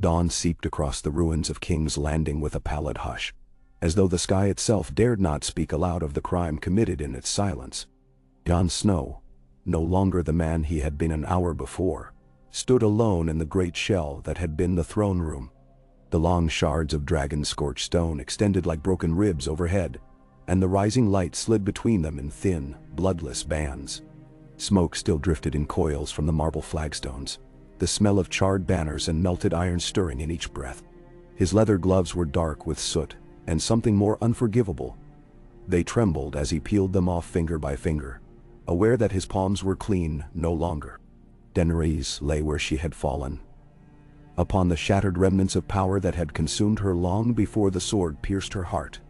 Dawn seeped across the ruins of King's Landing with a pallid hush, as though the sky itself dared not speak aloud of the crime committed in its silence. Jon Snow, no longer the man he had been an hour before, stood alone in the great shell that had been the throne room. The long shards of dragon-scorched stone extended like broken ribs overhead, and the rising light slid between them in thin, bloodless bands. Smoke still drifted in coils from the marble flagstones, the smell of charred banners and melted iron stirring in each breath. His leather gloves were dark with soot, and something more unforgivable. They trembled as he peeled them off finger by finger, aware that his palms were clean no longer. Daenerys lay where she had fallen, upon the shattered remnants of power that had consumed her long before the sword pierced her heart.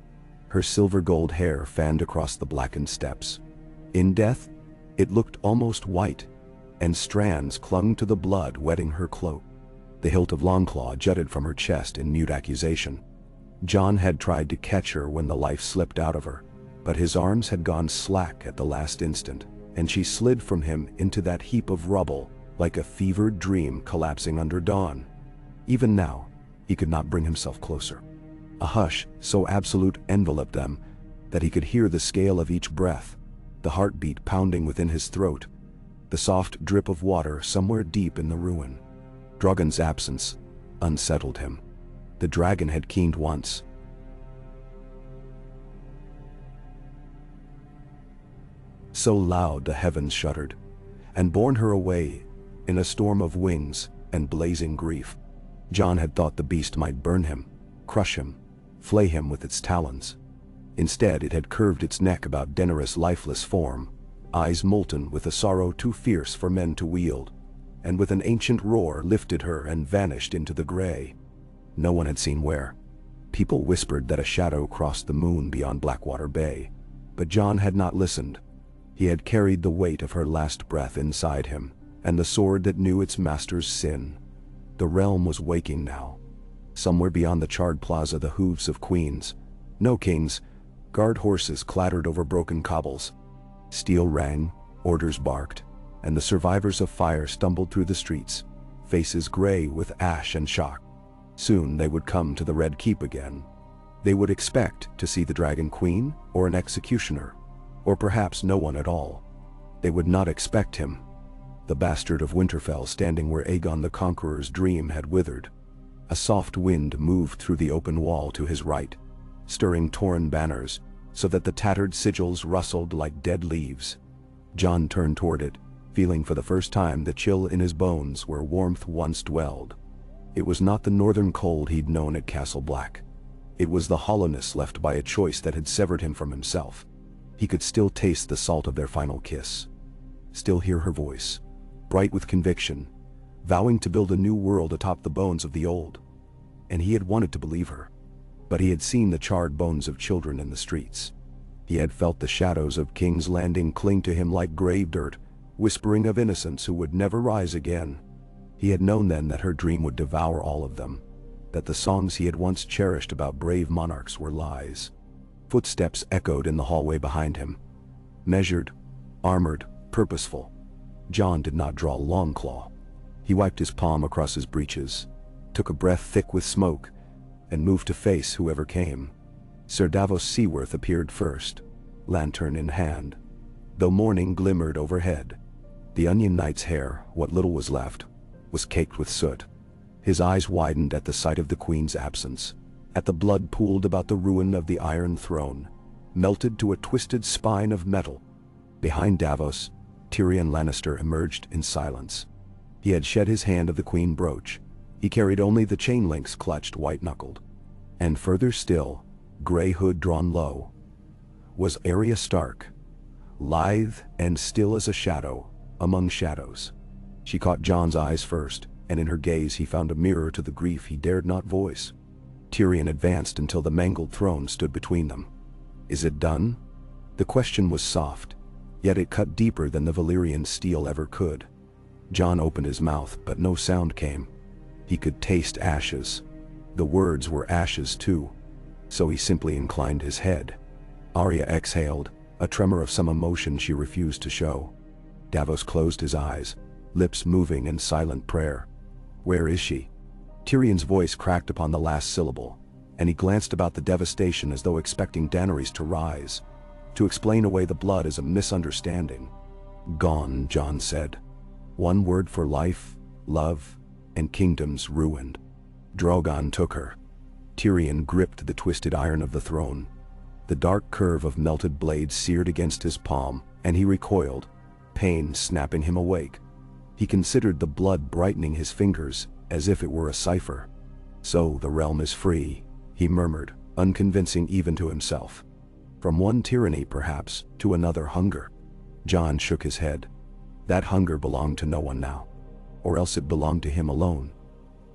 Her silver-gold hair fanned across the blackened steps. In death, it looked almost white, and strands clung to the blood wetting her cloak. The hilt of Longclaw jutted from her chest in mute accusation. Jon had tried to catch her when the life slipped out of her, but his arms had gone slack at the last instant, and she slid from him into that heap of rubble like a fevered dream collapsing under dawn. Even now, he could not bring himself closer. A hush so absolute enveloped them that he could hear the scale of each breath, the heartbeat pounding within his throat, the soft drip of water somewhere deep in the ruin. Drogon's absence unsettled him. The dragon had keened once. So loud the heavens shuddered, and borne her away in a storm of wings and blazing grief. Jon had thought the beast might burn him, crush him, flay him with its talons. Instead, it had curved its neck about Daenerys' lifeless form, eyes molten with a sorrow too fierce for men to wield, and with an ancient roar lifted her and vanished into the gray. No one had seen where. People whispered that a shadow crossed the moon beyond Blackwater Bay, but Jon had not listened. He had carried the weight of her last breath inside him, and the sword that knew its master's sin. The realm was waking now. Somewhere beyond the charred plaza, the hooves of queens, no kings, guard horses clattered over broken cobbles. Steel rang, orders barked, and the survivors of fire stumbled through the streets, faces gray with ash and shock. Soon they would come to the Red Keep again. They would expect to see the Dragon Queen or an executioner, or perhaps no one at all. They would not expect him, the bastard of Winterfell, standing where Aegon the Conqueror's dream had withered. A soft wind moved through the open wall to his right, stirring torn banners so that the tattered sigils rustled like dead leaves. Jon turned toward it, feeling for the first time the chill in his bones where warmth once dwelled. It was not the northern cold he'd known at Castle Black. It was the hollowness left by a choice that had severed him from himself. He could still taste the salt of their final kiss, still hear her voice, bright with conviction, vowing to build a new world atop the bones of the old. And he had wanted to believe her. But he had seen the charred bones of children in the streets. He had felt the shadows of King's Landing cling to him like grave dirt, whispering of innocents who would never rise again. He had known then that her dream would devour all of them, that the songs he had once cherished about brave monarchs were lies. Footsteps echoed in the hallway behind him. Measured, armored, purposeful. Jon did not draw Longclaw. He wiped his palm across his breeches, took a breath thick with smoke, and moved to face whoever came. Sir Davos Seaworth appeared first, lantern in hand. Though morning glimmered overhead, the Onion Knight's hair, what little was left, was caked with soot. His eyes widened at the sight of the Queen's absence, at the blood pooled about the ruin of the Iron Throne, melted to a twisted spine of metal. Behind Davos, Tyrion Lannister emerged in silence. He had shed his hand of the Queen brooch. He carried only the chain links clutched white-knuckled. And further still, gray hood drawn low, was Arya Stark, lithe and still as a shadow among shadows. She caught Jon's eyes first, and in her gaze he found a mirror to the grief he dared not voice. Tyrion advanced until the mangled throne stood between them. "Is it done?" The question was soft, yet it cut deeper than the Valyrian steel ever could. Jon opened his mouth, but no sound came. He could taste ashes. The words were ashes too, so he simply inclined his head. Arya exhaled, a tremor of some emotion she refused to show. Davos closed his eyes, lips moving in silent prayer. "Where is she?" Tyrion's voice cracked upon the last syllable, and he glanced about the devastation as though expecting Daenerys to rise, to explain away the blood as a misunderstanding. "Gone," Jon said. "One word for life, love, and kingdoms ruined." Drogon took her. Tyrion gripped the twisted iron of the throne. The dark curve of melted blade seared against his palm, and he recoiled, pain snapping him awake. He considered the blood brightening his fingers as if it were a cipher. "So the realm is free," he murmured, unconvincing even to himself. From one tyranny, perhaps, to another hunger. Jon shook his head. That hunger belonged to no one now. Or else it belonged to him alone.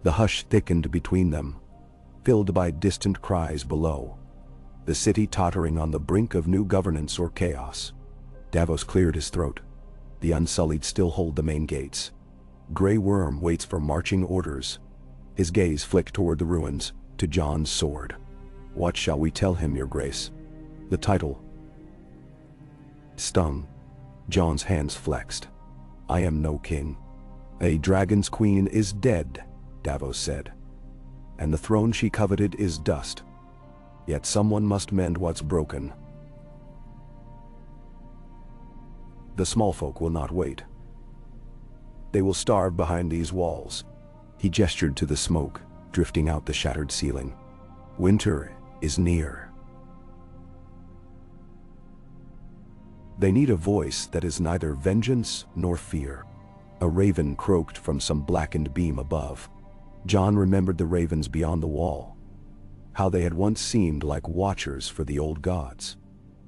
The hush thickened between them, filled by distant cries below. The city tottering on the brink of new governance or chaos. Davos cleared his throat. The Unsullied still hold the main gates. Grey Worm waits for marching orders. His gaze flicked toward the ruins, to Jon's sword. "What shall we tell him, your grace?" The title stung. Jon's hands flexed. "I am no king." "A dragon's queen is dead," Davos said. "And the throne she coveted is dust. Yet someone must mend what's broken. The small folk will not wait. They will starve behind these walls." He gestured to the smoke, drifting out the shattered ceiling. "Winter is near. They need a voice that is neither vengeance nor fear." A raven croaked from some blackened beam above. Jon remembered the ravens beyond the wall. How they had once seemed like watchers for the old gods.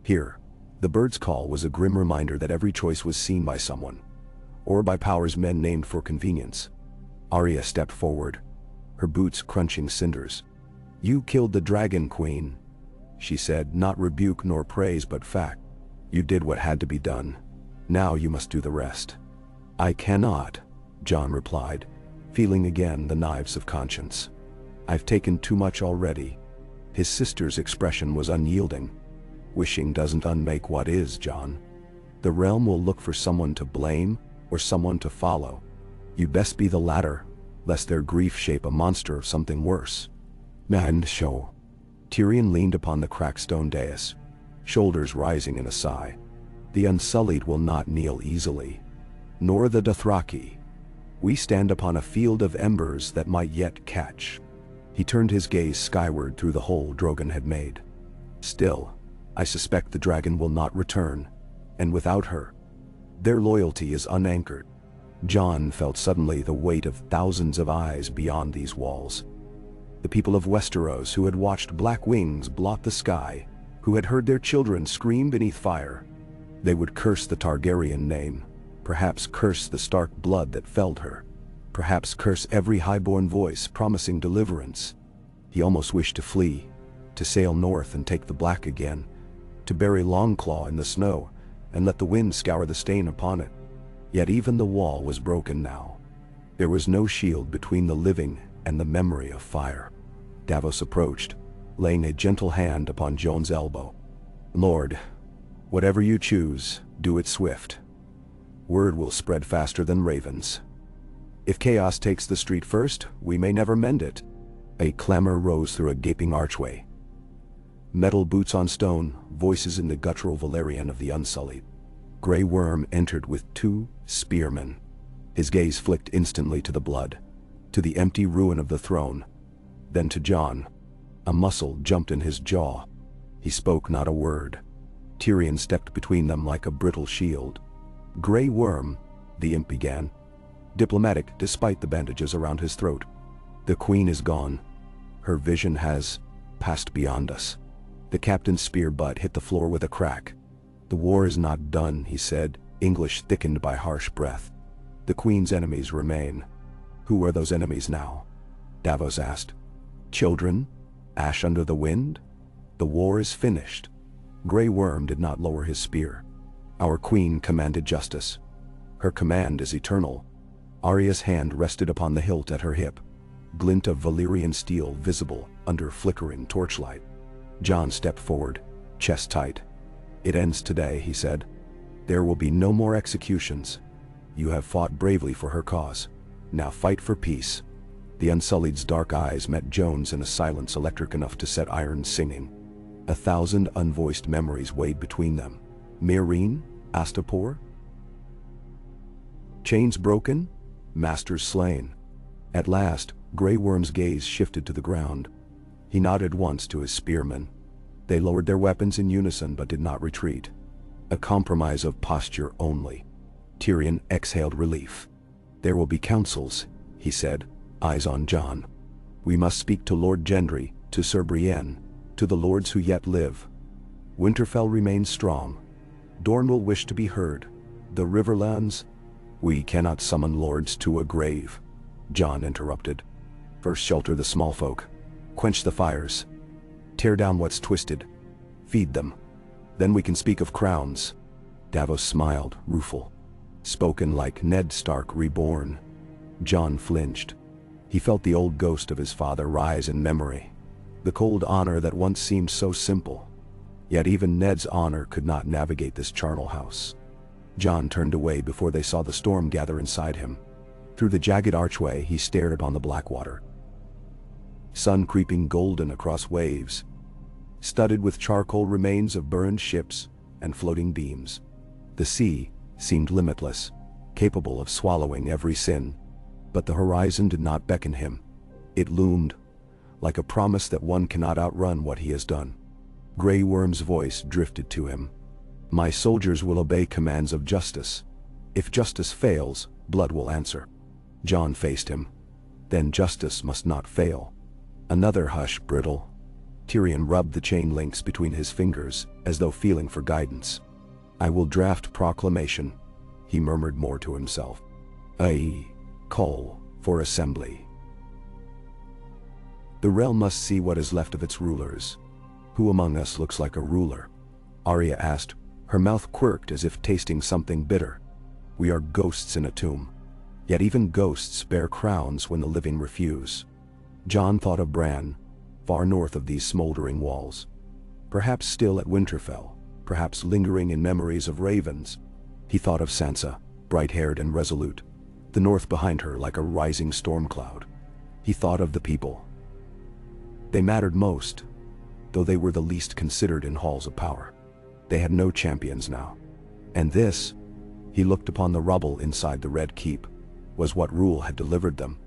Here, the bird's call was a grim reminder that every choice was seen by someone, or by powers men named for convenience. Arya stepped forward, her boots crunching cinders. "You killed the Dragon Queen," she said, not rebuke nor praise but fact. "You did what had to be done. Now you must do the rest." "I cannot," Jon replied, feeling again the knives of conscience. "I've taken too much already." His sister's expression was unyielding. "Wishing doesn't unmake what is, Jon. The realm will look for someone to blame or someone to follow. You best be the latter, lest their grief shape a monster of something worse." "Man, show." Tyrion leaned upon the cracked stone dais, shoulders rising in a sigh. "The Unsullied will not kneel easily. Nor the Dothraki. We stand upon a field of embers that might yet catch." He turned his gaze skyward through the hole Drogon had made. "Still, I suspect the dragon will not return, and without her, their loyalty is unanchored." Jon felt suddenly the weight of thousands of eyes beyond these walls. The people of Westeros who had watched black wings blot the sky, who had heard their children scream beneath fire. They would curse the Targaryen name, perhaps curse the Stark blood that felled her, perhaps curse every highborn voice promising deliverance. He almost wished to flee, to sail north and take the black again, to bury Longclaw in the snow and let the wind scour the stain upon it. Yet even the wall was broken now. There was no shield between the living and the memory of fire. Davos approached, laying a gentle hand upon Jon's elbow. "Lord, whatever you choose, do it swift. Word will spread faster than ravens. If chaos takes the street first, we may never mend it." A clamor rose through a gaping archway. Metal boots on stone, voices in the guttural Valyrian of the Unsullied. Grey Worm entered with 2 spearmen. His gaze flicked instantly to the blood, to the empty ruin of the throne, then to Jon. A muscle jumped in his jaw. He spoke not a word. Tyrion stepped between them like a brittle shield. "Grey Worm," the imp began, diplomatic despite the bandages around his throat. "The queen is gone. Her vision has passed beyond us." The captain's spear butt hit the floor with a crack. "The war is not done," he said, English thickened by harsh breath. "The queen's enemies remain." "Who are those enemies now?" Davos asked. "Children? Ash under the wind? The war is finished." Grey Worm did not lower his spear. "Our queen commanded justice. Her command is eternal." Arya's hand rested upon the hilt at her hip, glint of Valyrian steel visible under flickering torchlight. Jon stepped forward, chest tight. "It ends today," he said. "There will be no more executions. You have fought bravely for her cause. Now fight for peace." The Unsullied's dark eyes met Joan's in a silence electric enough to set iron singing. 1,000 unvoiced memories weighed between them. Myrrine? Astapor? Chains broken? Masters slain. At last, Grey Worm's gaze shifted to the ground. He nodded once to his spearmen. They lowered their weapons in unison but did not retreat. A compromise of posture only. Tyrion exhaled relief. "There will be councils," he said, eyes on Jon. "We must speak to Lord Gendry, to Sir Brienne, to the lords who yet live. Winterfell remains strong. Dorne will wish to be heard. The Riverlands—" "We cannot summon lords to a grave," Jon interrupted. "First shelter the small folk. Quench the fires. Tear down what's twisted. Feed them. Then we can speak of crowns." Davos smiled, rueful. Spoken like Ned Stark reborn. Jon flinched. He felt the old ghost of his father rise in memory. The cold honor that once seemed so simple. Yet even Ned's honor could not navigate this charnel house. Jon turned away before they saw the storm gather inside him. Through the jagged archway he stared upon the black water. Sun creeping golden across waves, studded with charcoal remains of burned ships and floating beams. The sea seemed limitless, capable of swallowing every sin. But the horizon did not beckon him. It loomed, like a promise that one cannot outrun what he has done. Grey Worm's voice drifted to him. "My soldiers will obey commands of justice. If justice fails, blood will answer." Jon faced him. "Then justice must not fail." Another hush, brittle. Tyrion rubbed the chain links between his fingers, as though feeling for guidance. "I will draft proclamation," he murmured more to himself. "A call for assembly. The realm must see what is left of its rulers. Who among us looks like a ruler?" Arya asked, her mouth quirked as if tasting something bitter. "We are ghosts in a tomb. Yet even ghosts bear crowns when the living refuse." Jon thought of Bran, far north of these smoldering walls. Perhaps still at Winterfell, perhaps lingering in memories of ravens. He thought of Sansa, bright-haired and resolute, the north behind her like a rising storm cloud. He thought of the people. They mattered most, though they were the least considered in halls of power. They had no champions now. And this, he looked upon the rubble inside the Red Keep, was what Rule had delivered them.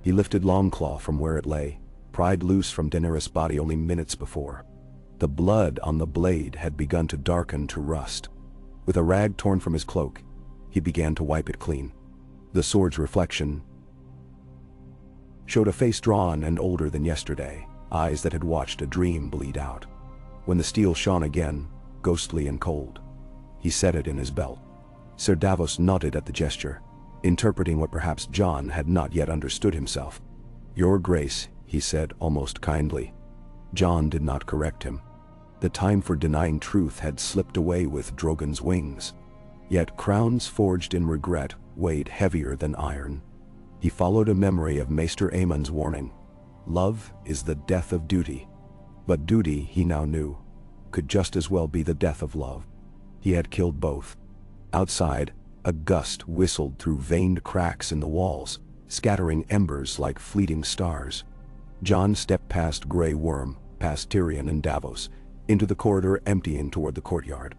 He lifted Longclaw from where it lay, pried loose from Daenerys' body only minutes before. The blood on the blade had begun to darken to rust. With a rag torn from his cloak, he began to wipe it clean. The sword's reflection showed a face drawn and older than yesterday, eyes that had watched a dream bleed out. When the steel shone again, ghostly and cold, he set it in his belt. Sir Davos nodded at the gesture, interpreting what perhaps Jon had not yet understood himself. "Your Grace," he said almost kindly. Jon did not correct him. The time for denying truth had slipped away with Drogon's wings. Yet crowns forged in regret weighed heavier than iron. He followed a memory of Maester Aemon's warning. Love is the death of duty. But duty, he now knew, could just as well be the death of love. He had killed both. Outside, a gust whistled through veined cracks in the walls, scattering embers like fleeting stars. Jon stepped past Grey Worm, past Tyrion and Davos, into the corridor emptying toward the courtyard.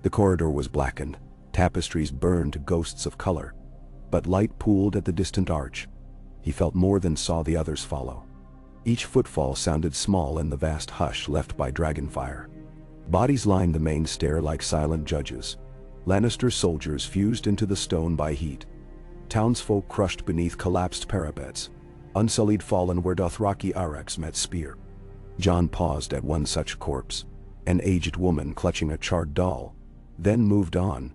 The corridor was blackened, tapestries burned to ghosts of color, but light pooled at the distant arch. He felt more than saw the others follow. Each footfall sounded small in the vast hush left by dragonfire. Bodies lined the main stair like silent judges. Lannister soldiers fused into the stone by heat. Townsfolk crushed beneath collapsed parapets. Unsullied fallen where Dothraki Arrax met spear. Jon paused at one such corpse, an aged woman clutching a charred doll, then moved on.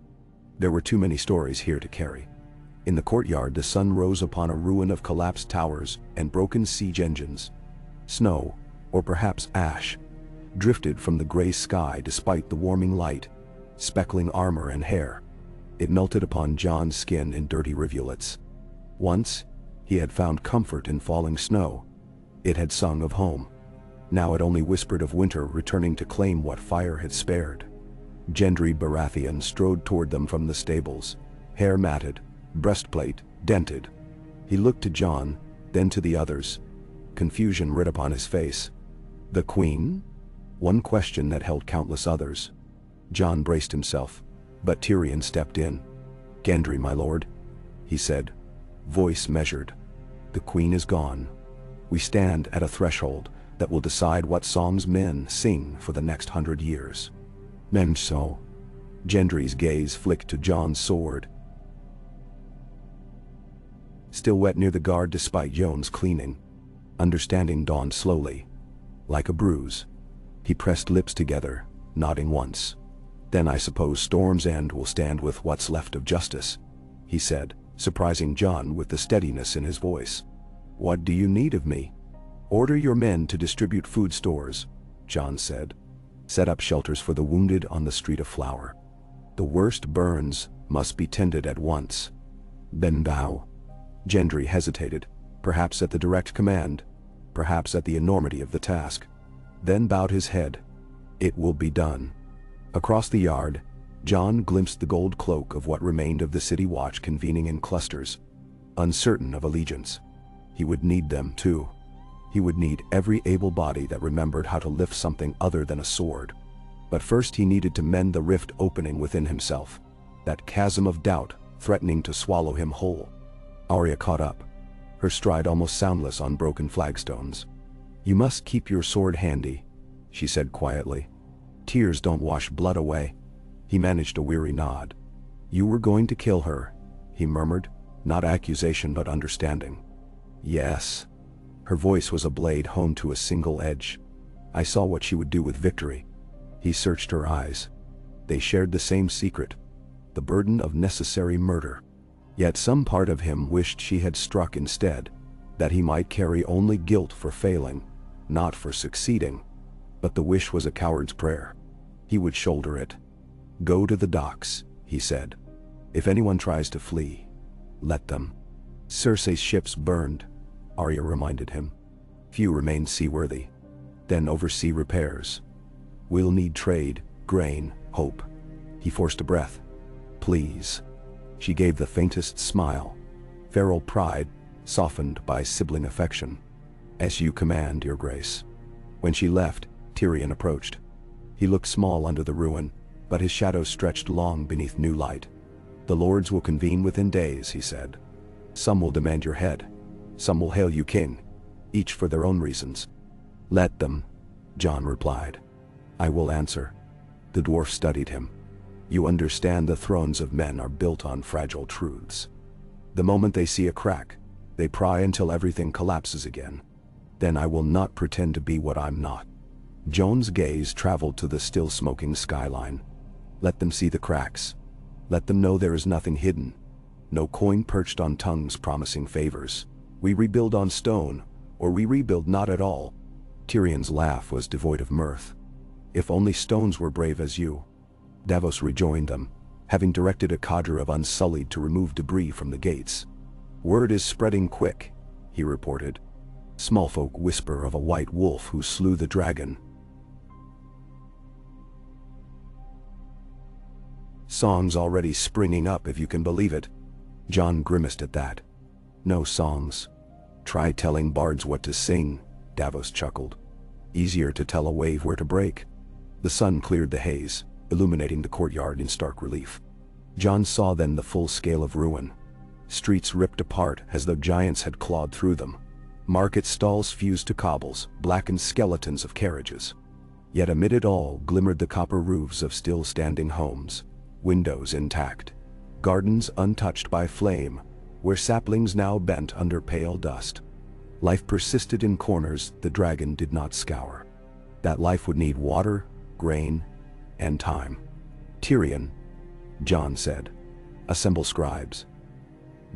There were too many stories here to carry. In the courtyard, the sun rose upon a ruin of collapsed towers and broken siege engines. Snow, or perhaps ash, drifted from the gray sky despite the warming light, speckling armor and hair. It melted upon Jon's skin in dirty rivulets. Once, he had found comfort in falling snow. It had sung of home. Now it only whispered of winter returning to claim what fire had spared. Gendry Baratheon strode toward them from the stables, hair matted, breastplate dented. He looked to Jon, then to the others. Confusion writ upon his face. The Queen? One question that held countless others. Jon braced himself, but Tyrion stepped in. "Gendry, my lord," he said, voice measured. "The Queen is gone. We stand at a threshold that will decide what songs men sing for the next 100 years. Men so." Gendry's gaze flicked to Jon's sword, still wet near the guard despite Jon's cleaning. Understanding dawned slowly, like a bruise. He pressed lips together, nodding once. "Then I suppose Storm's End will stand with what's left of justice," he said, surprising Jon with the steadiness in his voice. "What do you need of me?" "Order your men to distribute food stores," Jon said. "Set up shelters for the wounded on the Street of Flower. The worst burns must be tended at once." "Then thou..." Gendry hesitated, perhaps at the direct command, perhaps at the enormity of the task, then bowed his head. "It will be done." Across the yard, Jon glimpsed the gold cloak of what remained of the city watch convening in clusters, uncertain of allegiance. He would need them too. He would need every able body that remembered how to lift something other than a sword. But first he needed to mend the rift opening within himself, that chasm of doubt threatening to swallow him whole. Arya caught up, her stride almost soundless on broken flagstones. "You must keep your sword handy," she said quietly. "Tears don't wash blood away." He managed a weary nod. "You were going to kill her," he murmured, not accusation but understanding. "Yes." Her voice was a blade honed to a single edge. "I saw what she would do with victory." He searched her eyes. They shared the same secret, the burden of necessary murder. Yet some part of him wished she had struck instead, that he might carry only guilt for failing, not for succeeding. But the wish was a coward's prayer. He would shoulder it. "Go to the docks," he said. "If anyone tries to flee, let them." "Cersei's ships burned," Arya reminded him. "Few remain seaworthy. Then oversea repairs. We'll need trade, grain, hope." He forced a breath. "Please." She gave the faintest smile, feral pride softened by sibling affection. "As you command, your grace." When she left, Tyrion approached. He looked small under the ruin, but his shadow stretched long beneath new light. "The lords will convene within days," he said. "Some will demand your head. Some will hail you king, each for their own reasons." "Let them," Jon replied. "I will answer." The dwarf studied him. "You understand the thrones of men are built on fragile truths. The moment they see a crack, they pry until everything collapses again. Then I will not pretend to be what I'm not." Jon's gaze traveled to the still smoking skyline. "Let them see the cracks. Let them know there is nothing hidden. No coin perched on tongues promising favors. We rebuild on stone, or we rebuild not at all." Tyrion's laugh was devoid of mirth. "If only stones were brave as you." Davos rejoined them, having directed a cadre of Unsullied to remove debris from the gates. "Word is spreading quick," he reported. "Small folk whisper of a white wolf who slew the dragon." "Songs already springing up, if you can believe it." Jon grimaced at that. "No songs. Try telling bards what to sing," Davos chuckled. "Easier to tell a wave where to break." The sun cleared the haze, illuminating the courtyard in stark relief. Jon saw then the full scale of ruin. Streets ripped apart as though giants had clawed through them. Market stalls fused to cobbles, blackened skeletons of carriages. Yet amid it all glimmered the copper roofs of still-standing homes, windows intact, gardens untouched by flame, where saplings now bent under pale dust. Life persisted in corners the dragon did not scour. That life would need water, grain, and time. "Tyrion," Jon said, "assemble scribes.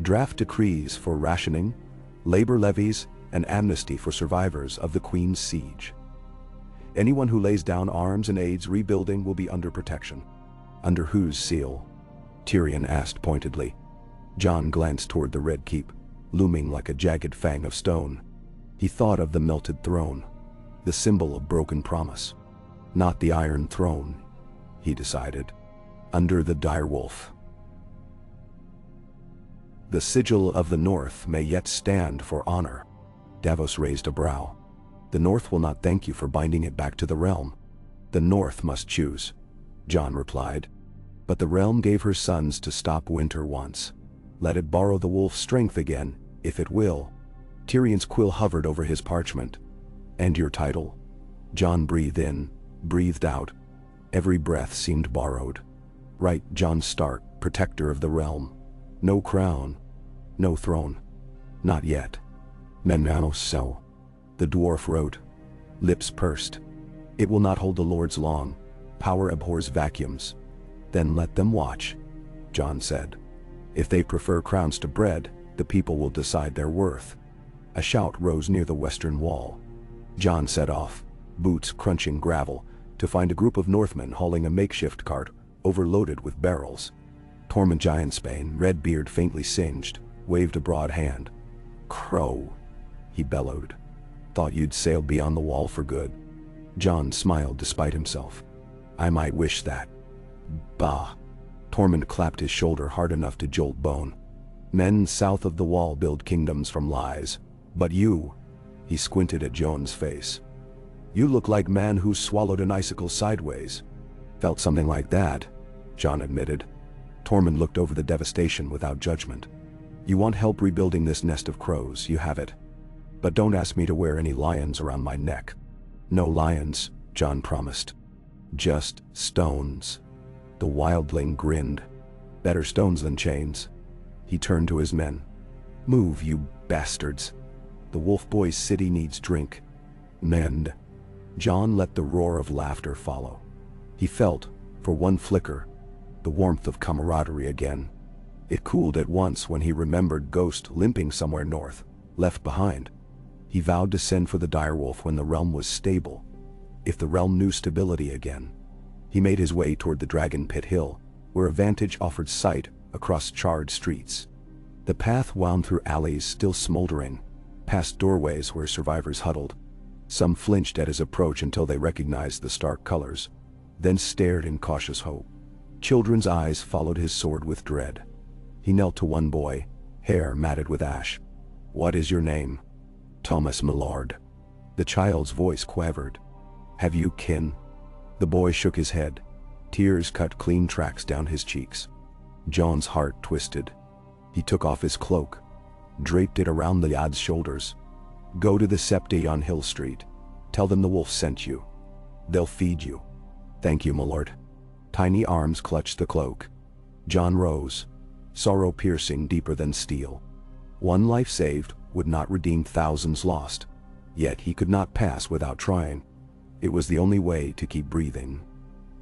Draft decrees for rationing, labor levies, and amnesty for survivors of the Queen's siege. Anyone who lays down arms and aids rebuilding will be under protection." "Under whose seal?" Tyrion asked pointedly. Jon glanced toward the Red Keep, looming like a jagged fang of stone. He thought of the melted throne, the symbol of broken promise. Not the Iron Throne, he decided. Under the direwolf. The sigil of the North may yet stand for honor. Davos raised a brow. The North will not thank you for binding it back to the realm. The North must choose, Jon replied. But the realm gave her sons to stop winter once. Let it borrow the wolf's strength again, if it will. Tyrion's quill hovered over his parchment. And your title? Jon breathed in, breathed out. Every breath seemed borrowed. Right, Jon Stark, protector of the realm. No crown. No throne. Not yet. Menmanos so. The dwarf wrote. Lips pursed. It will not hold the lords long. Power abhors vacuums. Then let them watch, Jon said. If they prefer crowns to bread, the people will decide their worth. A shout rose near the western wall. Jon set off, boots crunching gravel, to find a group of Northmen hauling a makeshift cart, overloaded with barrels. Tormund Giantsbane, red beard faintly singed, waved a broad hand. Crow, he bellowed. Thought you'd sail beyond the wall for good. Jon smiled despite himself. I might wish that. Bah. Tormund clapped his shoulder hard enough to jolt bone. Men south of the wall build kingdoms from lies. But you, he squinted at Jon's face. You look like man who swallowed an icicle sideways. Felt something like that, Jon admitted. Tormund looked over the devastation without judgment. You want help rebuilding this nest of crows, you have it. But don't ask me to wear any lions around my neck. No lions, Jon promised. Just stones. The wildling grinned. Better stones than chains. He turned to his men. Move, you bastards. The wolf boy's city needs drink. Mend. Jon let the roar of laughter follow. He felt, for one flicker, the warmth of camaraderie again. It cooled at once when he remembered Ghost limping somewhere north, left behind. He vowed to send for the direwolf when the realm was stable. If the realm knew stability again. He made his way toward the Dragon Pit Hill, where a vantage offered sight across charred streets. The path wound through alleys still smoldering, past doorways where survivors huddled. Some flinched at his approach until they recognized the Stark colors, then stared in cautious hope. Children's eyes followed his sword with dread. He knelt to one boy, hair matted with ash. What is your name? Thomas Millard. The child's voice quavered. Have you kin? The boy shook his head. Tears cut clean tracks down his cheeks. Jon's heart twisted. He took off his cloak, draped it around the Yad's shoulders. Go to the Septi on Hill Street. Tell them the wolf sent you. They'll feed you. Thank you, my lord. Tiny arms clutched the cloak. Jon rose, sorrow piercing deeper than steel. One life saved would not redeem thousands lost. Yet he could not pass without trying. It was the only way to keep breathing.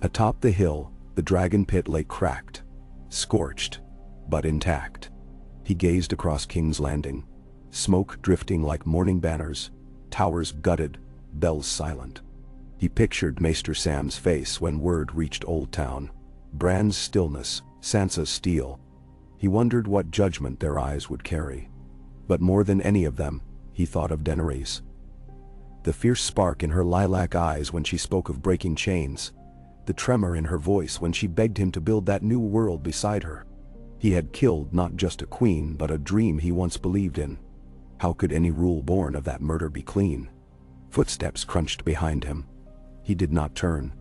Atop the hill, the dragon pit lay cracked, scorched, but intact. He gazed across King's Landing, smoke drifting like morning banners, towers gutted, bells silent. He pictured Maester Sam's face when word reached Old Town, Bran's stillness, Sansa's steel. He wondered what judgment their eyes would carry. But more than any of them, he thought of Daenerys. The fierce spark in her lilac eyes when she spoke of breaking chains, the tremor in her voice when she begged him to build that new world beside her. He had killed not just a queen but a dream he once believed in. How could any rule born of that murder be clean? Footsteps crunched behind him. He did not turn.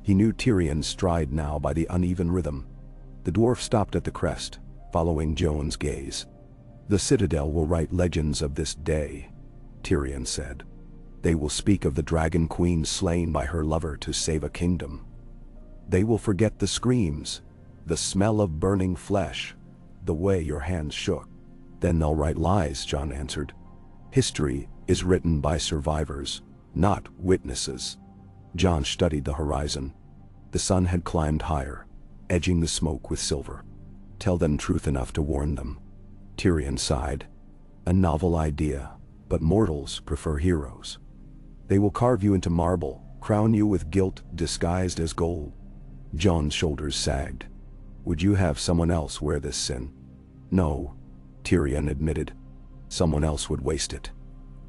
He knew Tyrion's stride now by the uneven rhythm. The dwarf stopped at the crest, following Jon's gaze. The Citadel will write legends of this day, Tyrion said. They will speak of the dragon queen slain by her lover to save a kingdom. They will forget the screams, the smell of burning flesh, the way your hands shook. Then they'll write lies, Jon answered. History is written by survivors, not witnesses. Jon studied the horizon. The sun had climbed higher, edging the smoke with silver. Tell them truth enough to warn them. Tyrion sighed. A novel idea, but mortals prefer heroes. They will carve you into marble, crown you with guilt disguised as gold. Jon's shoulders sagged. Would you have someone else wear this sin? No, Tyrion admitted. Someone else would waste it.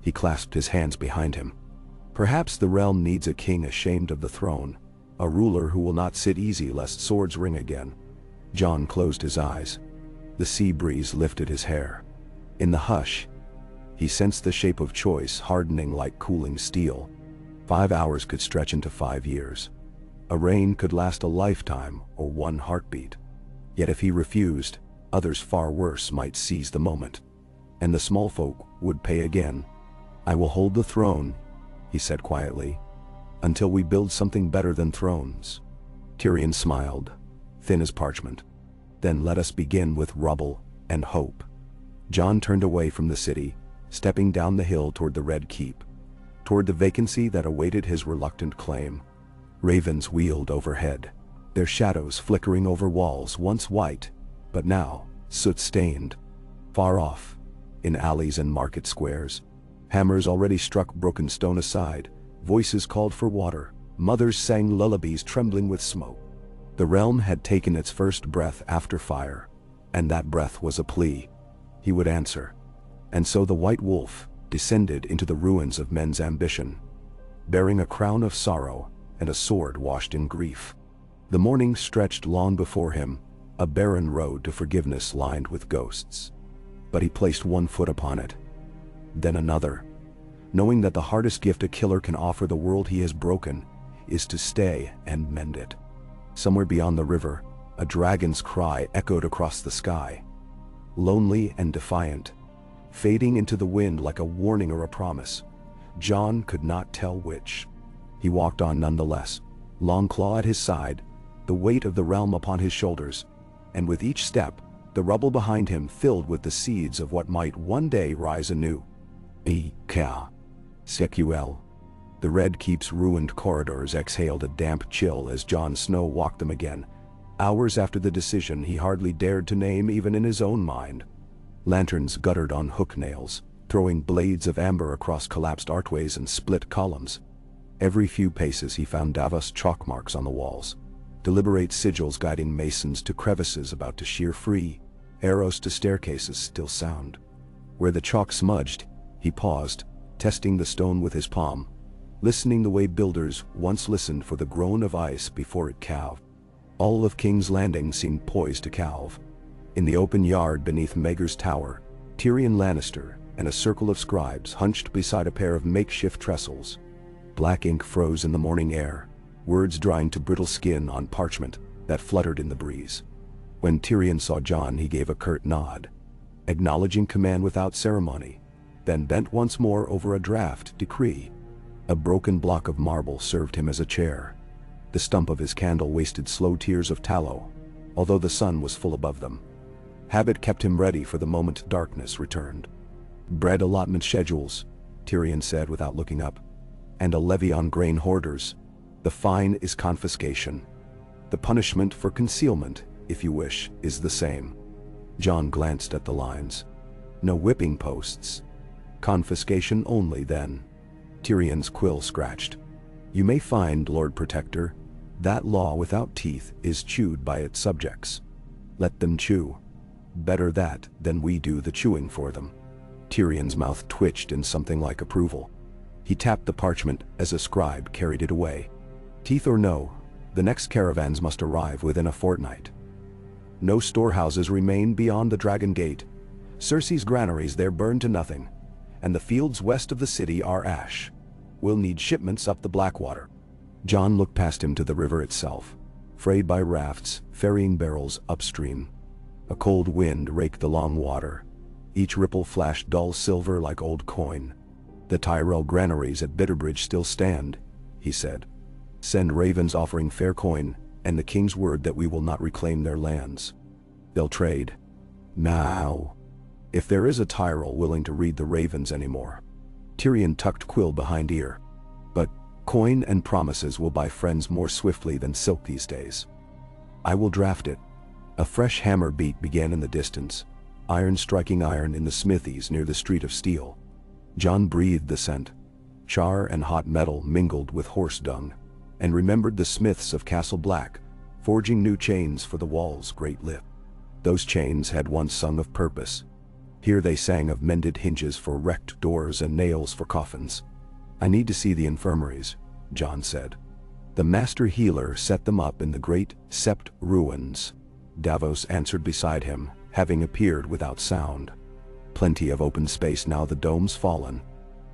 He clasped his hands behind him. Perhaps the realm needs a king ashamed of the throne, a ruler who will not sit easy lest swords ring again. Jon closed his eyes. The sea breeze lifted his hair. In the hush, he sensed the shape of choice hardening like cooling steel. 5 hours could stretch into 5 years. A reign could last a lifetime or one heartbeat. Yet if he refused, others far worse might seize the moment. And the small folk would pay again. "I will hold the throne," he said quietly, "until we build something better than thrones." Tyrion smiled, thin as parchment. "Then let us begin with rubble and hope." Jon turned away from the city, stepping down the hill toward the Red Keep, toward the vacancy that awaited his reluctant claim. Ravens wheeled overhead, their shadows flickering over walls once white, but now soot-stained. Far off, in alleys and market squares, hammers already struck broken stone aside, voices called for water, mothers sang lullabies trembling with smoke. The realm had taken its first breath after fire, and that breath was a plea. He would answer. And so the White Wolf descended into the ruins of men's ambition, bearing a crown of sorrow and a sword washed in grief. The morning stretched long before him, a barren road to forgiveness lined with ghosts. But he placed one foot upon it, then another, knowing that the hardest gift a killer can offer the world he has broken is to stay and mend it. Somewhere beyond the river, a dragon's cry echoed across the sky, lonely and defiant, fading into the wind like a warning or a promise. Jon could not tell which. He walked on nonetheless, Longclaw at his side, the weight of the realm upon his shoulders, and with each step, the rubble behind him filled with the seeds of what might one day rise anew. Sequel. The Red Keep's ruined corridors exhaled a damp chill as Jon Snow walked them again, hours after the decision he hardly dared to name even in his own mind. Lanterns guttered on hook nails, throwing blades of amber across collapsed archways and split columns. Every few paces he found Davos chalk marks on the walls, deliberate sigils guiding masons to crevices about to shear free, arrows to staircases still sound. Where the chalk smudged, he paused, testing the stone with his palm, listening the way builders once listened for the groan of ice before it calved. All of King's Landing seemed poised to calve. In the open yard beneath Maegor's tower, Tyrion Lannister and a circle of scribes hunched beside a pair of makeshift trestles. Black ink froze in the morning air, words drying to brittle skin on parchment that fluttered in the breeze. When Tyrion saw Jon, he gave a curt nod, acknowledging command without ceremony, then bent once more over a draft decree. A broken block of marble served him as a chair. The stump of his candle wasted slow tears of tallow, although the sun was full above them. Habit kept him ready for the moment darkness returned. "Bread allotment schedules," Tyrion said without looking up, "and a levy on grain hoarders. The fine is confiscation. The punishment for concealment, if you wish, is the same." Jon glanced at the lines. No whipping posts. Confiscation only, then. Tyrion's quill scratched. "You may find, Lord Protector, that law without teeth is chewed by its subjects. Let them chew. Better that than we do the chewing for them." Tyrion's mouth twitched in something like approval. He tapped the parchment as a scribe carried it away. "Teeth or no, the next caravans must arrive within a fortnight. No storehouses remain beyond the Dragon Gate. Cersei's granaries there burn to nothing, and the fields west of the city are ash. We'll need shipments up the Blackwater." Jon looked past him to the river itself, frayed by rafts, ferrying barrels upstream. A cold wind raked the long water. Each ripple flashed dull silver like old coin. "The Tyrell granaries at Bitterbridge still stand," he said. "Send ravens offering fair coin, and the king's word that we will not reclaim their lands. They'll trade. Now, if there is a Tyrell willing to read the ravens anymore." Tyrion tucked quill behind ear. "But coin and promises will buy friends more swiftly than silk these days. I will draft it." A fresh hammer beat began in the distance, iron striking iron in the smithies near the Street of Steel. Jon breathed the scent. Char and hot metal mingled with horse dung, and remembered the smiths of Castle Black, forging new chains for the wall's great lift. Those chains had once sung of purpose. Here they sang of mended hinges for wrecked doors and nails for coffins. "I need to see the infirmaries," Jon said. "The master healer set them up in the great Sept ruins." Davos answered beside him, having appeared without sound. Plenty of open space now, the dome's fallen,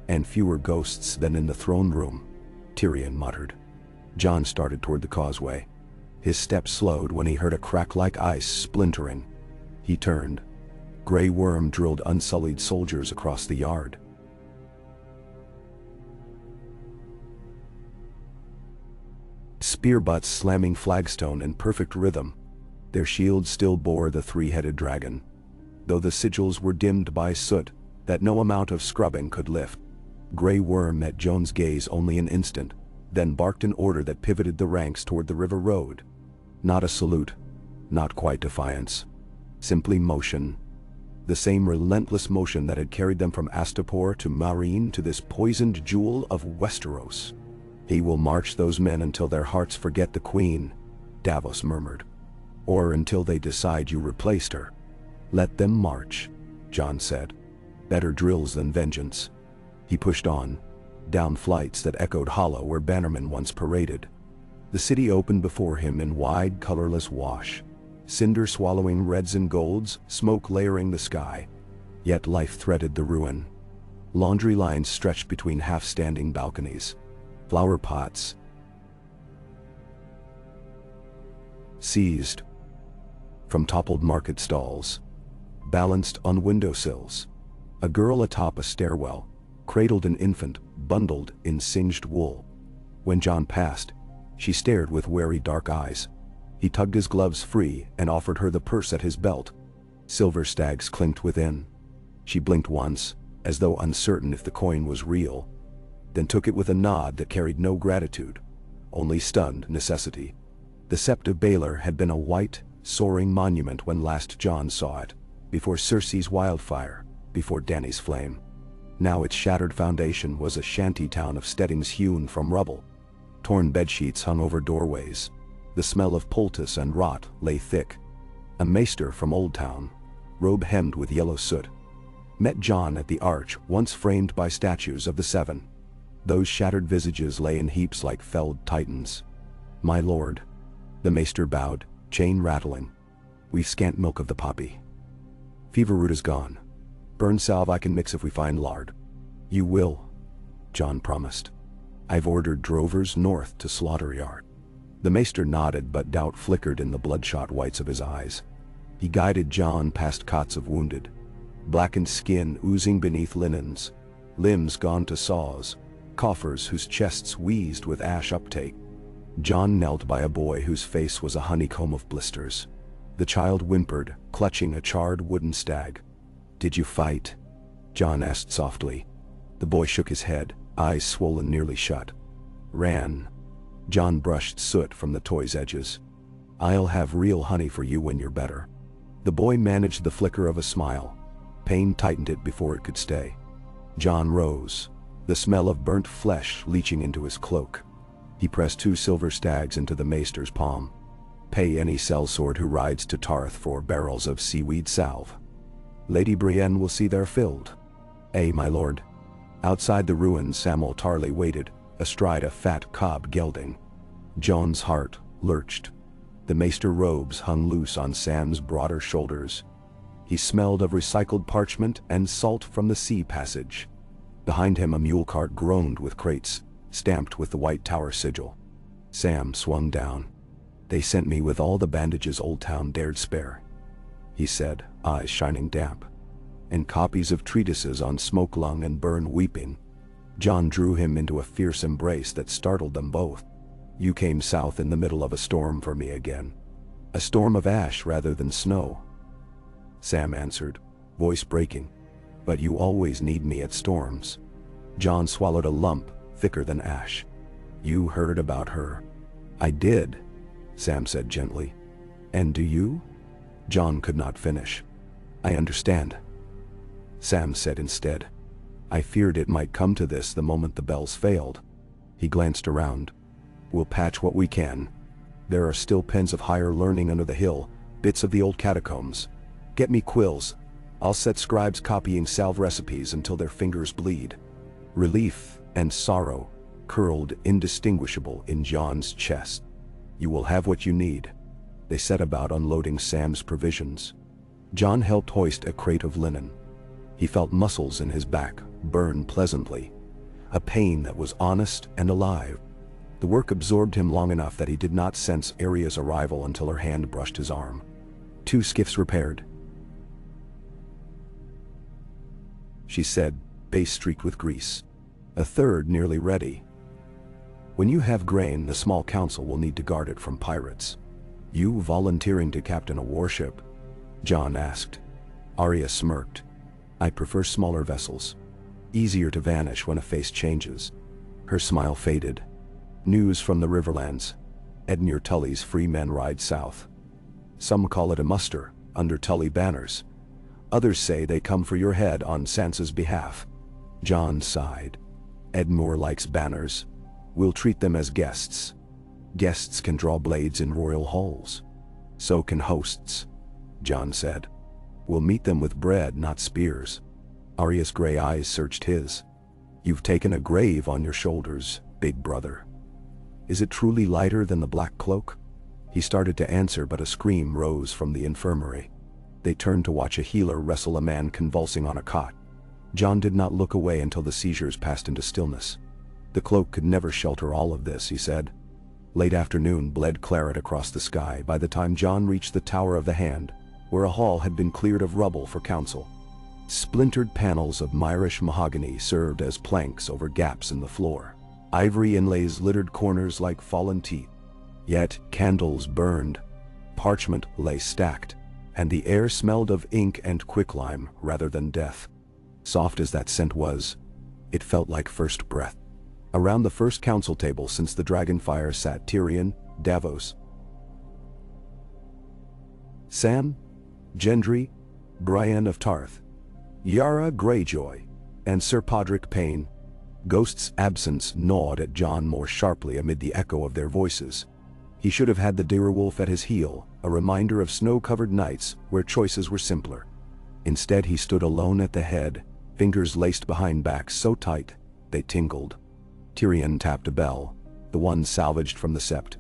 and fewer ghosts than in the throne room, Tyrion muttered. Jon started toward the causeway. His steps slowed when he heard a crack like ice splintering. He turned. Grey Worm drilled unsullied soldiers across the yard. Spear butts slamming flagstone in perfect rhythm. Their shields still bore the three-headed dragon, though the sigils were dimmed by soot that no amount of scrubbing could lift. Grey Worm met Jon's gaze only an instant, then barked an order that pivoted the ranks toward the river road. Not a salute, not quite defiance. Simply motion. The same relentless motion that had carried them from Astapor to Marine to this poisoned jewel of Westeros. He will march those men until their hearts forget the queen, Davos murmured. Or until they decide you replaced her. Let them march, Jon said. Better drills than vengeance. He pushed on, down flights that echoed hollow where bannermen once paraded. The city opened before him in wide, colorless wash. Cinder swallowing reds and golds, smoke layering the sky. Yet life threaded the ruin. Laundry lines stretched between half-standing balconies. Flower pots seized from toppled market stalls, balanced on windowsills. A girl atop a stairwell cradled an infant bundled in singed wool. When Jon passed, she stared with wary dark eyes. He tugged his gloves free and offered her the purse at his belt. Silver stags clinked within. She blinked once, as though uncertain if the coin was real, then took it with a nod that carried no gratitude, only stunned necessity. The Sept of Baelor had been a white, soaring monument when last Jon saw it, before Cersei's wildfire, before Dany's flame. Now its shattered foundation was a shanty town of steadings hewn from rubble. Torn bedsheets hung over doorways. The smell of poultice and rot lay thick. A maester from Old Town, robe hemmed with yellow soot, met Jon at the arch once framed by statues of the Seven. Those shattered visages lay in heaps like felled titans. My lord. The maester bowed, chain rattling. We've scant milk of the poppy. Fever root is gone. Burn salve I can mix if we find lard. You will, Jon promised. I've ordered drovers north to slaughter yard. The maester nodded, but doubt flickered in the bloodshot whites of his eyes. He guided Jon past cots of wounded, blackened skin oozing beneath linens, limbs gone to saws, coffers whose chests wheezed with ash uptake. Jon knelt by a boy whose face was a honeycomb of blisters. The child whimpered, clutching a charred wooden stag. Did you fight? Jon asked softly. The boy shook his head, eyes swollen nearly shut. Ran. Jon brushed soot from the toy's edges. I'll have real honey for you when you're better. The boy managed the flicker of a smile. Pain tightened it before it could stay. Jon rose, the smell of burnt flesh leaching into his cloak. He pressed 2 silver stags into the maester's palm. Pay any sellsword who rides to Tarth for barrels of seaweed salve. Lady Brienne will see they're filled. My lord. Outside the ruins, Samwell Tarly waited, astride a fat cob gelding. Jon's heart lurched. The maester robes hung loose on Sam's broader shoulders. He smelled of recycled parchment and salt from the sea passage. Behind him a mule cart groaned with crates, stamped with the White Tower sigil. Sam swung down. They sent me with all the bandages Old Town dared spare, he said, eyes shining damp. And copies of treatises on smoke lung and burn weeping. Jon drew him into a fierce embrace that startled them both. You came south in the middle of a storm for me again. A storm of ash rather than snow. Sam answered, voice breaking. But you always need me at storms. Jon swallowed a lump, thicker than ash. You heard about her. I did, Sam said gently. And do you? Jon could not finish. I understand, Sam said instead. I feared it might come to this the moment the bells failed. He glanced around. We'll patch what we can. There are still pens of higher learning under the hill, bits of the old catacombs. Get me quills. I'll set scribes copying salve recipes until their fingers bleed. Relief and sorrow curled indistinguishable in Jon's chest. You will have what you need. They set about unloading Sam's provisions. John helped hoist a crate of linen. He felt muscles in his back burn pleasantly, a pain that was honest and alive. The work absorbed him long enough that he did not sense Arya's arrival until her hand brushed his arm. 2 skiffs repaired, she said, base streaked with grease. A third nearly ready. When you have grain, the small council will need to guard it from pirates. You volunteering to captain a warship? John asked. Arya smirked. I prefer smaller vessels. Easier to vanish when a face changes. Her smile faded. News from the Riverlands. Edmure Tully's free men ride south. Some call it a muster, under Tully banners. Others say they come for your head on Sansa's behalf. John sighed. Edmure likes banners. We'll treat them as guests. Guests can draw blades in royal halls. So can hosts, John said. We'll meet them with bread, not spears. Arya's gray eyes searched his. You've taken a grave on your shoulders, big brother. Is it truly lighter than the black cloak? He started to answer, but a scream rose from the infirmary. They turned to watch a healer wrestle a man convulsing on a cot. John did not look away until the seizures passed into stillness. The cloak could never shelter all of this, he said. Late afternoon bled claret across the sky by the time John reached the Tower of the Hand, where a hall had been cleared of rubble for council. Splintered panels of Myrish mahogany served as planks over gaps in the floor. Ivory inlays littered corners like fallen teeth. Yet candles burned, parchment lay stacked, and the air smelled of ink and quicklime rather than death. Soft as that scent was, it felt like first breath. Around the first council table since the Dragonfire sat Tyrion, Davos, Sam, Gendry, Brienne of Tarth, Yara Greyjoy, and Sir Podrick Payne. Ghost's absence gnawed at John more sharply amid the echo of their voices. He should have had the direwolf at his heel, a reminder of snow-covered nights where choices were simpler. Instead he stood alone at the head, fingers laced behind backs so tight they tingled. Tyrion tapped a bell, the one salvaged from the sept.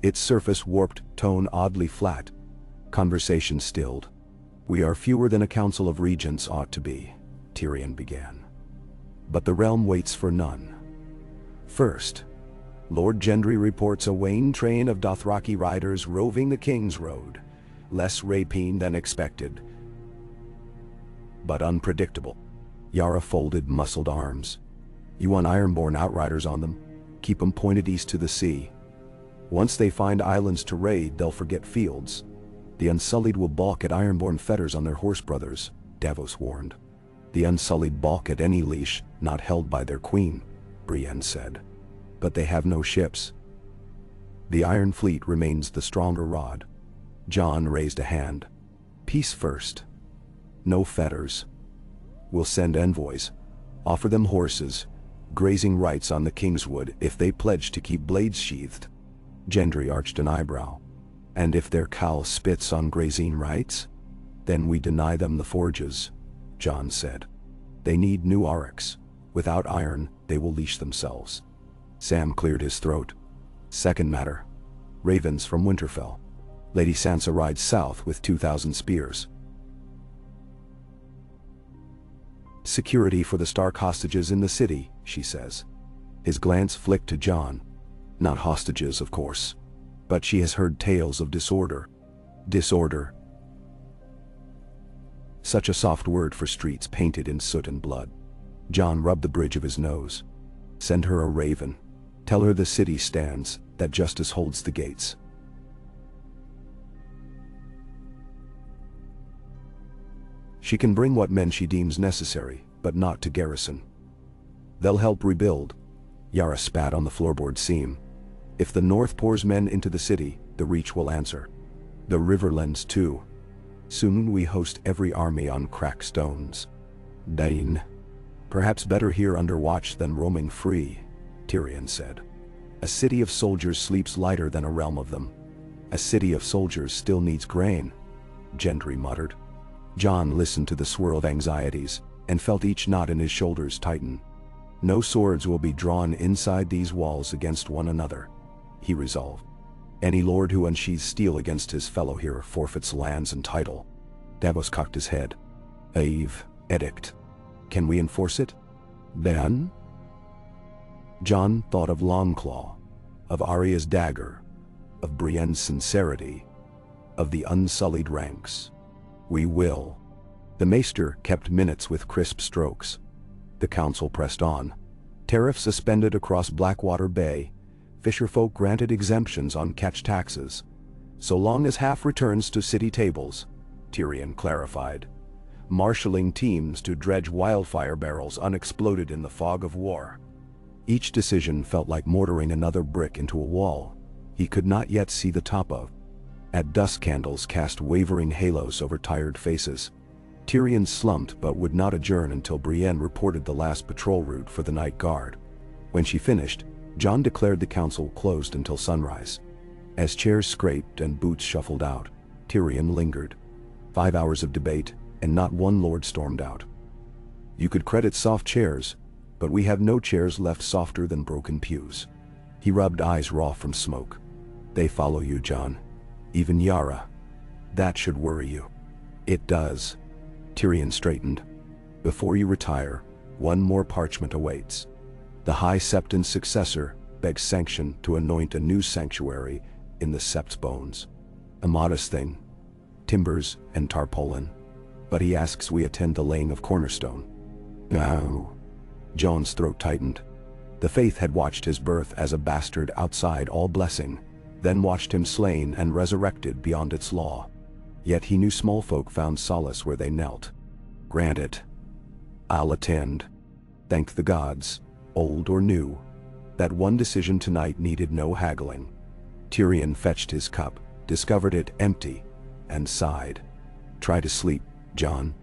Its surface warped, tone oddly flat. Conversation stilled. We are fewer than a council of regents ought to be, Tyrion began. But the realm waits for none. First, Lord Gendry reports a wan train of Dothraki riders roving the King's Road, less rapine than expected, but unpredictable. Yara folded muscled arms. You want Ironborn outriders on them? Keep them pointed east to the sea. Once they find islands to raid, they'll forget fields. The Unsullied will balk at Ironborn fetters on their horse brothers, Davos warned. The Unsullied balk at any leash not held by their queen, Brienne said. But they have no ships. The Iron Fleet remains the stronger rod. John raised a hand. Peace first. No fetters. We'll send envoys. Offer them horses, grazing rights on the Kingswood if they pledge to keep blades sheathed. Gendry arched an eyebrow. And if their cowl spits on grazing rights? Then we deny them the forges, John said. They need new aurochs. Without iron, they will leash themselves. Sam cleared his throat. Second matter. Ravens from Winterfell. Lady Sansa rides south with 2,000 spears. Security for the Stark hostages in the city, she says. His glance flicked to John. Not hostages, of course. But she has heard tales of disorder. Disorder. Such a soft word for streets painted in soot and blood. John rubbed the bridge of his nose. Send her a raven. Tell her the city stands, that justice holds the gates. She can bring what men she deems necessary, but not to garrison. They'll help rebuild. Yara spat on the floorboard seam. If the North pours men into the city, the Reach will answer. The Riverlands too. Soon we host every army on cracked stones. Dain. Perhaps better here under watch than roaming free, Tyrion said. A city of soldiers sleeps lighter than a realm of them. A city of soldiers still needs grain, Gendry muttered. John listened to the swirl of anxieties, and felt each knot in his shoulders tighten. No swords will be drawn inside these walls against one another, he resolved. Any lord who unsheathes steel against his fellow here forfeits lands and title. Davos cocked his head. Ave, edict. Can we enforce it? Then? Jon thought of Longclaw, of Arya's dagger, of Brienne's sincerity, of the unsullied ranks. We will. The maester kept minutes with crisp strokes. The council pressed on. Tariffs suspended across Blackwater Bay. Fisherfolk granted exemptions on catch taxes. So long as half returns to city tables, Tyrion clarified. Marshalling teams to dredge wildfire barrels unexploded in the fog of war. Each decision felt like mortaring another brick into a wall he could not yet see the top of. At dusk, candles cast wavering halos over tired faces. Tyrion slumped but would not adjourn until Brienne reported the last patrol route for the night guard. When she finished, Jon declared the council closed until sunrise. As chairs scraped and boots shuffled out, Tyrion lingered. 5 hours of debate, and not one lord stormed out. You could credit soft chairs, but we have no chairs left softer than broken pews. He rubbed eyes raw from smoke. They follow you, Jon. Even Yara. That should worry you. It does. Tyrion straightened. Before you retire, one more parchment awaits. The High Septon's successor begs sanction to anoint a new sanctuary in the Sept's bones. A modest thing. Timbers and tarpaulin. But he asks we attend the laying of cornerstone. No. Jon's throat tightened. The faith had watched his birth as a bastard outside all blessing, then watched him slain and resurrected beyond its law. Yet he knew small folk found solace where they knelt. Grant it. I'll attend. Thank the gods, old or new. That one decision tonight needed no haggling. Tyrion fetched his cup, discovered it empty, and sighed. Try to sleep, Jon.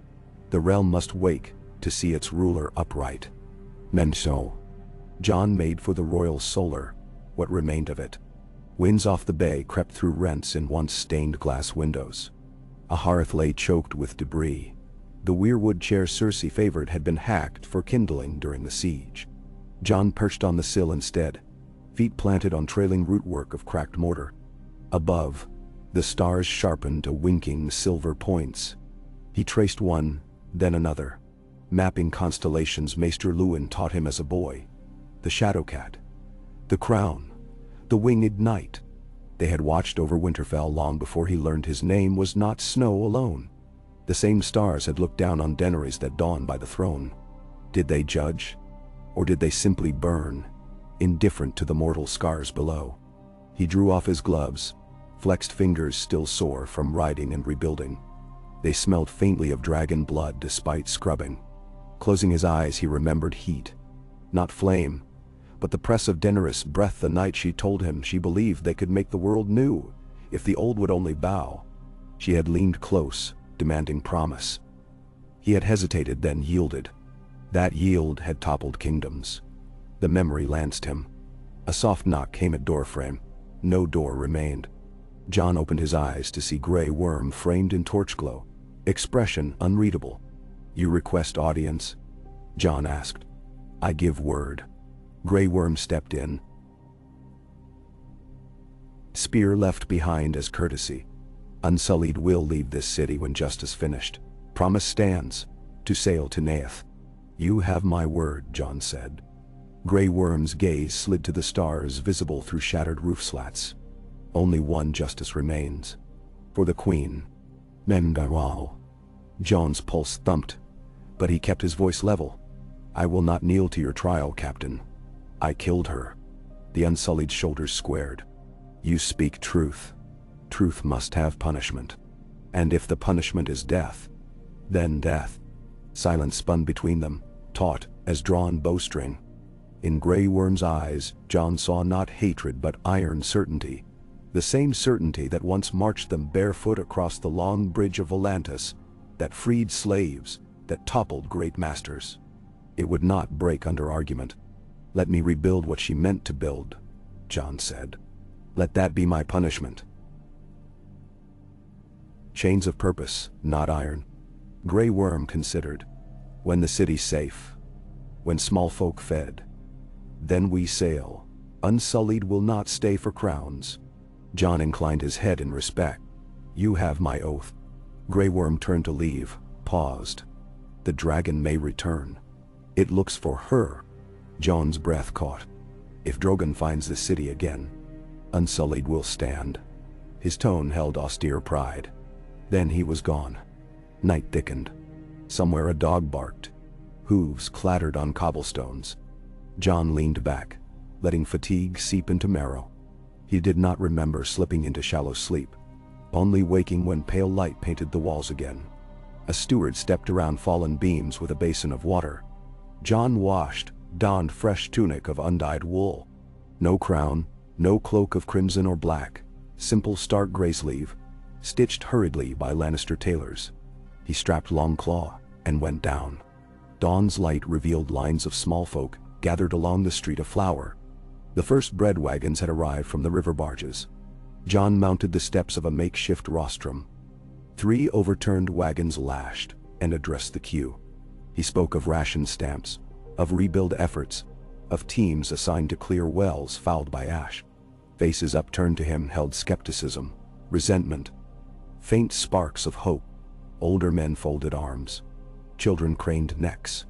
The realm must wake to see its ruler upright. Men so. Jon made for the royal solar, what remained of it. Winds off the bay crept through rents in once stained glass windows. A hearth lay choked with debris. The weirwood chair Cersei favored had been hacked for kindling during the siege. Jon perched on the sill instead, feet planted on trailing rootwork of cracked mortar. Above, the stars sharpened to winking silver points. He traced one, then another, mapping constellations Maester Luwin taught him as a boy. The Shadowcat, the Crown, the Winged Knight. They had watched over Winterfell long before he learned his name was not snow alone. The same stars had looked down on Daenerys that dawn by the throne. Did they judge? Or did they simply burn, indifferent to the mortal scars below? He drew off his gloves, flexed fingers still sore from riding and rebuilding. They smelled faintly of dragon blood despite scrubbing. Closing his eyes, he remembered heat. Not flame, but the press of Daenerys' breath the night she told him she believed they could make the world new, if the old would only bow. She had leaned close, demanding promise. He had hesitated, then yielded. That yield had toppled kingdoms. The memory lanced him. A soft knock came at doorframe. No door remained. Jon opened his eyes to see Grey Worm framed in torch glow, expression unreadable. You request audience? Jon asked. I give word. Grey Worm stepped in. Spear left behind as courtesy. Unsullied will leave this city when justice finished. Promise stands, to sail to Neath. You have my word, Jon said. Grey Worm's gaze slid to the stars visible through shattered roof slats. Only one justice remains. For the Queen. Mengaral. Jon's pulse thumped, but he kept his voice level. I will not kneel to your trial, Captain. I killed her. The Unsullied shoulders squared. You speak truth. Truth must have punishment. And if the punishment is death, then death. Silence spun between them, taut as drawn bowstring. In Grey Worm's eyes, Jon saw not hatred but iron certainty. The same certainty that once marched them barefoot across the long bridge of Volantis, that freed slaves, that toppled great masters. It would not break under argument. Let me rebuild what she meant to build, Jon said. Let that be my punishment. Chains of purpose, not iron. Grey Worm considered. When the city's safe. When small folk fed. Then we sail. Unsullied will not stay for crowns. Jon inclined his head in respect. You have my oath. Grey Worm turned to leave, paused. The dragon may return. It looks for her. Jon's breath caught. If Drogon finds the city again, unsullied will stand. His tone held austere pride. Then he was gone. Night thickened. Somewhere a dog barked. Hooves clattered on cobblestones. Jon leaned back, letting fatigue seep into marrow. He did not remember slipping into shallow sleep, only waking when pale light painted the walls again. A steward stepped around fallen beams with a basin of water. Jon washed, donned fresh tunic of undyed wool. No crown, no cloak of crimson or black, simple stark gray sleeve, stitched hurriedly by Lannister tailors. He strapped long claw and went down. Dawn's light revealed lines of small folk gathered along the street of Flower. The first bread wagons had arrived from the river barges. Jon mounted the steps of a makeshift rostrum. 3 overturned wagons lashed and addressed the queue. He spoke of ration stamps, of rebuild efforts, of teams assigned to clear wells fouled by ash. Faces upturned to him held skepticism, resentment, faint sparks of hope. Older men folded arms. Children craned necks.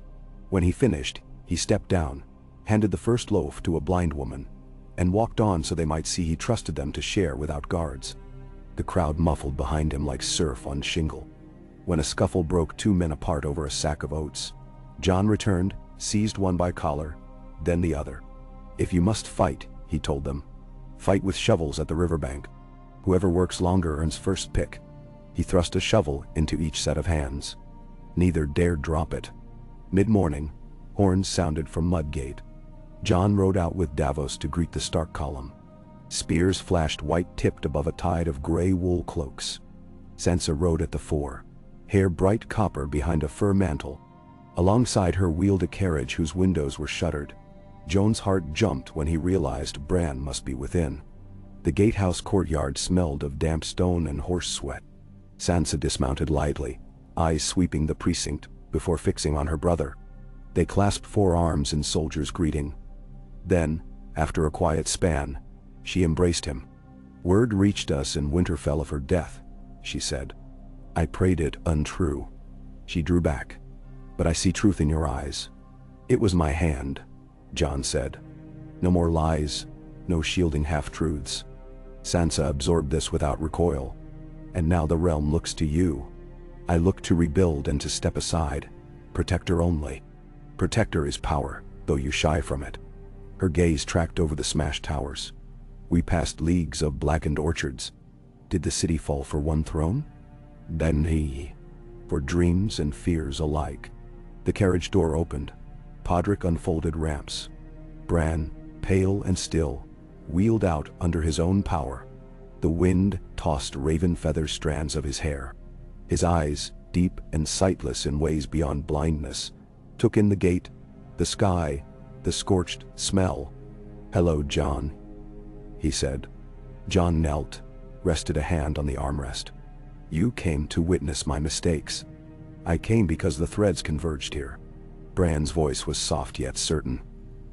When he finished, he stepped down, handed the first loaf to a blind woman, and walked on so they might see he trusted them to share without guards. The crowd muffled behind him like surf on shingle. When a scuffle broke 2 men apart over a sack of oats, Jon returned, seized one by collar, then the other. If you must fight, he told them, fight with shovels at the riverbank. Whoever works longer earns first pick. He thrust a shovel into each set of hands. Neither dared drop it. Mid-morning, horns sounded from Mudgate. Jon rode out with Davos to greet the Stark column. Spears flashed white-tipped above a tide of gray wool cloaks. Sansa rode at the fore, hair bright copper behind a fur mantle. Alongside her wheeled a carriage whose windows were shuttered. Jon's heart jumped when he realized Bran must be within. The gatehouse courtyard smelled of damp stone and horse sweat. Sansa dismounted lightly, eyes sweeping the precinct before fixing on her brother. They clasped forearms in soldier's greeting. Then, after a quiet span, she embraced him. Word reached us in Winterfell of her death, she said. I prayed it untrue. She drew back. But I see truth in your eyes. It was my hand, Jon said. No more lies, no shielding half-truths. Sansa absorbed this without recoil. And now the realm looks to you. I look to rebuild and to step aside. Protector only. Protector is power, though you shy from it. Her gaze tracked over the smashed towers. We passed leagues of blackened orchards. Did the city fall for one throne? Then he. For dreams and fears alike. The carriage door opened. Podrick unfolded ramps. Bran, pale and still, wheeled out under his own power. The wind tossed raven feather strands of his hair. His eyes, deep and sightless in ways beyond blindness, took in the gate, the sky, the scorched smell. Hello, Jon, he said. Jon knelt, rested a hand on the armrest. You came to witness my mistakes. I came because the threads converged here. Bran's voice was soft yet certain.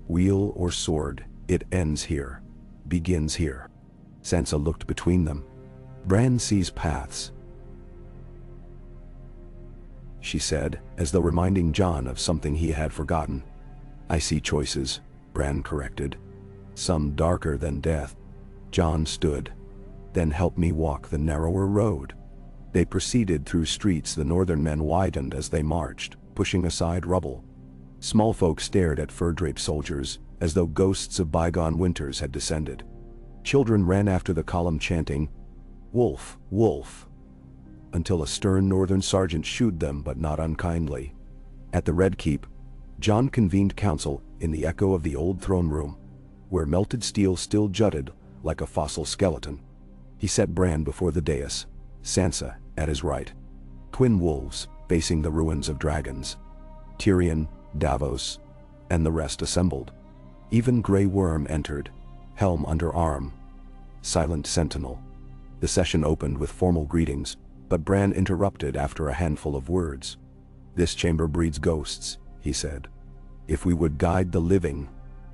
Wheel or sword, it ends here, begins here. Sansa looked between them. Bran sees paths, she said, as though reminding Jon of something he had forgotten. I see choices, Bran corrected. Some darker than death. Jon stood. Then help me walk the narrower road. They proceeded through streets the northern men widened as they marched, pushing aside rubble. Small folk stared at fur-draped soldiers, as though ghosts of bygone winters had descended. Children ran after the column chanting, Wolf, wolf, until a stern northern sergeant shooed them, but not unkindly. At the Red Keep, Jon convened council in the echo of the old throne room, where melted steel still jutted like a fossil skeleton. He set Bran before the dais, Sansa at his right. Twin wolves facing the ruins of dragons. Tyrion, Davos, and the rest assembled. Even Grey Worm entered, helm under arm. Silent sentinel. The session opened with formal greetings, but Bran interrupted after a handful of words. This chamber breeds ghosts, he said. If we would guide the living,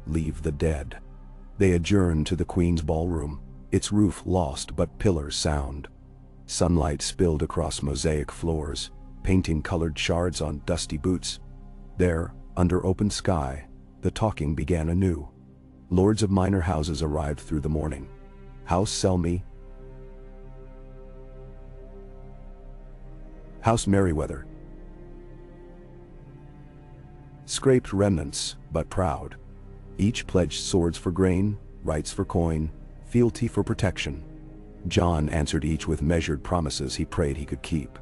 leave the dead. They adjourned to the Queen's ballroom, its roof lost but pillars sound. Sunlight spilled across mosaic floors, painting colored shards on dusty boots. There, under open sky, the talking began anew. Lords of minor houses arrived through the morning. House Selmy, House Merriweather. Scraped remnants, but proud. Each pledged swords for grain, rights for coin, fealty for protection. Jon answered each with measured promises he prayed he could keep.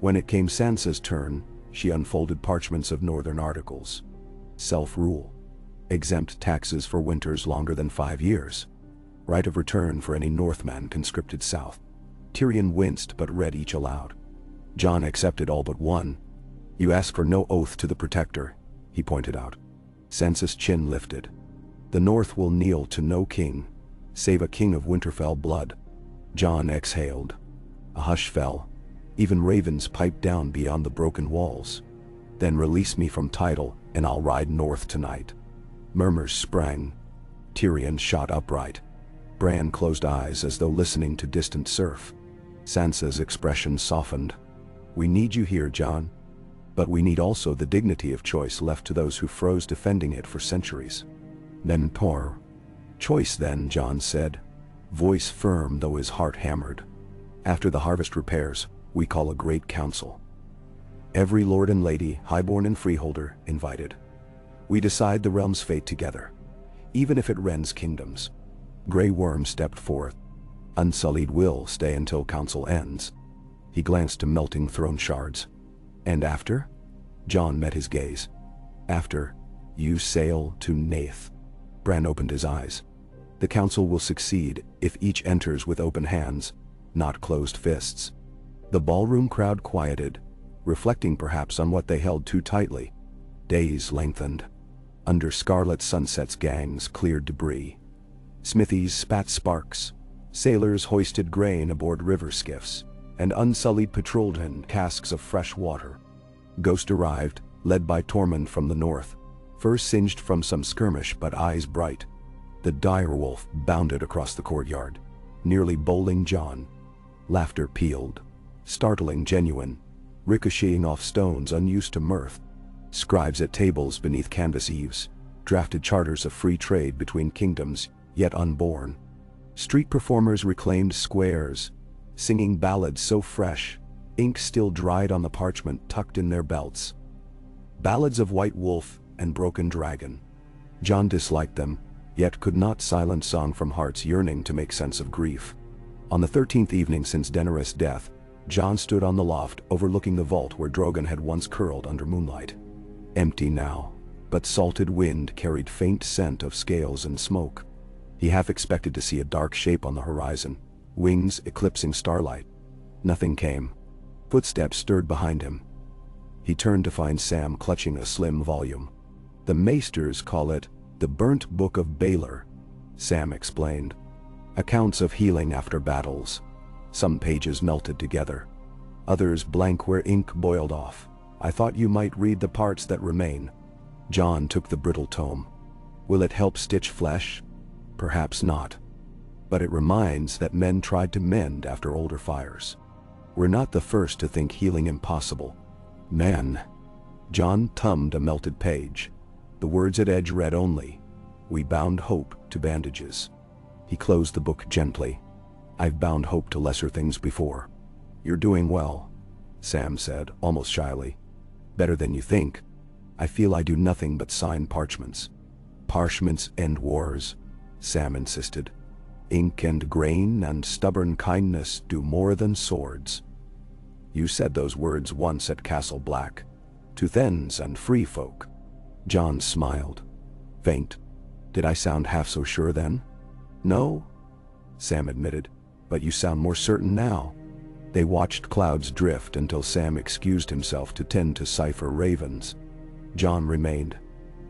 When it came Sansa's turn, she unfolded parchments of northern articles. Self-rule. Exempt taxes for winters longer than 5 years. Right of return for any Northman conscripted south. Tyrion winced but read each aloud. Jon accepted all but one. You ask for no oath to the Protector, he pointed out. Sansa's chin lifted. The North will kneel to no king, save a king of Winterfell blood. Jon exhaled. A hush fell. Even ravens piped down beyond the broken walls. Then release me from title, and I'll ride north tonight. Murmurs sprang. Tyrion shot upright. Bran closed eyes as though listening to distant surf. Sansa's expression softened. We need you here, Jon. But we need also the dignity of choice left to those who froze defending it for centuries. Then Tor. Choice then, Jon said, voice firm though his heart hammered. After the harvest repairs, we call a great council. Every lord and lady, highborn and freeholder, invited. We decide the realm's fate together, even if it rends kingdoms. Grey Worm stepped forth. Unsullied will stay until council ends. He glanced to melting throne shards. And after? Jon met his gaze. After, you sail to Nath. Bran opened his eyes. The council will succeed if each enters with open hands, not closed fists. The ballroom crowd quieted, reflecting perhaps on what they held too tightly. Days lengthened. Under scarlet sunsets, gangs cleared debris. Smithies spat sparks. Sailors hoisted grain aboard river skiffs, and unsullied patrolled in casks of fresh water. Ghost arrived, led by Tormund from the north, fur singed from some skirmish but eyes bright. The direwolf bounded across the courtyard, nearly bowling Jon. Laughter pealed, startling genuine, ricocheting off stones unused to mirth. Scribes at tables beneath canvas eaves drafted charters of free trade between kingdoms yet unborn. Street performers reclaimed squares, singing ballads so fresh, ink still dried on the parchment tucked in their belts. Ballads of White Wolf and Broken Dragon. Jon disliked them, yet could not silence song from hearts yearning to make sense of grief. On the 13th evening since Daenerys' death, Jon stood on the loft overlooking the vault where Drogon had once curled under moonlight. Empty now, but salted wind carried faint scent of scales and smoke. He half expected to see a dark shape on the horizon, wings eclipsing starlight. Nothing came. Footsteps stirred behind him. He turned to find Sam clutching a slim volume. The maesters call it the Burnt Book of Baelor, Sam explained. Accounts of healing after battles. Some pages melted together. Others blank where ink boiled off. I thought you might read the parts that remain. Jon took the brittle tome. Will it help stitch flesh? Perhaps not. But it reminds that men tried to mend after older fires. We're not the first to think healing impossible. Men. Jon thumbed a melted page. The words at edge read only, we bound hope to bandages. He closed the book gently. I've bound hope to lesser things before. You're doing well, Sam said, almost shyly. Better than you think. I feel I do nothing but sign parchments. Parchments end wars, Sam insisted. Ink and grain and stubborn kindness do more than swords. You said those words once at Castle Black, to Thens and free folk. Jon smiled. Faint. Did I sound half so sure then? No, Sam admitted, but you sound more certain now. They watched clouds drift until Sam excused himself to tend to cipher ravens. Jon remained.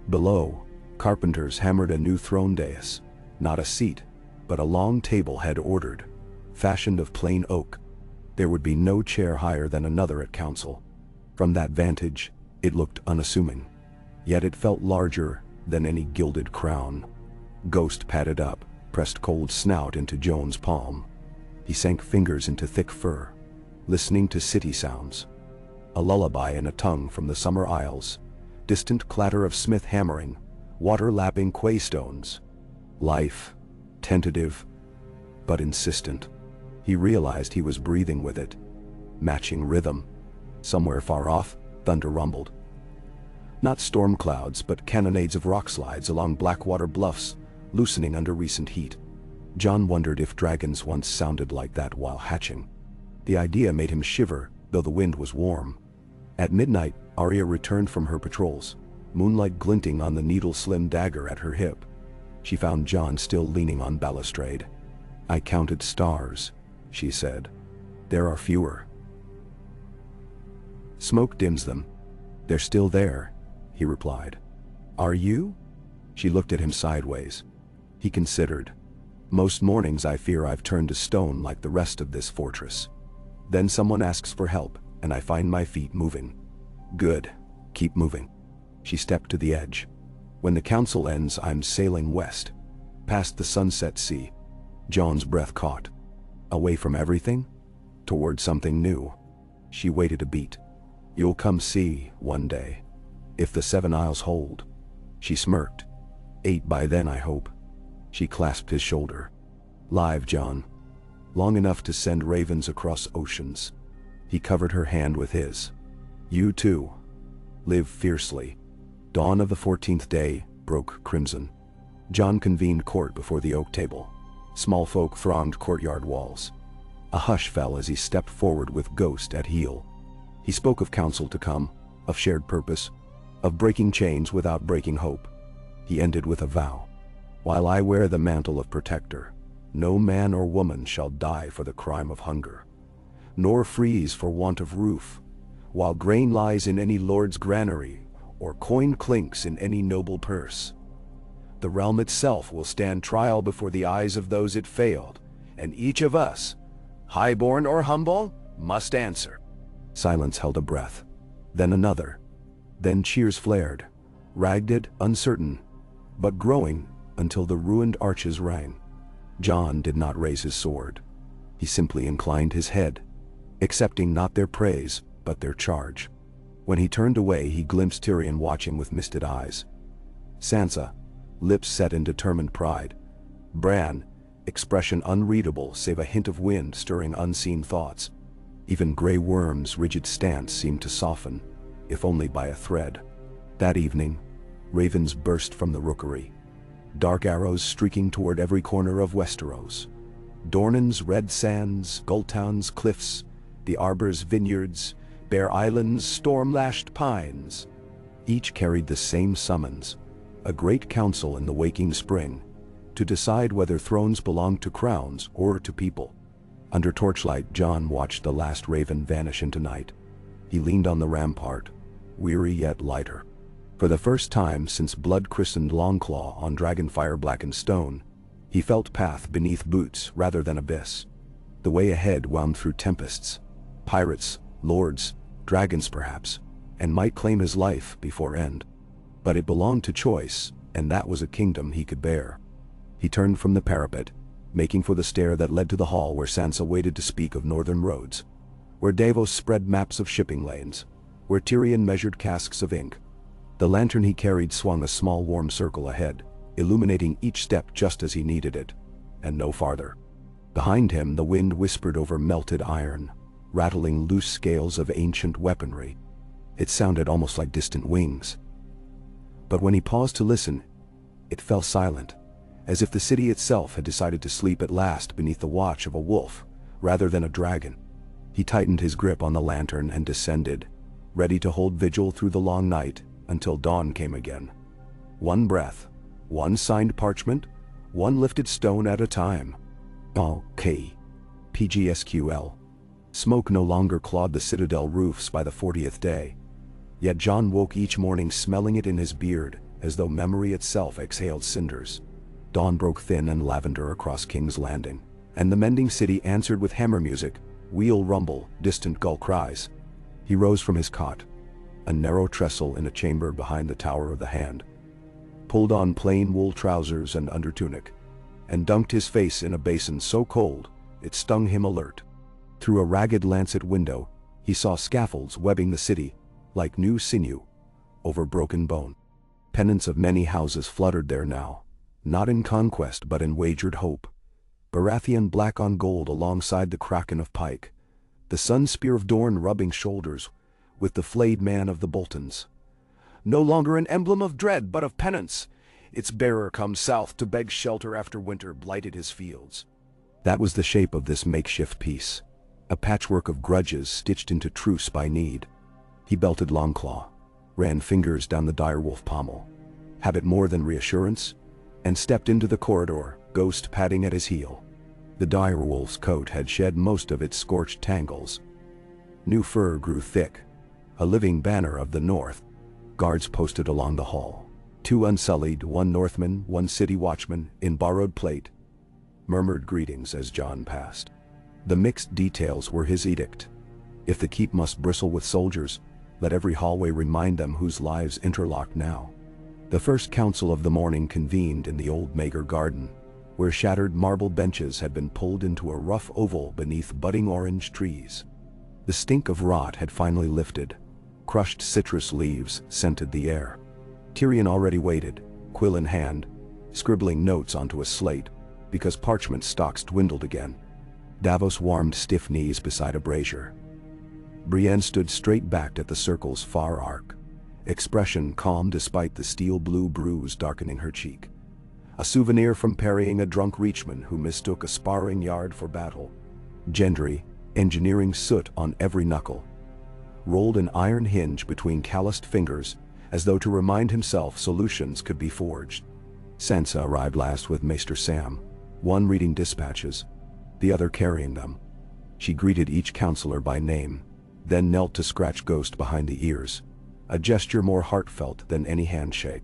Below, carpenters hammered a new throne dais. Not a seat, but a long table had ordered, fashioned of plain oak. There would be no chair higher than another at council. From that vantage, it looked unassuming. Yet it felt larger than any gilded crown. Ghost padded up, pressed cold snout into Jon's palm. He sank fingers into thick fur, listening to city sounds. A lullaby in a tongue from the summer aisles, distant clatter of smith hammering, water lapping quay stones. Life, tentative, but insistent. He realized he was breathing with it, matching rhythm. Somewhere far off, thunder rumbled. Not storm clouds, but cannonades of rock slides along blackwater bluffs, loosening under recent heat. Jon wondered if dragons once sounded like that while hatching. The idea made him shiver, though the wind was warm. At midnight, Arya returned from her patrols, moonlight glinting on the needle-slim dagger at her hip. She found Jon still leaning on balustrade. "I counted stars," she said. "There are fewer. Smoke dims them. They're still there," he replied. "Are you?" She looked at him sideways. He considered. "Most mornings I fear I've turned to stone like the rest of this fortress. Then someone asks for help, and I find my feet moving. Good. Keep moving." She stepped to the edge. "When the council ends, I'm sailing west, past the sunset sea." Jon's breath caught. Away from everything? Toward something new. She waited a beat. "You'll come see, one day. If the 7 Isles hold." She smirked. "8 by then, I hope." She clasped his shoulder. "Live, Jon. Long enough to send ravens across oceans." He covered her hand with his. "You too. Live fiercely." Dawn of the 14th day broke crimson. Jon convened court before the oak table. Small folk thronged courtyard walls. A hush fell as he stepped forward with Ghost at heel. He spoke of counsel to come, of shared purpose, of breaking chains without breaking hope. He ended with a vow. "While I wear the mantle of protector, no man or woman shall die for the crime of hunger, nor freeze for want of roof, while grain lies in any lord's granary, or coin clinks in any noble purse. The realm itself will stand trial before the eyes of those it failed, and each of us, highborn or humble, must answer." Silence held a breath, then another. Then cheers flared, ragged, uncertain, but growing until the ruined arches rang. Jon did not raise his sword. He simply inclined his head, accepting not their praise, but their charge. When he turned away, he glimpsed Tyrion watching with misted eyes. Sansa, lips set in determined pride. Bran, expression unreadable save a hint of wind stirring unseen thoughts. Even Grey Worm's rigid stance seemed to soften, if only by a thread. That evening, ravens burst from the rookery, dark arrows streaking toward every corner of Westeros. Dornan's red sands, Gultown's cliffs, the Arbor's vineyards, Bear Island's storm-lashed pines. Each carried the same summons, a great council in the waking spring, to decide whether thrones belonged to crowns or to people. Under torchlight, Jon watched the last raven vanish into night. He leaned on the rampart, weary yet lighter. For the first time since blood-christened Longclaw on dragonfire-blackened stone, he felt path beneath boots rather than abyss. The way ahead wound through tempests, pirates, lords, dragons perhaps, and might claim his life before end. But it belonged to choice, and that was a kingdom he could bear. He turned from the parapet, making for the stair that led to the hall where Sansa waited to speak of northern roads, where Davos spread maps of shipping lanes, where Tyrion measured casks of ink. The lantern he carried swung a small warm circle ahead, illuminating each step just as he needed it, and no farther. Behind him, the wind whispered over melted iron, rattling loose scales of ancient weaponry. It sounded almost like distant wings. But when he paused to listen, it fell silent, as if the city itself had decided to sleep at last beneath the watch of a wolf, rather than a dragon. He tightened his grip on the lantern and descended, ready to hold vigil through the long night until dawn came again. One breath, one signed parchment, one lifted stone at a time. Okay. PGSQL. Smoke no longer clawed the citadel roofs by the 40th day. Yet Jon woke each morning smelling it in his beard, as though memory itself exhaled cinders. Dawn broke thin and lavender across King's Landing, and the mending city answered with hammer music, wheel rumble, distant gull cries. He rose from his cot, a narrow trestle in a chamber behind the Tower of the Hand, pulled on plain wool trousers and undertunic, and dunked his face in a basin so cold It stung him alert. Through a ragged lancet window, he saw scaffolds webbing the city, like new sinew, over broken bone. Pennants of many houses fluttered there now, not in conquest but in wagered hope. Baratheon black on gold alongside the kraken of pike, the sun spear of Dorne rubbing shoulders with the flayed man of the Boltons. No longer an emblem of dread but of penance, its bearer comes south to beg shelter after winter blighted his fields. That was the shape of this makeshift peace, a patchwork of grudges stitched into truce by need. He belted Longclaw, ran fingers down the direwolf pommel, habit more than reassurance, and stepped into the corridor, Ghost padding at his heel. The direwolf's coat had shed most of its scorched tangles. New fur grew thick, a living banner of the north. Guards posted along the hall. 2 unsullied, 1 Northman, 1 city watchman, in borrowed plate, murmured greetings as Jon passed. The mixed details were his edict. If the keep must bristle with soldiers, let every hallway remind them whose lives interlocked now. The first council of the morning convened in the old Maegor garden, where shattered marble benches had been pulled into a rough oval beneath budding orange trees. The stink of rot had finally lifted. Crushed citrus leaves scented the air. Tyrion already waited, quill in hand, scribbling notes onto a slate, because parchment stocks dwindled again. Davos warmed stiff knees beside a brazier. Brienne stood straight-backed at the circle's far arc, expression calm despite the steel-blue bruise darkening her cheek. A souvenir from parrying a drunk reachman who mistook a sparring yard for battle. Gendry, engineering soot on every knuckle, rolled an iron hinge between calloused fingers as though to remind himself solutions could be forged. Sansa arrived last with Maester Sam, one reading dispatches, the other carrying them. She greeted each counselor by name, then knelt to scratch Ghost behind the ears, a gesture more heartfelt than any handshake.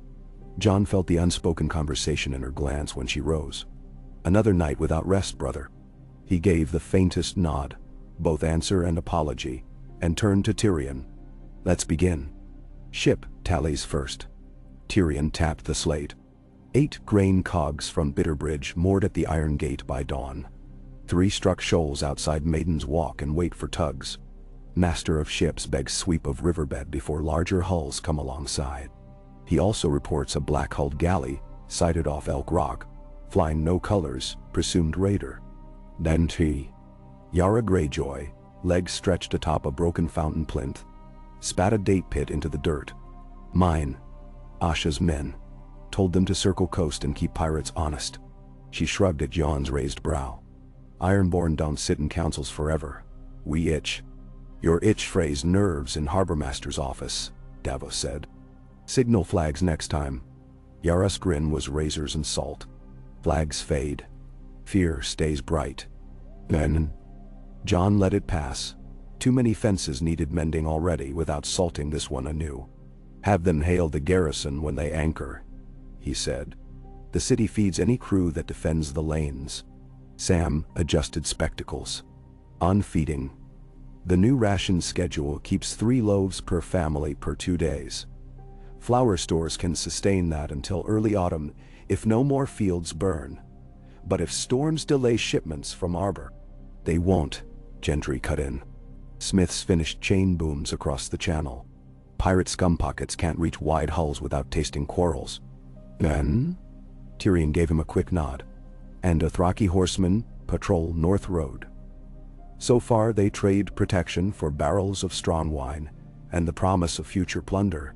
Jon felt the unspoken conversation in her glance when she rose. Another night without rest, brother. He gave the faintest nod, both answer and apology, and turned to Tyrion. Let's begin. Ship tallies first. Tyrion tapped the slate. 8 grain cogs from Bitterbridge moored at the Iron Gate by dawn. 3 struck shoals outside Maiden's Walk and wait for tugs. Master of ships begs sweep of riverbed before larger hulls come alongside. He also reports a black-hulled galley, sighted off Elk Rock, flying no colors, presumed raider. Then Yara Greyjoy, legs stretched atop a broken fountain plinth, spat a date pit into the dirt. Mine, Asha's men, told them to circle coast and keep pirates honest. She shrugged at Jon's raised brow. Ironborn don't sit in councils forever. We itch. Your itch phrase nerves in Harbormaster's office, Davos said. Signal flags next time. Yara's grin was razors and salt. Flags fade. Fear stays bright. Then Jon let it pass. Too many fences needed mending already without salting this one anew. Have them hail the garrison when they anchor, he said. The city feeds any crew that defends the lanes. Sam adjusted spectacles. On feeding. The new ration schedule keeps 3 loaves per family per 2 days. Flour stores can sustain that until early autumn if no more fields burn. But if storms delay shipments from Arbor, they won't, Gendry cut in. Smiths finished chain booms across the channel. Pirate scum pockets can't reach wide hulls without tasting quarrels. Then? Tyrion gave him a quick nod. And Dothraki horsemen patrol North Road. So far they trade protection for barrels of strong wine and the promise of future plunder.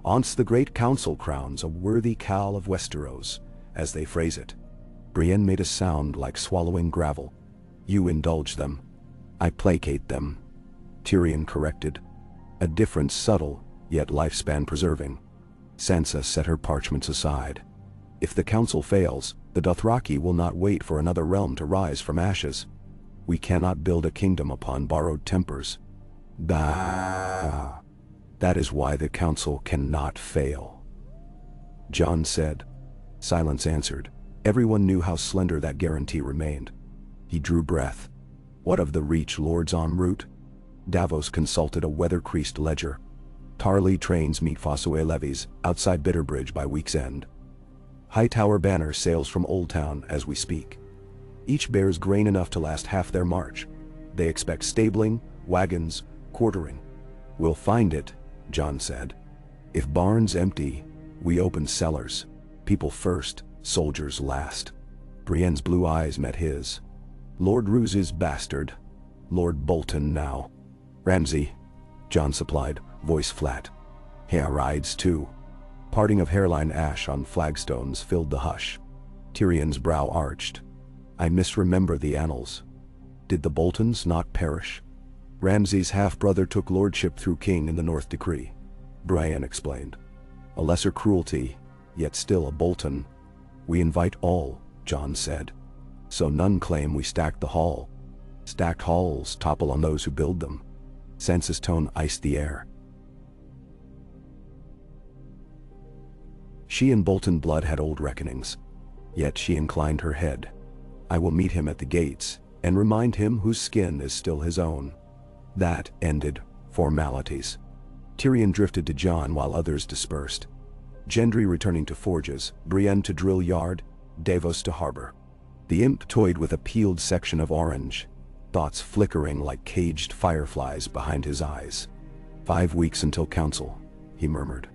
Once the great council crowns a worthy Khal of Westeros, as they phrase it. Brienne made a sound like swallowing gravel. You indulge them. I placate them, Tyrion corrected. A difference subtle, yet lifespan preserving. Sansa set her parchments aside. If the council fails, the Dothraki will not wait for another realm to rise from ashes. We cannot build a kingdom upon borrowed tempers. That is why the council cannot fail. Jon said. Silence answered. Everyone knew how slender that guarantee remained. He drew breath. What of the Reach lords en route? Davos consulted a weather-creased ledger. Tarly trains meet Fossoway levies outside Bitterbridge by week's end. Hightower banner sails from Old Town as we speak. Each bears grain enough to last half their march. They expect stabling, wagons, quartering. We'll find it, Jon said. If barns empty, we open cellars. People first, soldiers last. Brienne's blue eyes met his. Lord Roos's bastard. Lord Bolton now. Ramsay, Jon supplied, voice flat. Hair rides too. Parting of hairline ash on flagstones filled the hush. Tyrion's brow arched. I misremember the annals. Did the Boltons not perish? Ramsay's half-brother took lordship through king in the North Decree, Brienne explained. A lesser cruelty, yet still a Bolton. We invite all, Jon said. So none claim we stacked the hall. Stacked halls topple on those who build them. Sansa's tone iced the air. She and Bolton blood had old reckonings. Yet she inclined her head. I will meet him at the gates, and remind him whose skin is still his own. That ended formalities. Tyrion drifted to Jon while others dispersed. Gendry returning to forges, Brienne to drill yard, Davos to harbor. The imp toyed with a peeled section of orange, thoughts flickering like caged fireflies behind his eyes. 5 weeks until council, he murmured.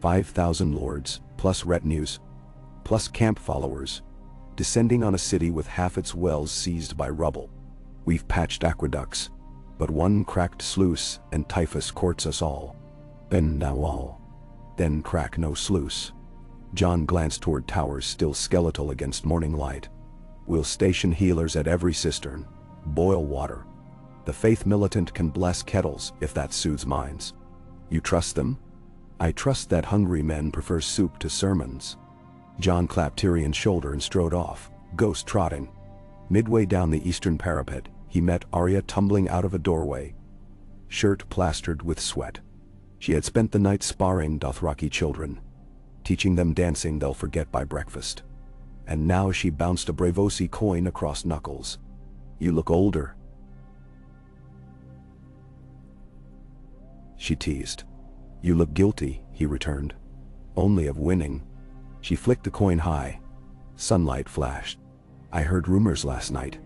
5,000 lords, plus retinues, plus camp followers, descending on a city with half its wells seized by rubble. We've patched aqueducts, but one cracked sluice and typhus courts us all. And now all. Then crack no sluice. Jon glanced toward towers still skeletal against morning light. We'll station healers at every cistern. Boil water. The faith militant can bless kettles if that soothes minds. You trust them? I trust that hungry men prefer soup to sermons. Jon clapped Tyrion's shoulder and strode off, ghost trotting. Midway down the eastern parapet, he met Arya tumbling out of a doorway, shirt plastered with sweat. She had spent the night sparring Dothraki children, teaching them dancing they'll forget by breakfast. And now she bounced a Braavosi coin across knuckles. You look older, she teased. You look guilty, he returned. Only of winning. She flicked the coin high. Sunlight flashed. I heard rumors last night.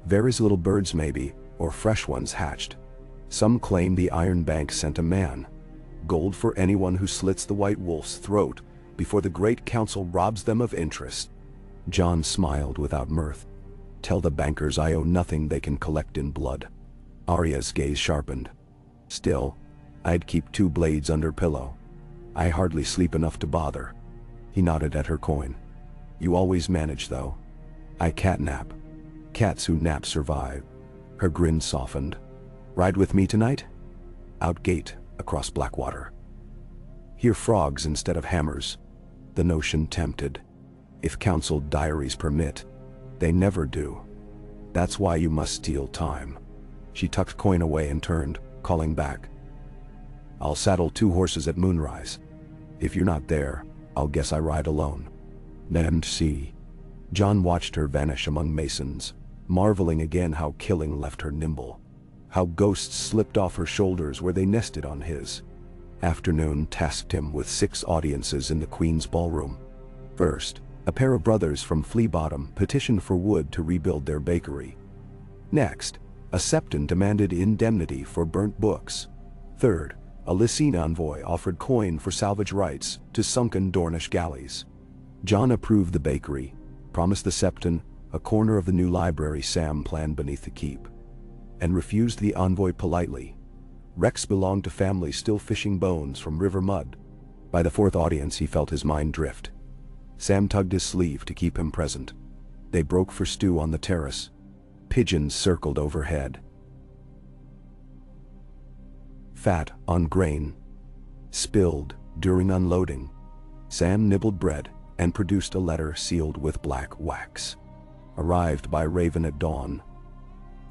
Varys' little birds maybe, or fresh ones hatched. Some claim the Iron Bank sent a man. Gold for anyone who slits the White Wolf's throat before the Great Council robs them of interest. Jon smiled without mirth. Tell the bankers I owe nothing they can collect in blood. Arya's gaze sharpened. Still, I'd keep 2 blades under pillow. I hardly sleep enough to bother. He nodded at her coin. You always manage though. I catnap. Cats who nap survive. Her grin softened. Ride with me tonight? Out gate, across Blackwater. Hear frogs instead of hammers. The notion tempted. If council diaries permit. They never do. That's why you must steal time. She tucked coin away and turned, calling back. I'll saddle 2 horses at moonrise. If you're not there, I'll guess I ride alone. And see. Jon watched her vanish among masons, marveling again how killing left her nimble. How ghosts slipped off her shoulders where they nested on his. Afternoon tasked him with 6 audiences in the Queen's ballroom. First, a pair of brothers from Flea Bottom petitioned for wood to rebuild their bakery. Next, a septon demanded indemnity for burnt books. Third, a Lysine envoy offered coin for salvage rights to sunken Dornish galleys. Jon approved the bakery, promised the septon a corner of the new library Sam planned beneath the keep, and refused the envoy politely. Rex belonged to families still fishing bones from river mud. By the 4th audience he felt his mind drift. Sam tugged his sleeve to keep him present. They broke for stew on the terrace. Pigeons circled overhead. Fat on grain. Spilled during unloading. Sam nibbled bread and produced a letter sealed with black wax. Arrived by raven at dawn.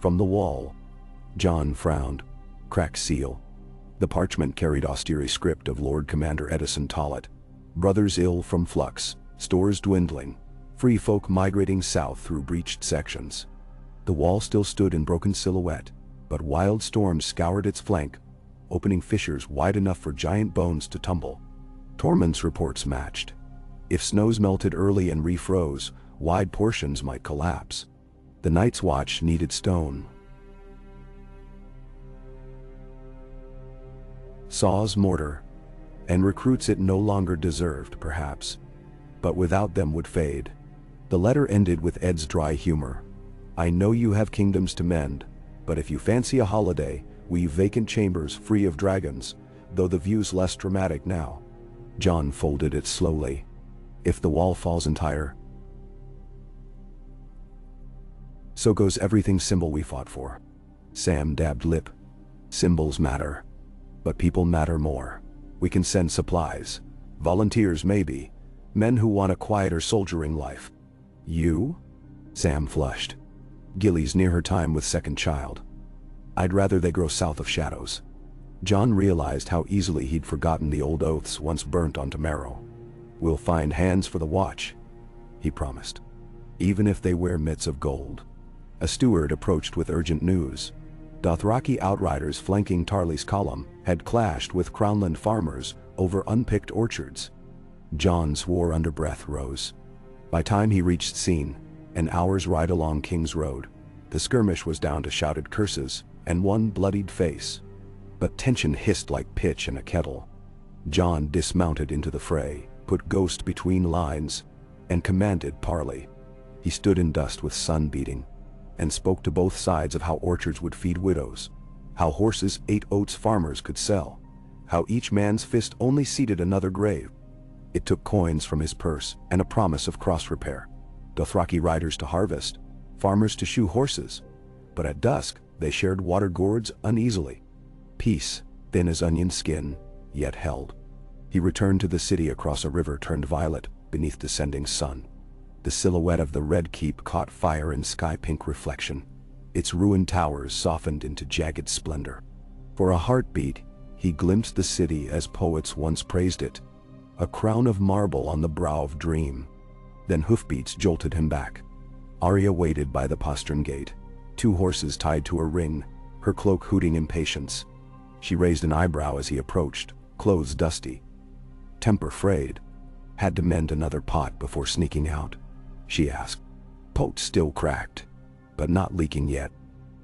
From the wall. Jon frowned. Cracked seal. The parchment carried austere script of Lord Commander Edison Tollett. Brothers ill from flux, stores dwindling, free folk migrating south through breached sections. The wall still stood in broken silhouette, but wild storms scoured its flank, opening fissures wide enough for giant bones to tumble. Tormund's reports matched. If snows melted early and refroze, wide portions might collapse. The Night's Watch needed stone, saws, mortar, and recruits it no longer deserved, perhaps, but without them would fade. The letter ended with Ed's dry humor. I know you have kingdoms to mend, but if you fancy a holiday, we've vacant chambers free of dragons, though the view's less dramatic now. Jon folded it slowly. If the wall falls entire, so goes everything symbol we fought for. Sam dabbed lip. Symbols matter, but people matter more. We can send supplies, volunteers maybe, men who want a quieter soldiering life. You? Sam flushed. Gilly's near her time with second child. I'd rather they grow south of shadows. Jon realized how easily he'd forgotten the old oaths once burnt onto marrow. We'll find hands for the watch, he promised, even if they wear mitts of gold. A steward approached with urgent news. Dothraki outriders flanking Tarly's column had clashed with Crownland farmers over unpicked orchards. Jon swore under breath rose. By time he reached scene, an hour's ride along King's Road, the skirmish was down to shouted curses and one bloodied face. But tension hissed like pitch in a kettle. Jon dismounted into the fray, put Ghost between lines, and commanded parley. He stood in dust with sun beating, and spoke to both sides of how orchards would feed widows, how horses ate oats farmers could sell, how each man's fist only seeded another grave. It took coins from his purse and a promise of cross repair. Dothraki riders to harvest, farmers to shoe horses, but at dusk they shared water gourds uneasily. Peace, thin as onion skin, yet held. He returned to the city across a river turned violet beneath descending sun. The silhouette of the Red Keep caught fire in sky-pink reflection. Its ruined towers softened into jagged splendor. For a heartbeat, he glimpsed the city as poets once praised it, a crown of marble on the brow of dream. Then hoofbeats jolted him back. Arya waited by the postern gate, 2 horses tied to a ring, her cloak hooting impatience. She raised an eyebrow as he approached, clothes dusty, temper frayed. Had to mend another pot before sneaking out, she asked. Pot still cracked, but not leaking yet.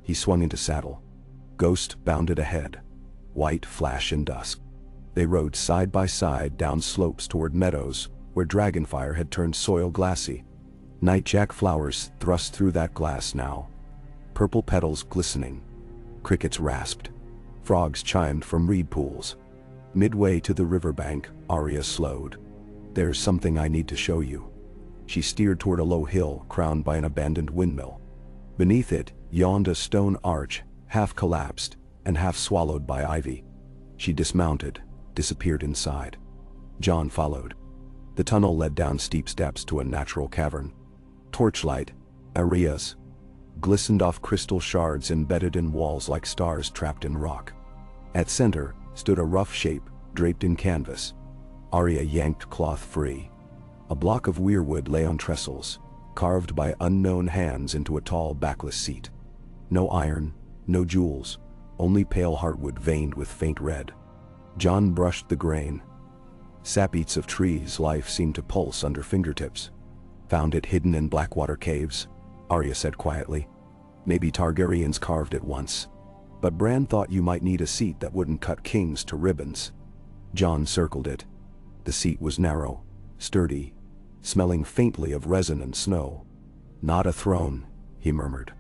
He swung into saddle. Ghost bounded ahead, white flash in dusk. They rode side by side down slopes toward meadows where dragonfire had turned soil glassy. Nightjack flowers thrust through that glass now, purple petals glistening. Crickets rasped. Frogs chimed from reed pools. Midway to the riverbank, Arya slowed. There's something I need to show you. She steered toward a low hill crowned by an abandoned windmill. Beneath it yawned a stone arch, half collapsed and half swallowed by ivy. She dismounted, disappeared inside. Jon followed. The tunnel led down steep steps to a natural cavern. Torchlight, Arya's, glistened off crystal shards embedded in walls like stars trapped in rock. At center stood a rough shape draped in canvas. Arya yanked cloth free. A block of weirwood lay on trestles, carved by unknown hands into a tall backless seat. No iron, no jewels, only pale heartwood veined with faint red. Jon brushed the grain. Sap eats of trees, life seemed to pulse under fingertips. Found it hidden in Blackwater caves, Arya said quietly. Maybe Targaryens carved it once. But Bran thought you might need a seat that wouldn't cut kings to ribbons. Jon circled it. The seat was narrow, sturdy, smelling faintly of resin and snow. Not a throne, he murmured.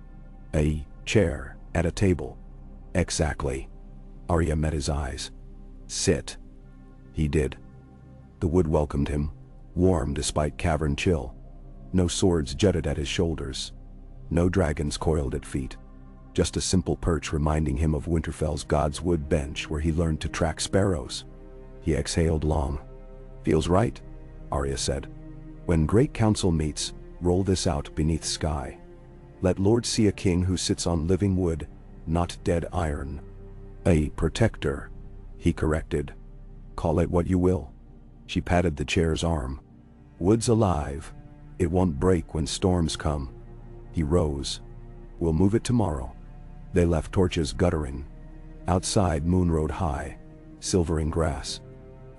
A chair at a table. Exactly. Arya met his eyes. Sit. He did. The wood welcomed him, warm despite cavern chill. No swords jutted at his shoulders. No dragons coiled at feet. Just a simple perch reminding him of Winterfell's God's Wood bench where he learned to track sparrows. He exhaled long. Feels right, Arya said. When great council meets, roll this out beneath sky. Let lords see a king who sits on living wood, not dead iron. A protector, he corrected. Call it what you will. She patted the chair's arm. Wood's alive. It won't break when storms come. He rose. We'll move it tomorrow. They left torches guttering. Outside moon rode high, silvering grass.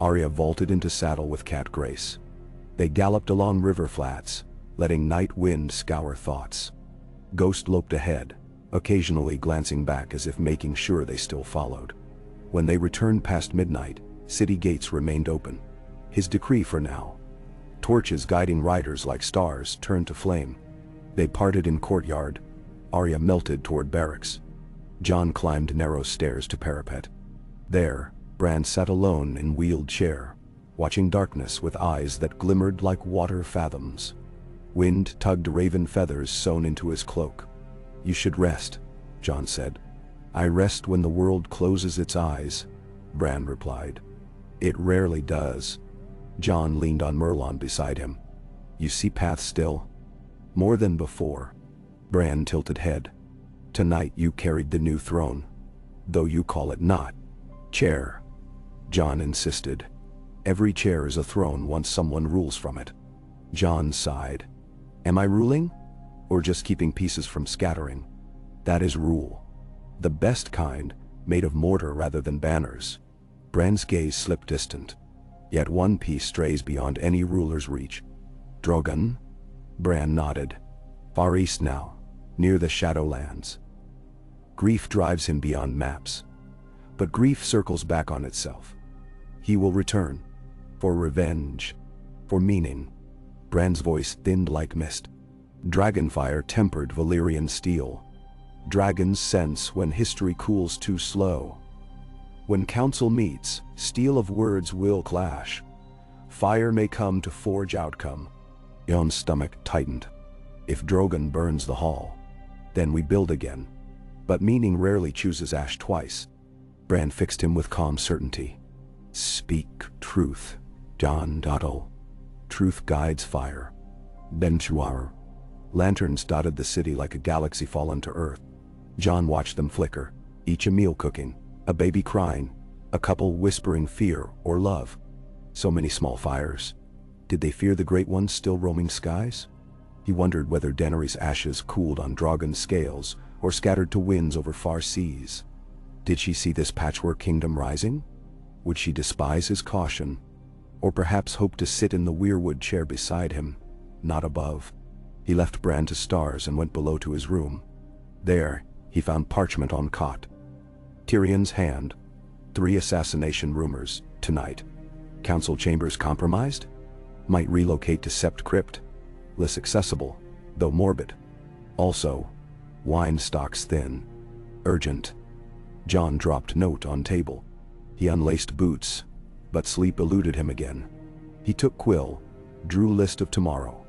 Arya vaulted into saddle with cat grace. They galloped along river flats, letting night wind scour thoughts. Ghost loped ahead, occasionally glancing back as if making sure they still followed. When they returned past midnight, city gates remained open. His decree for now. Torches guiding riders like stars turned to flame. They parted in courtyard. Arya melted toward barracks. Jon climbed narrow stairs to parapet. There, Bran sat alone in wheeled chair, watching darkness with eyes that glimmered like water fathoms. Wind tugged raven feathers sewn into his cloak. "You should rest," Jon said. "I rest when the world closes its eyes," Bran replied. "It rarely does." Jon leaned on Merlon beside him. "You see paths still?" "More than before." Bran tilted head. "Tonight you carried the new throne. Though you call it not. Chair." Jon insisted. "Every chair is a throne once someone rules from it." Jon sighed. "Am I ruling? Or just keeping pieces from scattering? That is rule. The best kind, made of mortar rather than banners." Bran's gaze slipped distant. Yet one piece strays beyond any ruler's reach. "Drogon?" Bran nodded. "Far east now, near the Shadowlands." Grief drives him beyond maps. But grief circles back on itself. He will return. For revenge. For meaning. Bran's voice thinned like mist. Dragonfire tempered Valyrian steel. Dragons sense when history cools too slow. When council meets, steel of words will clash. Fire may come to forge outcome. Jon's stomach tightened. If Drogon burns the hall, then we build again. But meaning rarely chooses ash twice. Bran fixed him with calm certainty. "Speak truth, Jon Dottle. Truth guides fire." Benchuar. Lanterns dotted the city like a galaxy fallen to earth. Jon watched them flicker, each a meal cooking, a baby crying, a couple whispering fear or love. So many small fires. Did they fear the Great Ones still roaming skies? He wondered whether Daenerys' ashes cooled on Drogon's scales or scattered to winds over far seas. Did she see this patchwork kingdom rising? Would she despise his caution? Or perhaps hope to sit in the weirwood chair beside him, not above? He left Bran to stars and went below to his room. There, he found parchment on cot. Tyrion's hand. 3 assassination rumors, tonight. Council chambers compromised? Might relocate to Sept Crypt. Less accessible, though morbid. Also, wine stocks thin. Urgent. Jon dropped note on table. He unlaced boots, but sleep eluded him again. He took quill, drew list of tomorrow.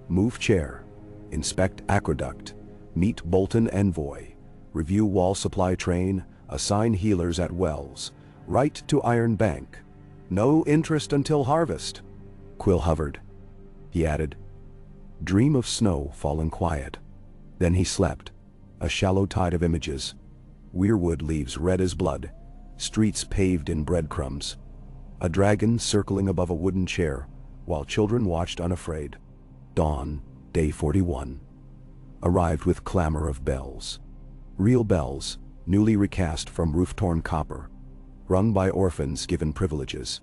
Move chair. Inspect aqueduct. Meet Bolton envoy. Review wall supply train. Assign healers at wells. Write to Iron Bank. No interest until harvest. Quill hovered. He added, "Dream of snow falling quiet." Then he slept. A shallow tide of images. Weirwood leaves red as blood. Streets paved in breadcrumbs. A dragon circling above a wooden chair, while children watched unafraid. Dawn, day 41. Arrived with clamor of bells. Real bells, newly recast from roof-torn copper. Rung by orphans given privileges.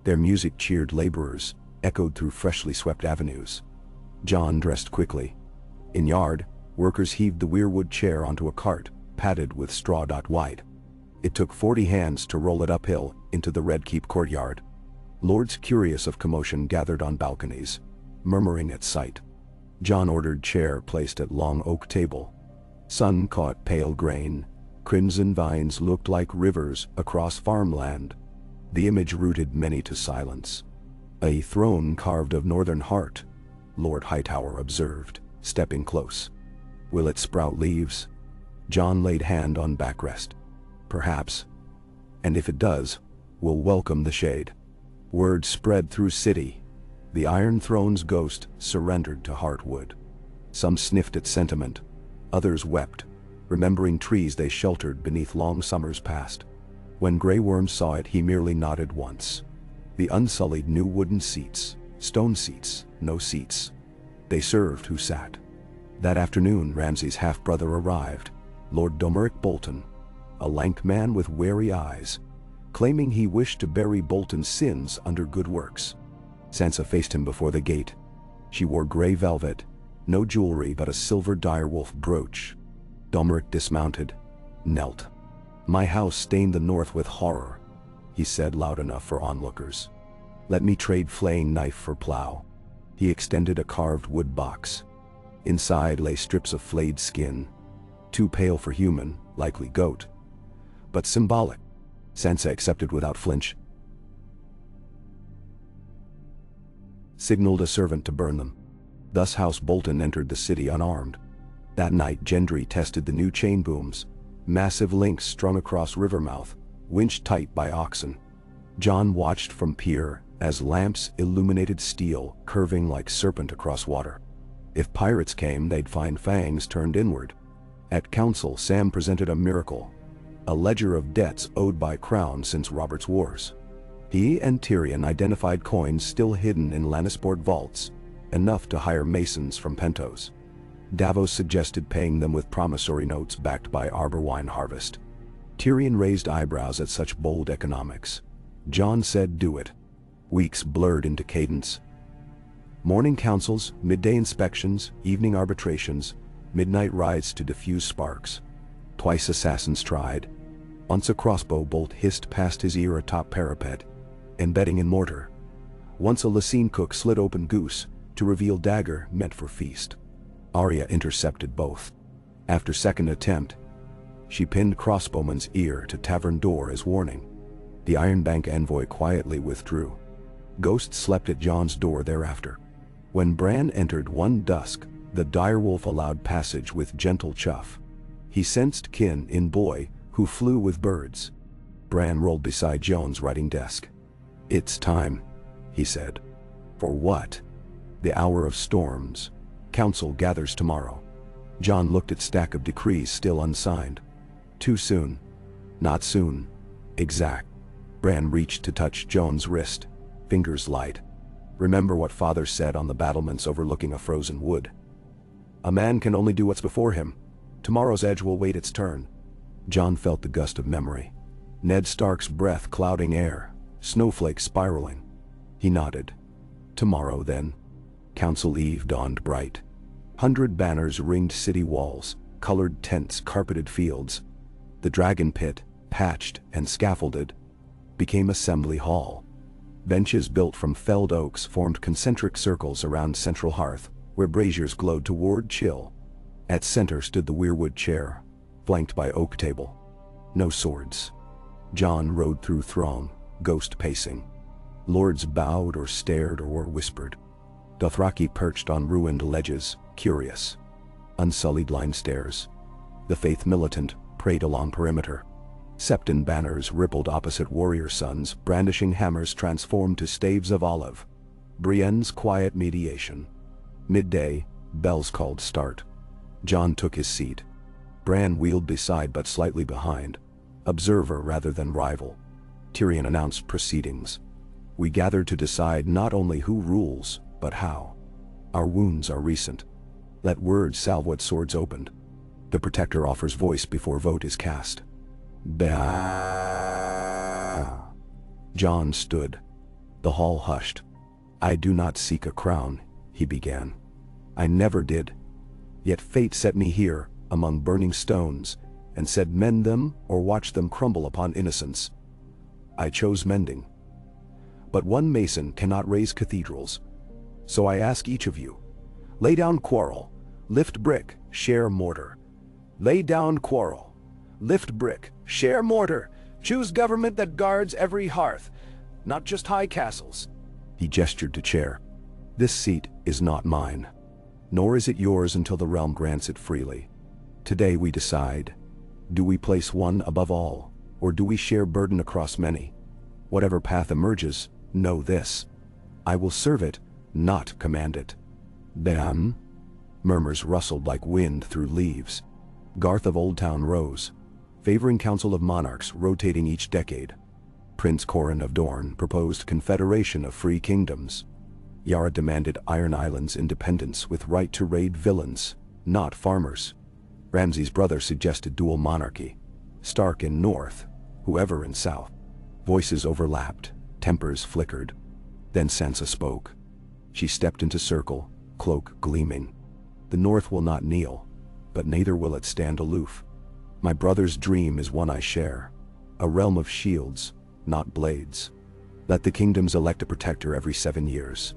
Their music cheered laborers, echoed through freshly swept avenues. Jon dressed quickly. In yard, workers heaved the weirwood chair onto a cart, padded with straw. White. It took 40 hands to roll it uphill into the Red Keep courtyard. Lords curious of commotion gathered on balconies, murmuring at sight. Jon ordered chair placed at long oak table. Sun caught pale grain. Crimson vines looked like rivers across farmland. The image rooted many to silence. "A throne carved of northern heart," Lord Hightower observed, stepping close. "Will it sprout leaves?" Jon laid hand on backrest. "Perhaps. And if it does, we'll welcome the shade." Word spread through city. The Iron Throne's ghost surrendered to Heartwood. Some sniffed at sentiment. Others wept, remembering trees they sheltered beneath long summers past. When Grey Worm saw it, he merely nodded once. The unsullied new wooden seats, stone seats, no seats. They served who sat. That afternoon Ramsay's half-brother arrived, Lord Domeric Bolton, a lank man with wary eyes, claiming he wished to bury Bolton's sins under good works. Sansa faced him before the gate. She wore gray velvet, No jewelry but a silver direwolf brooch. Domeric dismounted, knelt. "My house stained the north with horror," he said loud enough for onlookers. "Let me trade flaying knife for plow." He extended a carved wood box. Inside lay strips of flayed skin, too pale for human, likely goat, but symbolic. Sansa accepted without flinch. Signaled a servant to burn them. Thus House Bolton entered the city unarmed. That night Gendry tested the new chain booms, massive links strung across Rivermouth, winched tight by oxen. Jon watched from pier as lamps illuminated steel curving like serpent across water. If pirates came, they'd find fangs turned inward. At council, Sam presented a miracle, a ledger of debts owed by Crown since Robert's Wars. He and Tyrion identified coins still hidden in Lannisport vaults, enough to hire masons from Pentos. Davos suggested paying them with promissory notes backed by Arbor wine harvest. Tyrion raised eyebrows at such bold economics. Jon said do it. Weeks blurred into cadence. Morning councils, midday inspections, evening arbitrations, midnight rides to diffuse sparks. Twice assassins tried. Once a crossbow bolt hissed past his ear atop parapet, embedding in mortar. Once a Lysine cook slid open goose to reveal dagger meant for feast. Arya intercepted both. After second attempt, she pinned crossbowman's ear to tavern door as warning. The Ironbank envoy quietly withdrew. Ghost slept at Jon's door thereafter. When Bran entered one dusk, the direwolf allowed passage with gentle chuff. He sensed kin in boy who flew with birds. Bran rolled beside Jon's writing desk. "It's time," he said. "For what?" "The hour of storms. Council gathers tomorrow." Jon looked at stack of decrees still unsigned. Too soon. Not soon. Exact. Bran reached to touch Jon's wrist, fingers light. "Remember what father said on the battlements overlooking a frozen wood. A man can only do what's before him. Tomorrow's edge will wait its turn." Jon felt the gust of memory. Ned Stark's breath clouding air, snowflakes spiraling. He nodded. Tomorrow, then. Council Eve dawned bright. 100 banners ringed city walls, colored tents carpeted fields. The dragon pit, patched and scaffolded, became Assembly Hall. Benches built from felled oaks formed concentric circles around central hearth, where braziers glowed to ward chill. At center stood the weirwood chair, flanked by oak table. No swords. Jon rode through throng, ghost pacing. Lords bowed or stared or whispered. Dothraki perched on ruined ledges, curious. Unsullied line stairs. The faith militant prayed along perimeter. Septon banners rippled opposite warrior sons, brandishing hammers transformed to staves of olive. Brienne's quiet mediation. Midday, bells called start. Jon took his seat. Bran wheeled beside but slightly behind, observer rather than rival. Tyrion announced proceedings. "We gather to decide not only who rules, but how. Our wounds are recent. Let words salve what swords opened. The Protector offers voice before vote is cast." Bah. Jon stood. The hall hushed. "I do not seek a crown," he began. "I never did. Yet fate set me here, among burning stones, and said mend them or watch them crumble upon innocence. I chose mending. But one mason cannot raise cathedrals. So I ask each of you, lay down quarrel, lift brick, share mortar. Lay down quarrel, lift brick, share mortar. Choose government that guards every hearth, not just high castles." He gestured to chair. "This seat is not mine, nor is it yours until the realm grants it freely. Today we decide, do we place one above all, or do we share burden across many? Whatever path emerges, know this. I will serve it, not command it." "Damn." Murmurs rustled like wind through leaves. Garth of Old Town rose, favoring Council of Monarchs rotating each decade. Prince Corran of Dorne proposed confederation of free kingdoms. Yara demanded Iron Island's independence with right to raid villains, not farmers. Ramsay's brother suggested dual monarchy. Stark in north, whoever in south. Voices overlapped, tempers flickered. Then Sansa spoke. She stepped into circle, cloak gleaming. The North will not kneel, but neither will it stand aloof. My brother's dream is one I share, a realm of shields, not blades. Let the kingdoms elect a protector every 7 years.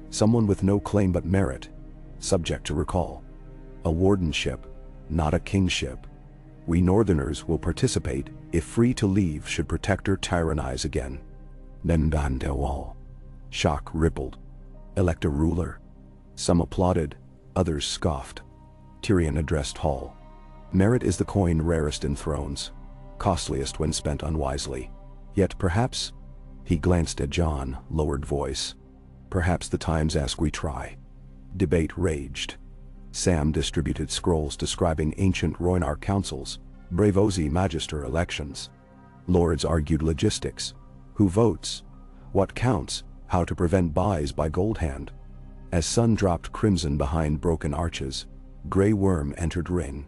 Someone with no claim but merit, subject to recall. A wardenship, not a kingship. We Northerners will participate if free to leave should protector tyrannize again. Nendandewal. Shock rippled. Elect a ruler. Some applauded, others scoffed. Tyrion addressed Hall. Merit is the coin rarest in thrones, costliest when spent unwisely. Yet perhaps, he glanced at Jon, lowered voice. Perhaps the times ask we try. Debate raged. Sam distributed scrolls describing ancient Rhoynar councils, Bravosi Magister elections. Lords argued logistics. Who votes? What counts? How to prevent buys by Goldhand? As sun dropped crimson behind broken arches, Grey Worm entered ring.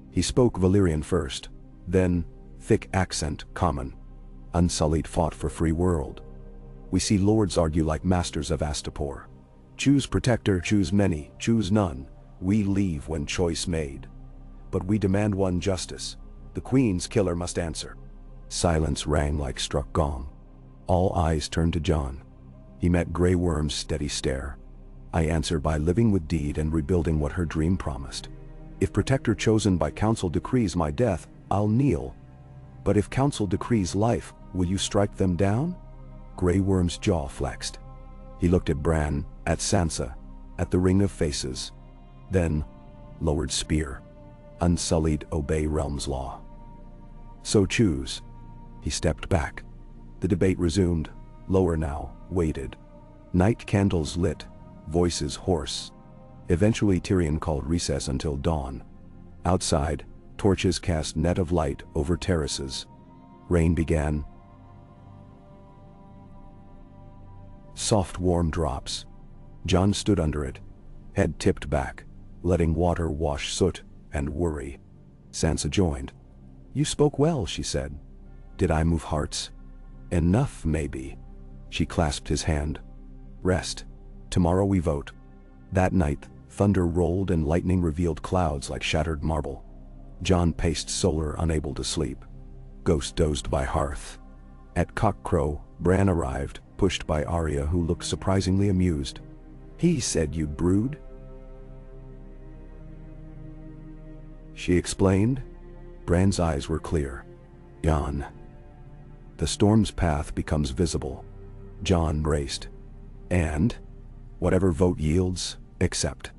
He spoke Valyrian first, then, thick accent, common. Unsullied fought for free world. We see lords argue like masters of Astapor. Choose protector, choose many, choose none. We leave when choice made. But we demand one justice. The Queen's killer must answer. Silence rang like struck gong. All eyes turned to Jon. He met Grey Worm's steady stare. I answer by living with deed and rebuilding what her dream promised. If protector chosen by council decrees my death, I'll kneel. But if council decrees life, will you strike them down? Grey Worm's jaw flexed. He looked at Bran, at Sansa, at the ring of faces. Then, lowered spear. Unsullied obey realm's law. So choose. He stepped back. The debate resumed, lower now, waited. Night candles lit, voices hoarse. Eventually Tyrion called recess until dawn. Outside, torches cast net of light over terraces. Rain began. Soft warm drops. Jon stood under it, head tipped back, letting water wash soot and worry. Sansa joined. You spoke well, she said. Did I move hearts? Enough, maybe. She clasped his hand. Rest. Tomorrow we vote. That night, thunder rolled and lightning revealed clouds like shattered marble. Jon paced solar, unable to sleep. Ghost dozed by hearth. At cockcrow, Bran arrived, pushed by Arya, who looked surprisingly amused. He said you'd brood? She explained. Bran's eyes were clear. Jon. The storm's path becomes visible. Jon braced. And, whatever vote yields, accept.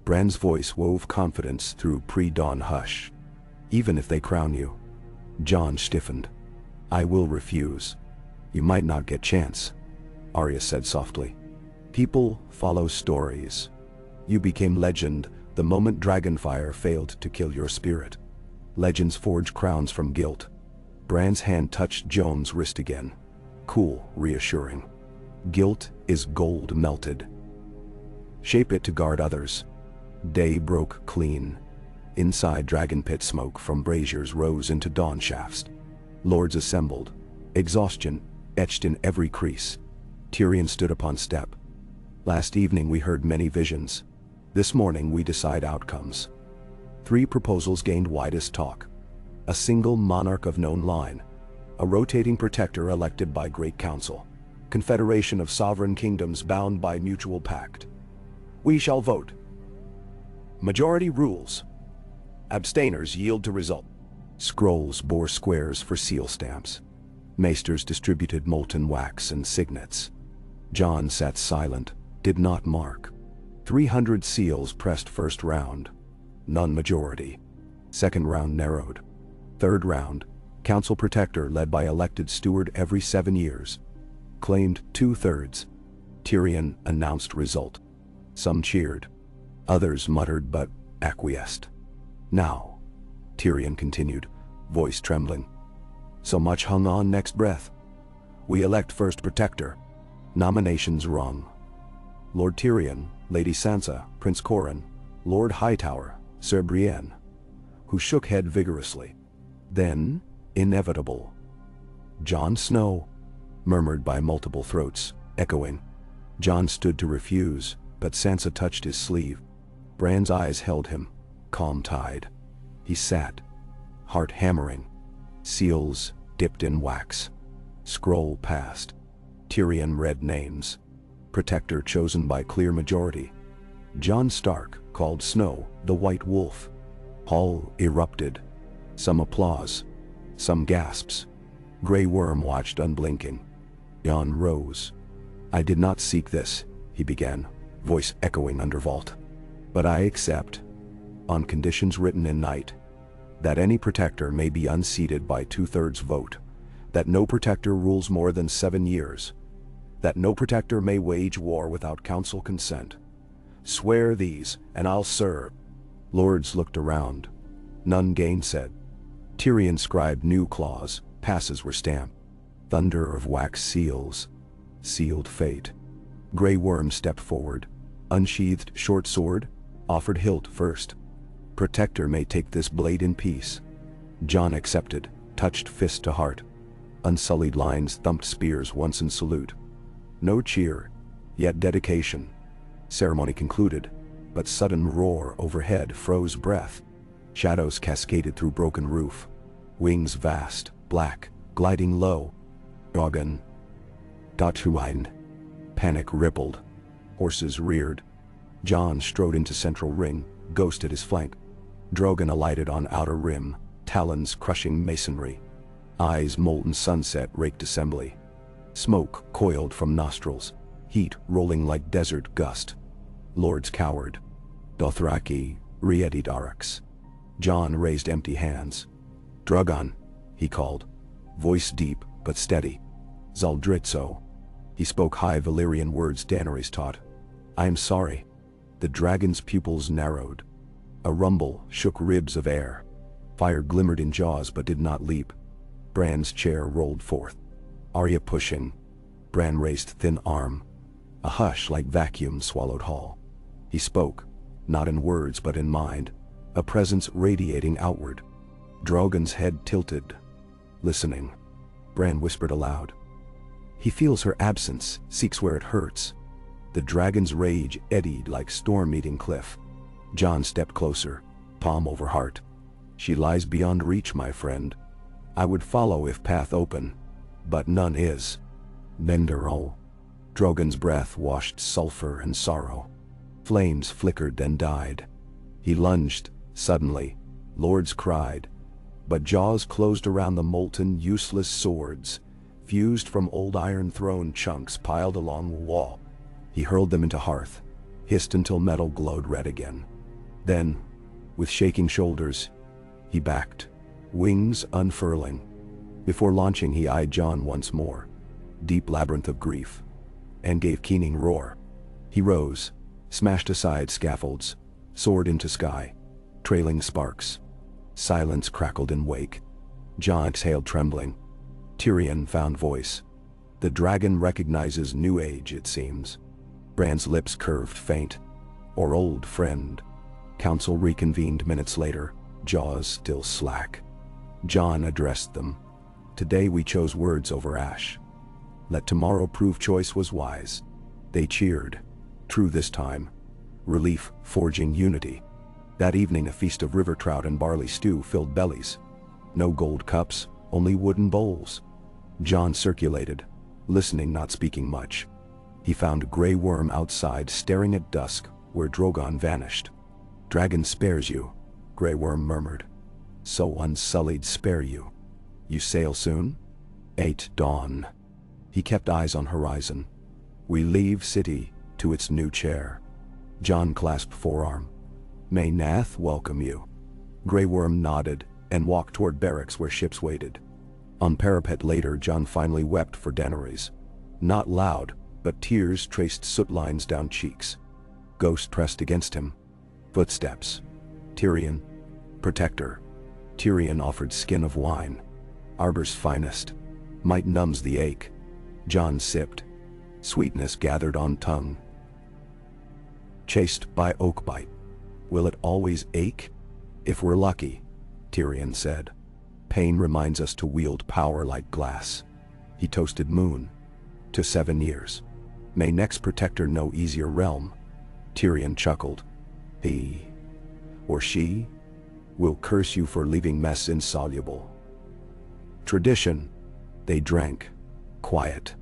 Bran's voice wove confidence through pre-dawn hush. Even if they crown you. Jon stiffened. I will refuse. You might not get chance, Arya said softly. People follow stories. You became legend the moment Dragonfire failed to kill your spirit. Legends forge crowns from guilt. Bran's hand touched Jon's wrist again. Cool, reassuring. Guilt is gold melted. Shape it to guard others. Day broke clean. Inside, dragon pit smoke from braziers rose into dawn shafts. Lords assembled. Exhaustion etched in every crease. Tyrion stood upon step. Last evening we heard many visions. This morning we decide outcomes. 3 proposals gained widest talk. A single monarch of known line. A rotating protector elected by Great Council. Confederation of sovereign kingdoms bound by mutual pact. We shall vote. Majority rules. Abstainers yield to result. Scrolls bore squares for seal stamps. Maesters distributed molten wax and signets. Jon sat silent, did not mark. 300 seals pressed first round. None majority. Second round narrowed. Third round, council protector led by elected steward every 7 years. Claimed 2/3. Tyrion announced result. Some cheered. Others muttered but acquiesced. Now, Tyrion continued, voice trembling. So much hung on next breath. We elect first protector. Nominations rung. Lord Tyrion, Lady Sansa, Prince Corran, Lord Hightower, Sir Brienne, who shook head vigorously. Then, inevitable. Jon Snow, murmured by multiple throats, echoing. Jon stood to refuse, but Sansa touched his sleeve. Bran's eyes held him, calm tide. He sat, heart hammering. Seals dipped in wax. Scroll passed. Tyrion read names. Protector chosen by clear majority. Jon Stark called Snow the White Wolf. Hall erupted. Some applause. Some gasps. Grey Worm watched unblinking. Jon rose. "I did not seek this," he began, voice echoing under vault. "But I accept, on conditions written in night, that any protector may be unseated by 2/3 vote, that no protector rules more than 7 years, that no protector may wage war without council consent. Swear these, and I'll serve." Lords looked around. None gainsaid. Tyrion scribed new clause, passes were stamped. Thunder of wax seals. Sealed fate. Grey Worm stepped forward, unsheathed short sword, offered hilt first. "Protector may take this blade in peace." Jon accepted, touched fist to heart. Unsullied lines thumped spears once in salute. No cheer, yet dedication. Ceremony concluded, but sudden roar overhead froze breath. Shadows cascaded through broken roof. Wings vast, black, gliding low. Drogon. Dotruine. Panic rippled. Horses reared. Jon strode into central ring, Ghost at his flank. Drogon alighted on outer rim, talons crushing masonry. Eyes molten sunset raked assembly. Smoke coiled from nostrils, heat rolling like desert gust. Lords cowered. Dothraki, Rieti Darax. Jon raised empty hands. "Drogon," he called, voice deep but steady. "Zaldritzo." He spoke high Valyrian words Daenerys taught. "I am sorry." The dragon's pupils narrowed. A rumble shook ribs of air. Fire glimmered in jaws but did not leap. Bran's chair rolled forth. Arya pushing. Bran raised thin arm. A hush like vacuum swallowed Hall. He spoke, not in words but in mind, a presence radiating outward. Drogon's head tilted, listening. Bran whispered aloud. "He feels her absence, seeks where it hurts." The dragon's rage eddied like storm-meeting cliff. Jon stepped closer, palm over heart. "She lies beyond reach, my friend. I would follow if path open, but none is." Benderol. Drogon's breath washed sulfur and sorrow. Flames flickered and died. He lunged, suddenly. Lords cried. But jaws closed around the molten, useless swords, fused from old Iron Throne chunks piled along the wall. He hurled them into hearth, hissed until metal glowed red again. Then, with shaking shoulders, he backed, wings unfurling. Before launching he eyed Jon once more, deep labyrinth of grief, and gave keening roar. He rose, smashed aside scaffolds, soared into sky, trailing sparks. Silence crackled in wake. Jon exhaled trembling. Tyrion found voice. The dragon recognizes new age, it seems. Bran's lips curved faint. Or old friend. Council reconvened minutes later, jaws still slack. Jon addressed them. "Today we chose words over ash. Let tomorrow prove choice was wise." They cheered. True this time. Relief forging unity. That evening a feast of river trout and barley stew filled bellies. No gold cups, only wooden bowls. Jon circulated, listening not speaking much. He found Grey Worm outside staring at dusk where Drogon vanished. "Dragon spares you," Grey Worm murmured. "So unsullied spare you. You sail soon?" 8 dawn. He kept eyes on horizon. "We leave city to its new chair." Jon clasped forearm. "May Nath welcome you." Grey Worm nodded and walked toward barracks where ships waited. On parapet later Jon finally wept for Daenerys. Not loud, but tears traced soot lines down cheeks. Ghost pressed against him. Footsteps. Tyrion. Protector. Tyrion offered skin of wine. Arbor's finest. Might numbs the ache. Jon sipped. Sweetness gathered on tongue. Chased by oakbite. "Will it always ache?" "If we're lucky," Tyrion said. "Pain reminds us to wield power like glass." He toasted moon. "To 7 years. May next protector know easier realm." Tyrion chuckled. He, or she, will curse you for leaving mess insoluble. Tradition, they drank, quiet.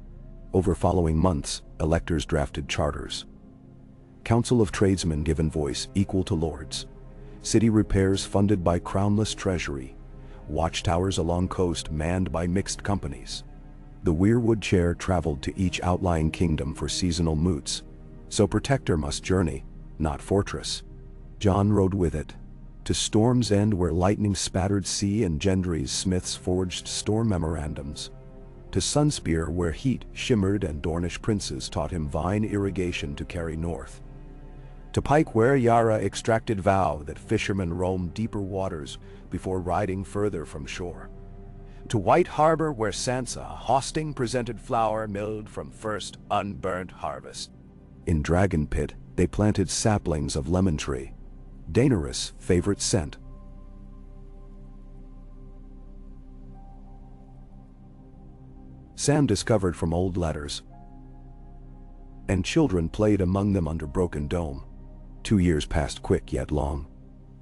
Over following months, electors drafted charters. Council of tradesmen given voice equal to lords. City repairs funded by crownless treasury. Watchtowers along coast manned by mixed companies. The weirwood chair traveled to each outlying kingdom for seasonal moots. So protector must journey, not fortress. Jon rode with it. To Storm's End where lightning spattered sea and Gendry's smiths forged storm memorandums. To Sunspear where heat shimmered and Dornish princes taught him vine irrigation to carry north. To Pike where Yara extracted vow that fishermen roam deeper waters before riding further from shore. To White Harbor where Sansa hosting presented flour milled from first unburnt harvest. In Dragon Pit they planted saplings of lemon tree, Daenerys' favorite scent. Sam discovered from old letters, and children played among them under broken dome. 2 years passed quick yet long.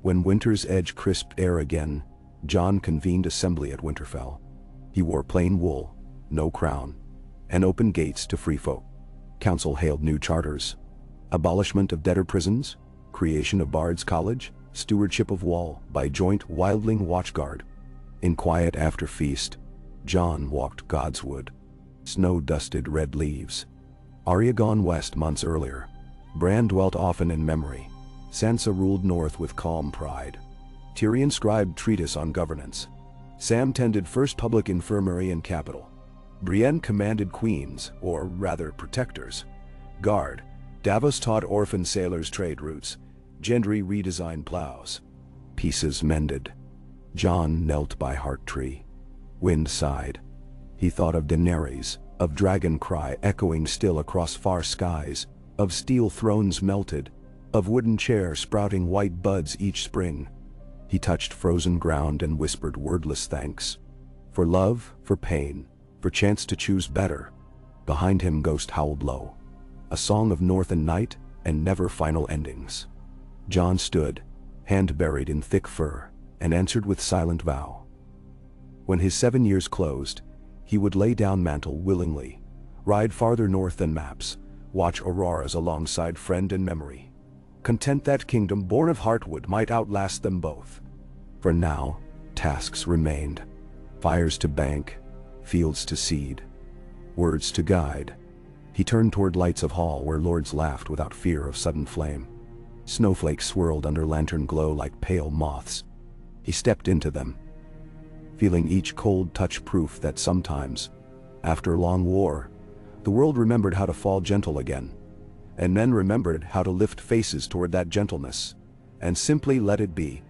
When winter's edge crisped air again, Jon convened assembly at Winterfell. He wore plain wool, no crown, and opened gates to free folk. Council hailed new charters, abolishment of debtor prisons, creation of Bard's College, stewardship of wall by joint wildling watchguard. In quiet after feast, Jon walked Godswood. Snow-dusted red leaves. Arya gone west months earlier. Bran dwelt often in memory. Sansa ruled north with calm pride. Tyrion scribed treatise on governance. Sam tended first public infirmary in capital. Brienne commanded queens, or rather protectors. Guard. Davos taught orphan sailors trade routes. Gendry redesigned plows. Pieces mended. Jon knelt by Heart Tree. Wind sighed. He thought of Daenerys, of dragon cry echoing still across far skies, of steel thrones melted, of wooden chair sprouting white buds each spring. He touched frozen ground and whispered wordless thanks. For love, for pain, for chance to choose better. Behind him ghost howled low. A song of north and night, and never final endings. Jon stood, hand buried in thick fur, and answered with silent vow. When his 7 years closed, he would lay down mantle willingly, ride farther north than maps, watch auroras alongside friend and memory. Content that kingdom born of Heartwood might outlast them both. For now, tasks remained. Fires to bank, fields to seed, words to guide. He turned toward lights of hall where lords laughed without fear of sudden flame. Snowflakes swirled under lantern glow like pale moths. He stepped into them, feeling each cold touch proof that sometimes, after long war, the world remembered how to fall gentle again, and men remembered how to lift faces toward that gentleness, and simply let it be.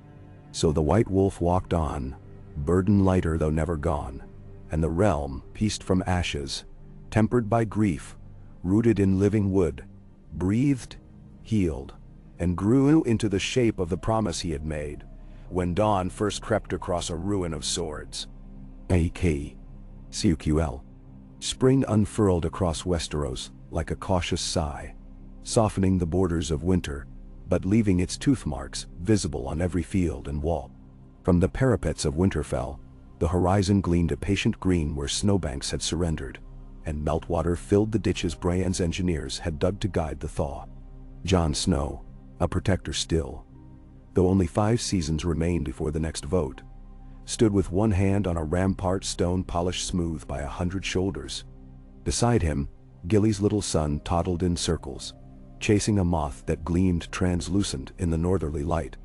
So the White Wolf walked on, burden lighter though never gone, and the realm pieced from ashes, tempered by grief, rooted in living wood, breathed, healed, and grew into the shape of the promise he had made, when dawn first crept across a ruin of swords. CUQL. Spring unfurled across Westeros like a cautious sigh, softening the borders of winter, but leaving its tooth marks visible on every field and wall. From the parapets of Winterfell, the horizon gleamed a patient green where snowbanks had surrendered, and meltwater filled the ditches Brienne's engineers had dug to guide the thaw. Jon Snow, a protector still, though only 5 seasons remained before the next vote, stood with one hand on a rampart stone polished smooth by 100 shoulders. Beside him, Gilly's little son toddled in circles, chasing a moth that gleamed translucent in the northerly light.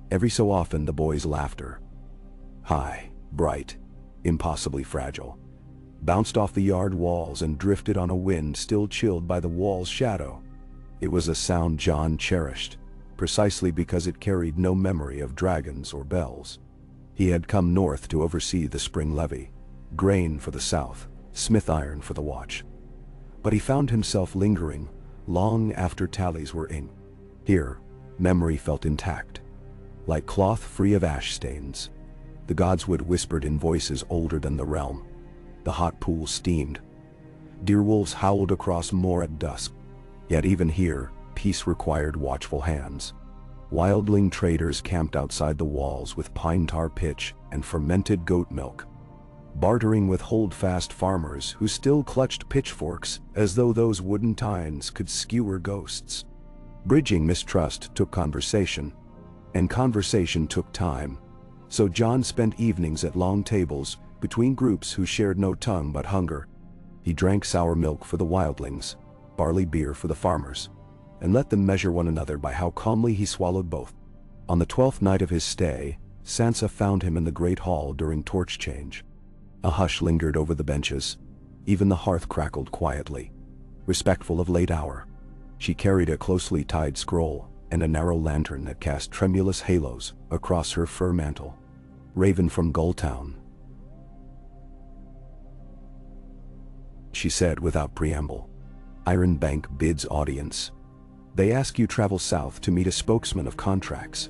Every so often the boy's laughter, high, bright, impossibly fragile, bounced off the yard walls and drifted on a wind still chilled by the wall's shadow. It was a sound Jon cherished, precisely because it carried no memory of dragons or bells. He had come north to oversee the spring levy, grain for the south, smith iron for the watch. But he found himself lingering, long after tallies were inked. Here, memory felt intact, like cloth free of ash stains. The godswood whispered in voices older than the realm. The hot pool steamed. Deerwolves howled across moor at dusk. Yet even here, peace required watchful hands. Wildling traders camped outside the walls with pine tar pitch and fermented goat milk, bartering with hold-fast farmers who still clutched pitchforks as though those wooden tines could skewer ghosts. Bridging mistrust took conversation, and conversation took time, so John spent evenings at long tables between groups who shared no tongue but hunger. He drank sour milk for the wildlings, barley beer for the farmers, and let them measure one another by how calmly he swallowed both. On the 12th night of his stay, Sansa found him in the great hall during torch change. A hush lingered over the benches. Even the hearth crackled quietly, respectful of late hour. She carried a closely tied scroll and a narrow lantern that cast tremulous halos across her fur mantle. "Raven from Gulltown," she said without preamble. "Iron Bank bids audience. They ask you travel south to meet a spokesman of contracts.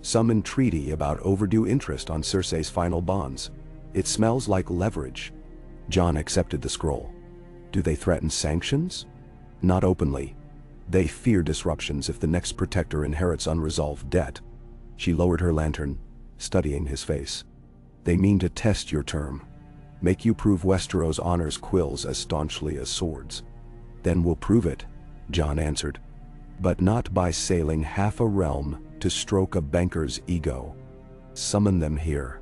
Some entreaty about overdue interest on Cersei's final bonds. It smells like leverage." John accepted the scroll. "Do they threaten sanctions?" "Not openly. They fear disruptions if the next protector inherits unresolved debt." She lowered her lantern, studying his face. "They mean to test your term. Make you prove Westeros honors quills as staunchly as swords." "Then we'll prove it," John answered. "But not by sailing half a realm to stroke a banker's ego. Summon them here.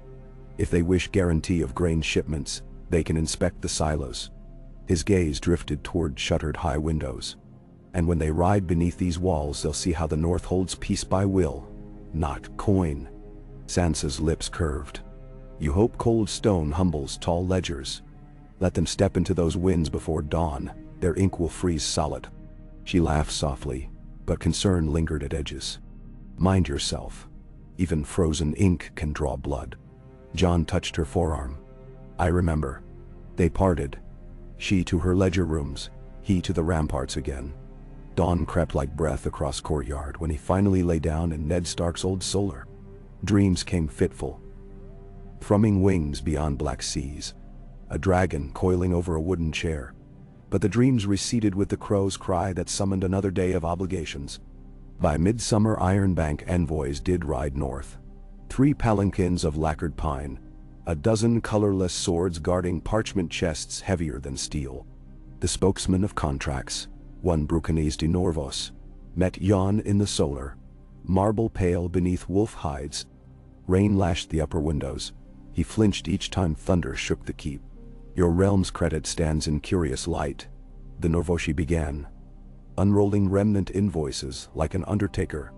If they wish guarantee of grain shipments, they can inspect the silos." His gaze drifted toward shuttered high windows. "And when they ride beneath these walls, they'll see how the North holds peace by will, not coin." Sansa's lips curved. "You hope cold stone humbles tall ledgers. Let them step into those winds before dawn. Their ink will freeze solid." She laughed softly, but concern lingered at edges. "Mind yourself. Even frozen ink can draw blood." John touched her forearm. "I remember." They parted. She to her ledger rooms, he to the ramparts again. Dawn crept like breath across courtyard when he finally lay down in Ned Stark's old solar. Dreams came fitful. Thrumming wings beyond black seas. A dragon coiling over a wooden chair. But the dreams receded with the crow's cry that summoned another day of obligations. By midsummer, Iron Bank envoys did ride north. 3 palanquins of lacquered pine. A dozen colorless swords guarding parchment chests heavier than steel. The spokesman of contracts, one Brucanes de Norvos, met Jan in the solar, marble pale beneath wolf hides. Rain lashed the upper windows. He flinched each time thunder shook the keep. "Your realm's credit stands in curious light," the Norvoshi began, unrolling remnant invoices like an undertaker,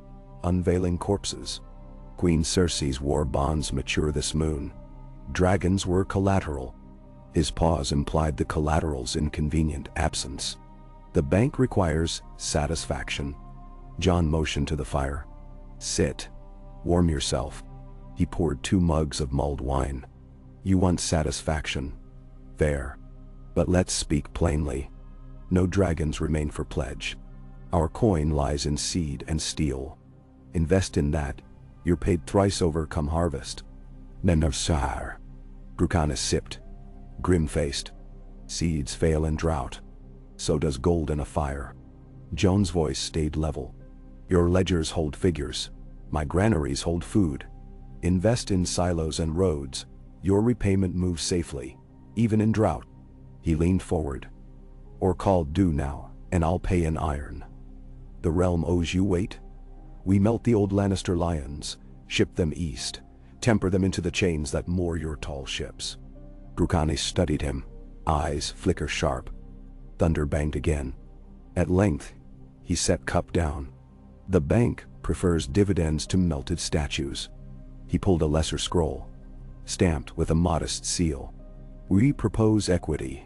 unveiling corpses. "Queen Cersei's war bonds mature this moon. Dragons were collateral." His pause implied the collateral's inconvenient absence. "The bank requires satisfaction." John motioned to the fire. "Sit. Warm yourself." He poured 2 mugs of mulled wine. "You want satisfaction. Fair. But let's speak plainly. No dragons remain for pledge. Our coin lies in seed and steel. Invest in that. You're paid thrice over come harvest." "Nenarsar." Brucanis sipped, grim-faced. "Seeds fail in drought. So does gold in a fire." Joan's voice stayed level. "Your ledgers hold figures. My granaries hold food. Invest in silos and roads. Your repayment moves safely, even in drought." He leaned forward. "Or call due now, and I'll pay in iron. The realm owes you weight. We melt the old Lannister lions, ship them east, temper them into the chains that moor your tall ships." Brucanis studied him, eyes flicker sharp. Thunder banged again. At length, he set cup down. "The bank prefers dividends to melted statues." He pulled a lesser scroll, stamped with a modest seal. "We propose equity.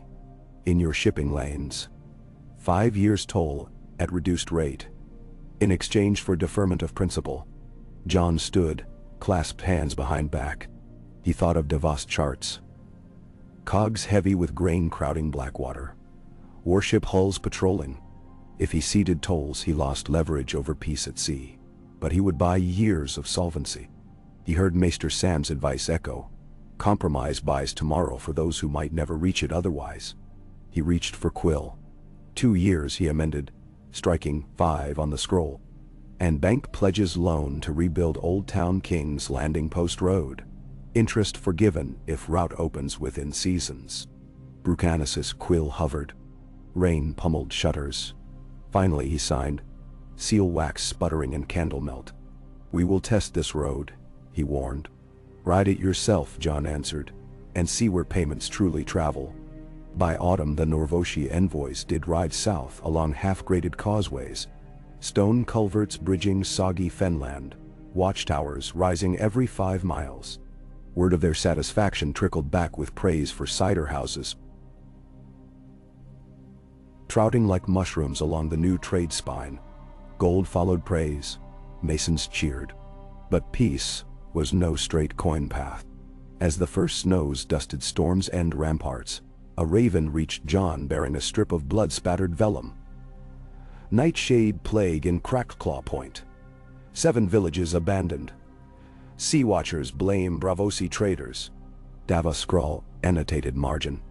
In your shipping lanes. 5 years toll at reduced rate. In exchange for deferment of principal." John stood, clasped hands behind back. He thought of Davos charts. Cogs heavy with grain crowding Blackwater. Warship hulls patrolling. If he ceded tolls, he lost leverage over peace at sea. But he would buy years of solvency. He heard Maester Sam's advice echo. Compromise buys tomorrow for those who might never reach it otherwise. He reached for quill. 2 years, he amended, striking 5 on the scroll. And bank pledges loan to rebuild Old Town King's Landing Post Road. Interest forgiven if route opens within seasons. Brucanus's quill hovered. Rain pummeled shutters. Finally he signed, seal wax sputtering in candle melt. "We will test this road," he warned. "Ride it yourself," John answered, "and see where payments truly travel." By autumn the Norvoshi envoys did ride south along half-graded causeways, stone culverts bridging soggy fenland, watchtowers rising every 5 miles. Word of their satisfaction trickled back with praise for cider houses, trouting like mushrooms along the new trade spine. Gold followed praise. Masons cheered. But peace was no straight coin path. As the first snows dusted Storm's End ramparts, a raven reached John bearing a strip of blood-spattered vellum. "Nightshade plague in Crackclaw Point. 7 villages abandoned. Sea Watchers blame Bravosi traders." Dava scrawl, annotated margin.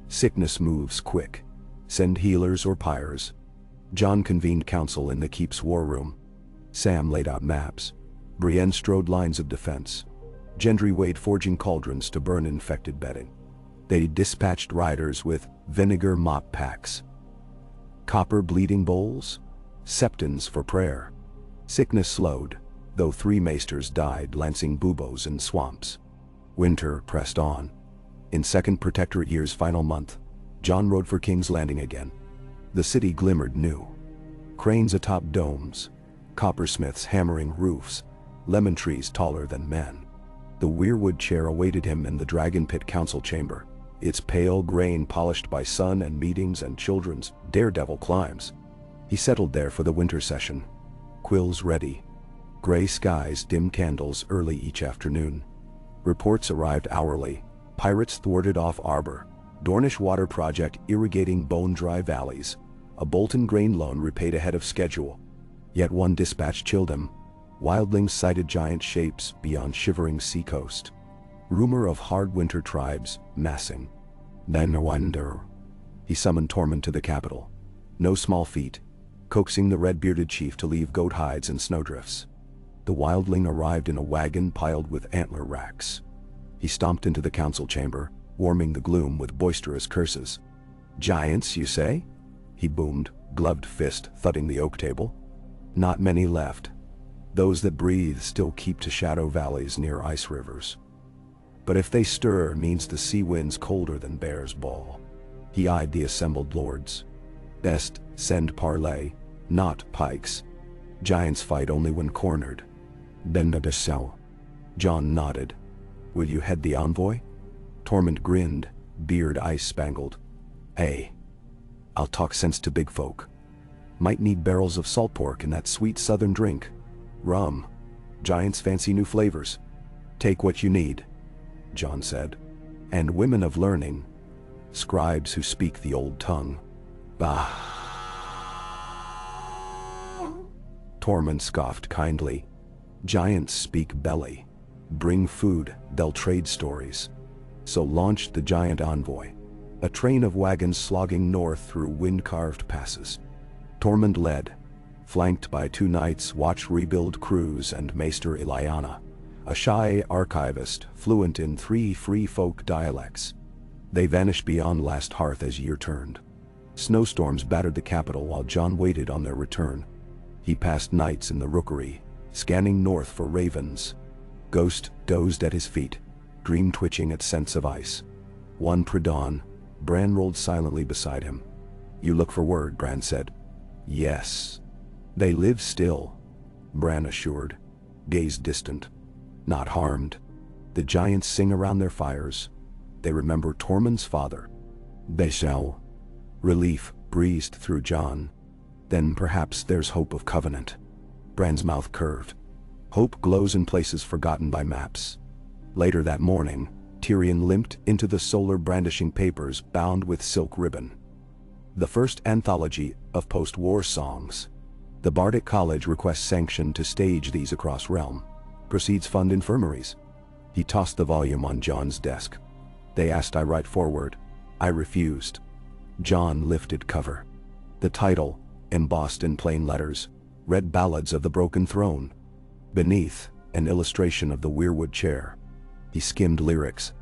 "Sickness moves quick. Send healers or pyres." John convened council in the keep's war room. Sam laid out maps. Brienne strode lines of defense. Gendry weighed forging cauldrons to burn infected bedding. They dispatched riders with vinegar mop packs, copper bleeding bowls, septons for prayer. Sickness slowed, though 3 maesters died lancing buboes in swamps. Winter pressed on. In Second Protectorate year's final month, John rode for King's Landing again. The city glimmered new. Cranes atop domes, coppersmiths hammering roofs, lemon trees taller than men. The weirwood chair awaited him in the Dragon Pit council chamber, its pale grain polished by sun and meetings and children's daredevil climbs. He settled there for the winter session. Quills ready. Gray skies, dim candles early each afternoon. Reports arrived hourly. Pirates thwarted off Arbor. Dornish water project irrigating bone-dry valleys. A Bolton grain loan repaid ahead of schedule. Yet one dispatch chilled him. Wildlings sighted giant shapes beyond shivering seacoast. Rumor of hard winter tribes massing. Daenerys. He summoned Tormund to the capital. No small feat, coaxing the red-bearded chief to leave goat hides and snowdrifts. The wildling arrived in a wagon piled with antler racks. He stomped into the council chamber, warming the gloom with boisterous curses. "Giants, you say?" he boomed, gloved fist thudding the oak table. "Not many left. Those that breathe still keep to shadow valleys near ice rivers. But if they stir, means the sea wind's colder than bear's ball." He eyed the assembled lords. "Best send parley, not pikes. Giants fight only when cornered." "Benda de Sel." John nodded. "Will you head the envoy?" Tormund grinned, beard ice-spangled. "Hey, I'll talk sense to big folk. Might need barrels of salt pork and that sweet southern drink. Rum. Giants fancy new flavors. Take what you need," John said. "And women of learning. Scribes who speak the old tongue." "Bah." Tormund scoffed kindly. "Giants speak belly. Bring food, they'll trade stories." So launched the giant envoy. A train of wagons slogging north through wind-carved passes. Tormund led, flanked by 2 knights, watch rebuild crews and Maester Ilyana, a shy archivist fluent in 3 free folk dialects. They vanished beyond Last Hearth as year turned. Snowstorms battered the capital while John waited on their return. He passed nights in the rookery, scanning north for ravens. Ghost dozed at his feet, dream twitching at scents of ice. One pre-dawn, Bran rolled silently beside him. "You look for word," Bran said. "Yes." "They live still," Bran assured, gaze distant. "Not harmed. The giants sing around their fires. They remember Tormund's father." "They shall." Relief breezed through John. "Then perhaps there's hope of covenant." Bran's mouth curved. Hope glows in places forgotten by maps. Later that morning, Tyrion limped into the solar brandishing papers bound with silk ribbon. The first anthology of post-war songs. The Bardic College requests sanction to stage these across realm. Proceeds fund infirmaries. He tossed the volume on John's desk. "They asked I write forward. I refused." John lifted cover. The title, embossed in plain letters, read ballads of the broken throne. Beneath, an illustration of the weirwood chair. He skimmed lyrics.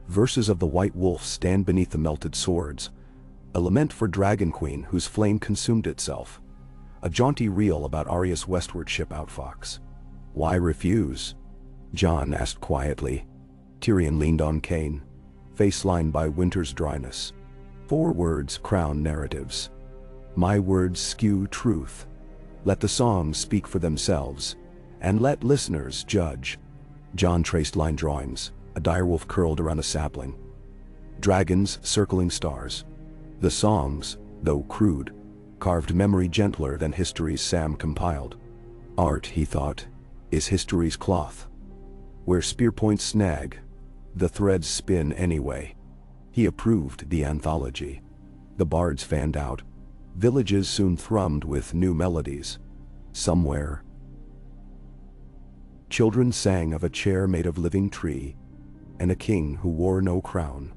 Verses of the White Wolf stand beneath the melted swords. A lament for Dragon Queen whose flame consumed itself. A jaunty reel about Arya's westward ship Outfox. Why refuse? Jon asked quietly. Tyrion leaned on Cain, face lined by winter's dryness. 4 words crown narratives. My words skew truth. Let the songs speak for themselves, and let listeners judge. Jon traced line drawings, a direwolf curled around a sapling. Dragons circling stars. The songs, though crude, carved memory gentler than history's Sam compiled. Art, he thought, is history's cloth. Where spear points snag, the threads spin anyway. He approved the anthology. The bards fanned out. Villages soon thrummed with new melodies. Somewhere, children sang of a chair made of living tree, and a king who wore no crown.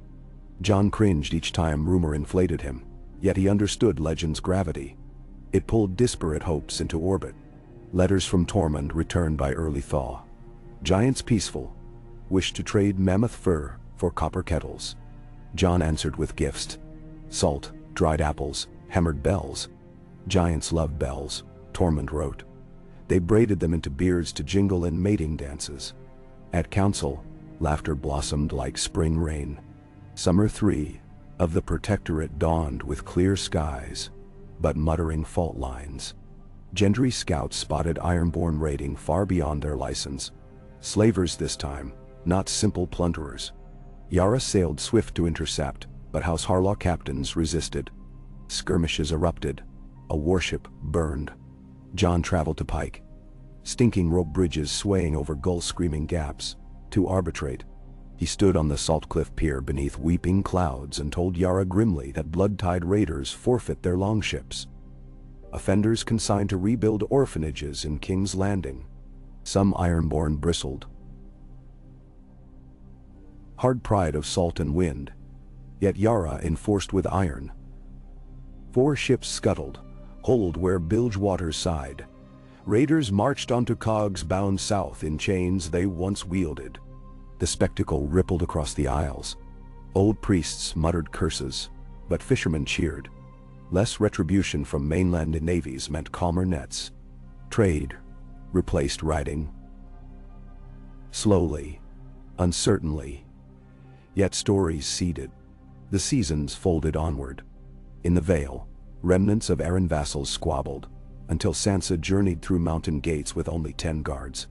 Jon cringed each time rumor inflated him, yet he understood legend's gravity. It pulled disparate hopes into orbit. Letters from Tormund returned by early thaw. Giants peaceful wished to trade mammoth fur for copper kettles. Jon answered with gifts. Salt, dried apples, hammered bells. Giants love bells, Tormund wrote. They braided them into beards to jingle in mating dances. At council, laughter blossomed like spring rain. Summer 3 of the Protectorate dawned with clear skies, but muttering fault lines. Gendry scouts spotted Ironborn raiding far beyond their license. Slavers this time, not simple plunderers. Yara sailed swift to intercept, but House Harlaw captains resisted. Skirmishes erupted. A warship burned. Jon traveled to Pike. Stinking rope bridges swaying over gull-screaming gaps. To arbitrate. He stood on the Saltcliff pier beneath weeping clouds and told Yara grimly that blood-tied raiders forfeit their longships. Offenders consigned to rebuild orphanages in King's Landing. Some Ironborn bristled. Hard pride of salt and wind, yet Yara enforced with iron. 4 ships scuttled, holed where bilge waters sighed. Raiders marched onto cogs bound south in chains they once wielded. The spectacle rippled across the isles. Old priests muttered curses, but fishermen cheered. Less retribution from mainland navies meant calmer nets. Trade replaced riding. Slowly, uncertainly. Yet stories seeded. The seasons folded onward. In the Vale, remnants of Arryn vassals squabbled, until Sansa journeyed through mountain gates with only 10 guards.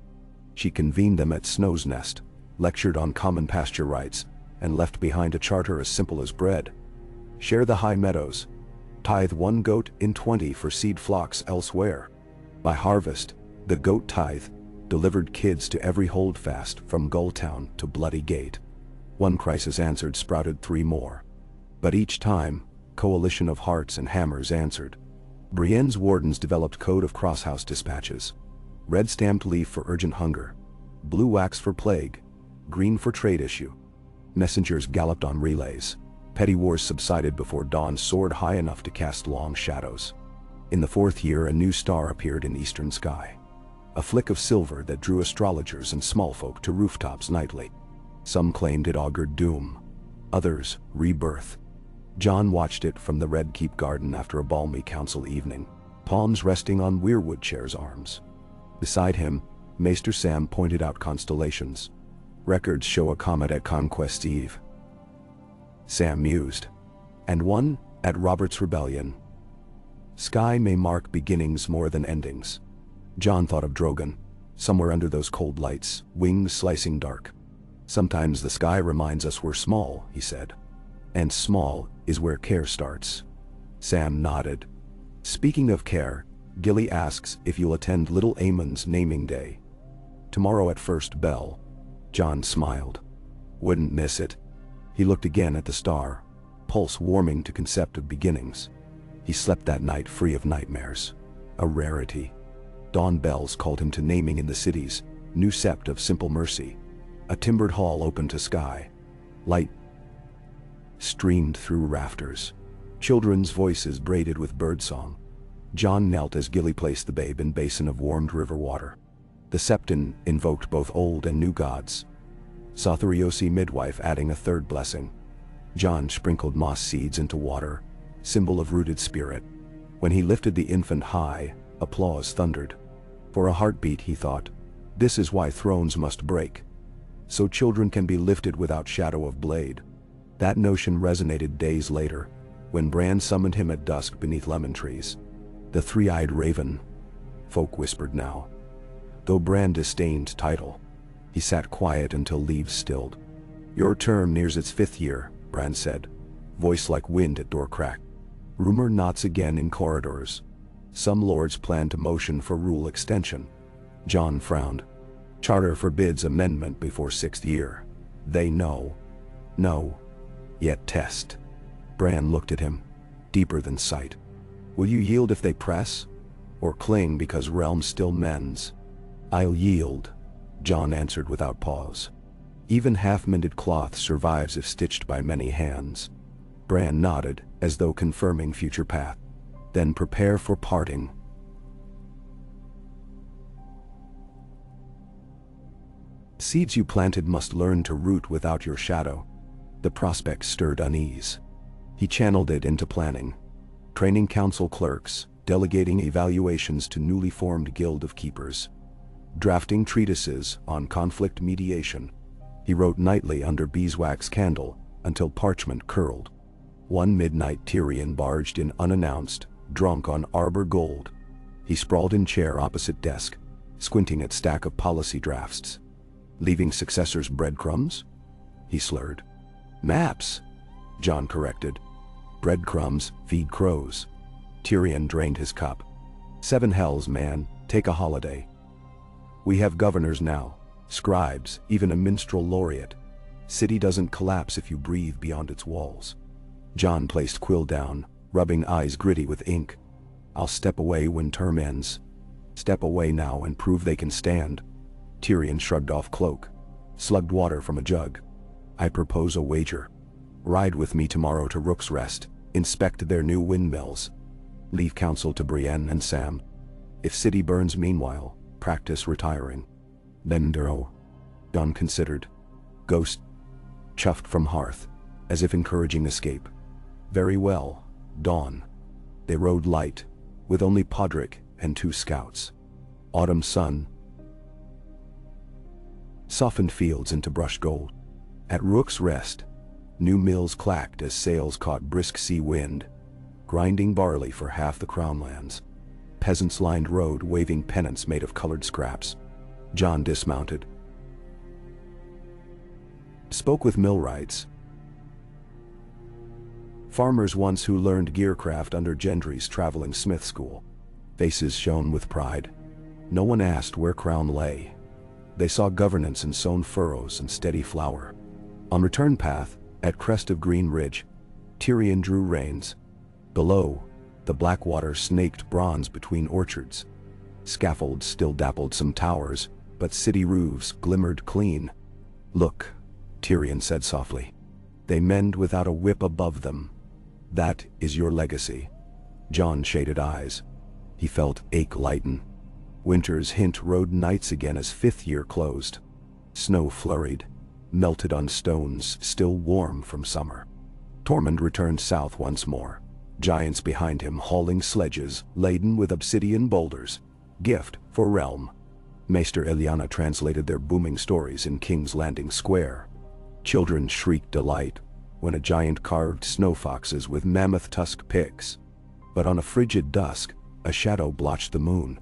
She convened them at Snow's Nest, lectured on common pasture rights, and left behind a charter as simple as bread. Share the high meadows. Tithe 1 goat in 20 for seed flocks elsewhere. By harvest, the goat tithe delivered kids to every holdfast from Gulltown to Bloody Gate. 1 crisis answered sprouted 3 more. But each time, coalition of hearts and hammers answered. Brienne's wardens developed code of crosshouse dispatches. Red stamped leaf for urgent hunger. Blue wax for plague. Green for trade issue. Messengers galloped on relays. Petty wars subsided before dawn soared high enough to cast long shadows. In the 4th year, a new star appeared in eastern sky. A flick of silver that drew astrologers and small folk to rooftops nightly. Some claimed it augured doom. Others, rebirth. Jon watched it from the Red Keep garden after a balmy council evening, palms resting on weirwood chair's arms. Beside him, Maester Sam pointed out constellations. Records show a comet at Conquest Eve. Sam mused. And one at Robert's Rebellion. Sky may mark beginnings more than endings. Jon thought of Drogon, somewhere under those cold lights, wings slicing dark. Sometimes the sky reminds us we're small, he said. And small is where care starts. Sam nodded. Speaking of care, Gilly asks if you'll attend little Aemon's naming day. Tomorrow at first bell. Jon smiled. Wouldn't miss it. He looked again at the star, pulse warming to concept of beginnings. He slept that night free of nightmares. A rarity. Dawn bells called him to naming in the cities, new sept of simple mercy. A timbered hall open to sky. Light streamed through rafters. Children's voices braided with birdsong. Jon knelt as Gilly placed the babe in basin of warmed river water. The septon invoked both old and new gods. Sotheriosi midwife adding a third blessing. Jon sprinkled moss seeds into water, symbol of rooted spirit. When he lifted the infant high, applause thundered. For a heartbeat, he thought, this is why thrones must break. So children can be lifted without shadow of blade. That notion resonated days later, when Bran summoned him at dusk beneath lemon trees. The three-eyed raven, folk whispered now. Though Bran disdained title, he sat quiet until leaves stilled. Your term nears its 5th year, Bran said, voice like wind at door crack. Rumor knots again in corridors. Some lords plan to motion for rule extension. Jon frowned. Charter forbids amendment before 6th year. They know. No. Yet test. Bran looked at him, deeper than sight. Will you yield if they press? Or cling because realm still mends? I'll yield, Jon answered without pause. Even half-mended cloth survives if stitched by many hands. Bran nodded, as though confirming future path. Then prepare for parting. Seeds you planted must learn to root without your shadow. The prospect stirred unease. He channeled it into planning. Training council clerks, delegating evaluations to newly formed guild of keepers. Drafting treatises on conflict mediation. He wrote nightly under beeswax candle until parchment curled. One midnight Tyrion barged in unannounced, drunk on arbor gold. He sprawled in chair opposite desk, squinting at stack of policy drafts. Leaving successors breadcrumbs? He slurred. Maps, Jon corrected. Breadcrumbs feed crows. Tyrion drained his cup. 7 hells, man, take a holiday. We have governors now, scribes, even a minstrel laureate. City doesn't collapse if you breathe beyond its walls. Jon placed quill down, rubbing eyes gritty with ink. I'll step away when term ends. Step away now and prove they can stand. Tyrion shrugged off cloak, slugged water from a jug. I propose a wager. Ride with me tomorrow to Rook's Rest, inspect their new windmills. Leave counsel to Brienne and Sam. If city burns meanwhile, practice retiring. Then Duro. Jon considered. Ghost. Chuffed from hearth, as if encouraging escape. Very well, dawn. They rode light, with only Podrick and 2 scouts. Autumn sun softened fields into brush gold. At Rook's Rest, new mills clacked as sails caught brisk sea wind, grinding barley for half the crown lands. Peasants lined road waving pennants made of colored scraps. Jon dismounted. Spoke with millwrights. Farmers once who learned gearcraft under Gendry's traveling smith school. Faces shone with pride. No one asked where crown lay. They saw governance in sown furrows and steady flour. On return path, at crest of Green Ridge, Tyrion drew reins. Below, the black water snaked bronze between orchards. Scaffolds still dappled some towers, but city roofs glimmered clean. Look, Tyrion said softly. They mend without a whip above them. That is your legacy. Jon shaded eyes. He felt ache lighten. Winter's hint rode nights again as 5th year closed. Snow flurried, melted on stones still warm from summer. Tormund returned south once more. Giants behind him hauling sledges laden with obsidian boulders. Gift for realm. Maester Ilyana translated their booming stories in King's Landing Square. Children shrieked delight when a giant carved snow foxes with mammoth tusk picks. But on a frigid dusk, a shadow blotched the moon.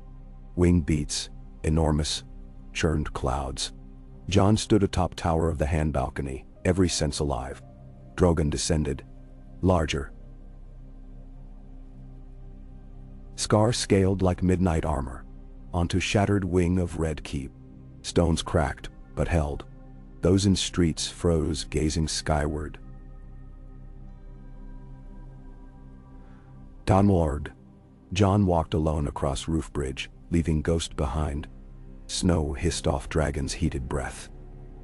Wing beats, enormous, churned clouds. Jon stood atop tower of the hand balcony, every sense alive. Drogon descended, larger. Scar scaled like midnight armor, onto shattered wing of red keep. Stones cracked, but held. Those in streets froze, gazing skyward. Downward. Jon walked alone across roof bridge, leaving Ghost behind. Snow hissed off Dragon's heated breath.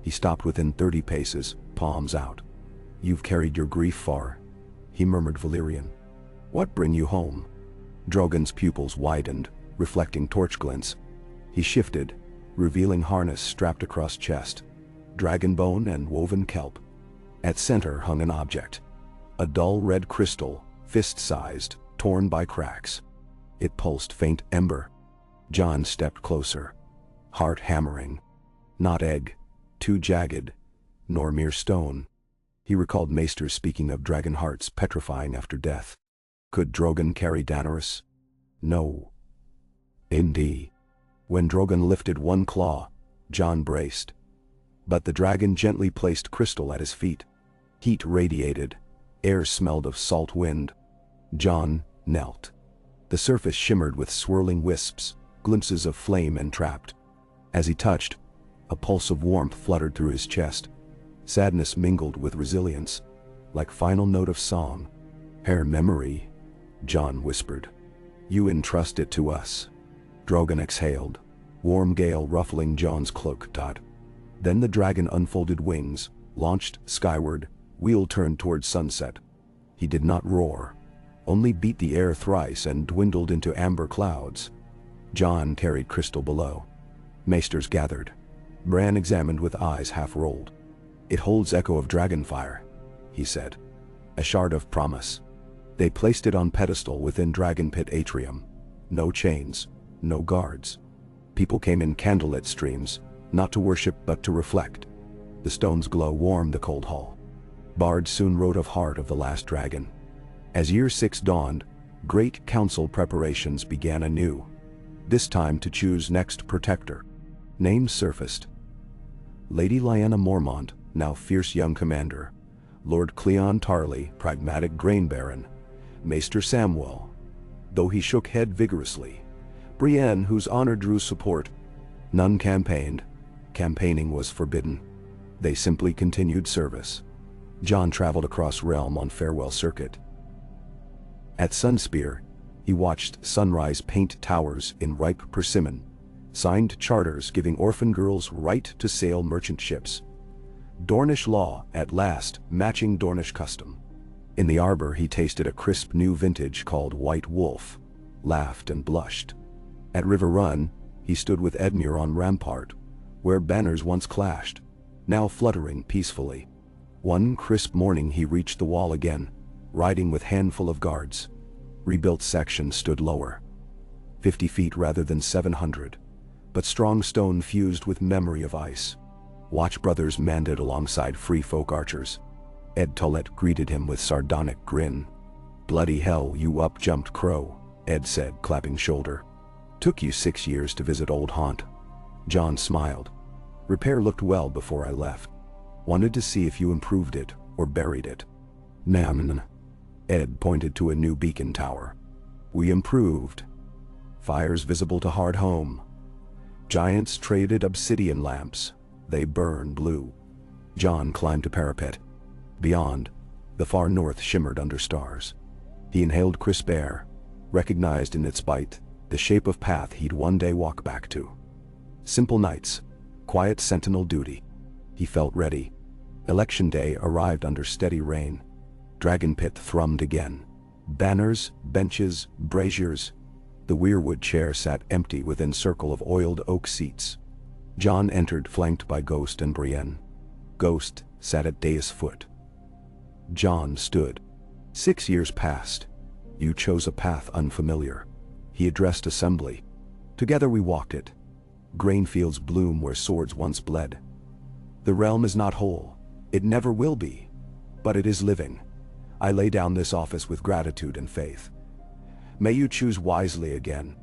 He stopped within 30 paces, palms out. You've carried your grief far, he murmured Valyrian. What bring you home? Drogon's pupils widened, reflecting torch glints. He shifted, revealing harness strapped across chest, dragon bone and woven kelp. At center hung an object. A dull red crystal, fist-sized, torn by cracks. It pulsed faint ember. Jon stepped closer, heart hammering. Not egg, too jagged, nor mere stone. He recalled Maester speaking of dragon hearts petrifying after death. Could Drogon carry Daenerys? No. Indeed. When Drogon lifted one claw, Jon braced. But the dragon gently placed crystal at his feet. Heat radiated. Air smelled of salt wind. Jon knelt. The surface shimmered with swirling wisps, glimpses of flame entrapped. As he touched, a pulse of warmth fluttered through his chest. Sadness mingled with resilience, like final note of song. Her memory, Jon whispered. You entrust it to us. Drogon exhaled, warm gale ruffling Jon's cloak. Then the dragon unfolded wings, launched skyward, wheel turned toward sunset. He did not roar, only beat the air thrice and dwindled into amber clouds. Jon carried crystal below. Maesters gathered. Bran examined with eyes half-rolled. It holds echo of dragonfire, he said. A shard of promise. They placed it on pedestal within Dragon Pit atrium. No chains, no guards. People came in candlelit streams, not to worship but to reflect. The stone's glow warmed the cold hall. Bards soon wrote of heart of the last dragon. As year 6 dawned, great council preparations began anew. This time to choose next protector. Names surfaced. Lady Lyanna Mormont, now fierce young commander. Lord Cleon Tarly, pragmatic grain baron. Maester Samwell, though he shook head vigorously. Brienne, whose honor drew support. None campaigned. Campaigning was forbidden. They simply continued service. Jon traveled across realm on farewell circuit. At Sunspear, he watched sunrise paint towers in ripe persimmon, signed charters giving orphan girls right to sail merchant ships. Dornish law, at last, matching Dornish custom. In the arbor he tasted a crisp new vintage called White Wolf, laughed and blushed. At River Run, he stood with Edmure on rampart, where banners once clashed, now fluttering peacefully. One crisp morning he reached the wall again, riding with handful of guards. Rebuilt section stood lower. 50 feet rather than 700, but strong stone fused with memory of ice. Watch brothers manned alongside free folk archers. Ed Tollett greeted him with sardonic grin. Bloody hell, you up-jumped crow, Ed said, clapping shoulder. Took you 6 years to visit old haunt. Jon smiled. Repair looked well before I left. Wanted to see if you improved it or buried it. Namn. Ed pointed to a new beacon tower. We improved. Fires visible to Hardhome. Giants traded obsidian lamps. They burn blue. Jon climbed a parapet. Beyond, the far north shimmered under stars. He inhaled crisp air, recognized in its bite the shape of path he'd one day walk back to. Simple nights, quiet sentinel duty. He felt ready. Election day arrived under steady rain. Dragon Pit thrummed again. Banners, benches, braziers. The weirwood chair sat empty within circle of oiled oak seats. Jon entered, flanked by Ghost and Brienne. Ghost sat at dais foot. Jon stood. 6 years passed. You chose a path unfamiliar. He addressed assembly. Together we walked it. Grain fields bloom where swords once bled. The realm is not whole. It never will be. But it is living. I lay down this office with gratitude and faith. May you choose wisely again.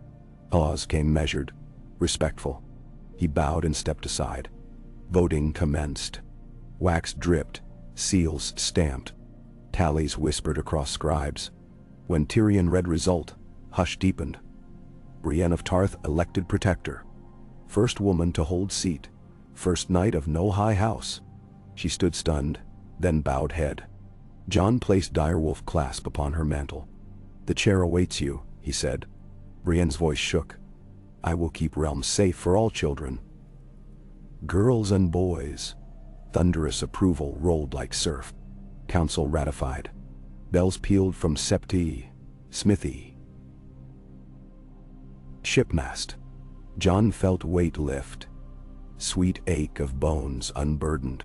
Pause came measured, respectful. He bowed and stepped aside. Voting commenced. Wax dripped, seals stamped. Tallies whispered across scribes. When Tyrion read result, hush deepened. Brienne of Tarth elected protector. First woman to hold seat. First knight of no high house. She stood stunned, then bowed head. Jon placed direwolf clasp upon her mantle. The chair awaits you, he said. Brienne's voice shook. I will keep realm safe for all children. Girls and boys. Thunderous approval rolled like surf. Council ratified. Bells pealed from Septi, Smithy. Shipmast. Jon felt weight lift. Sweet ache of bones unburdened.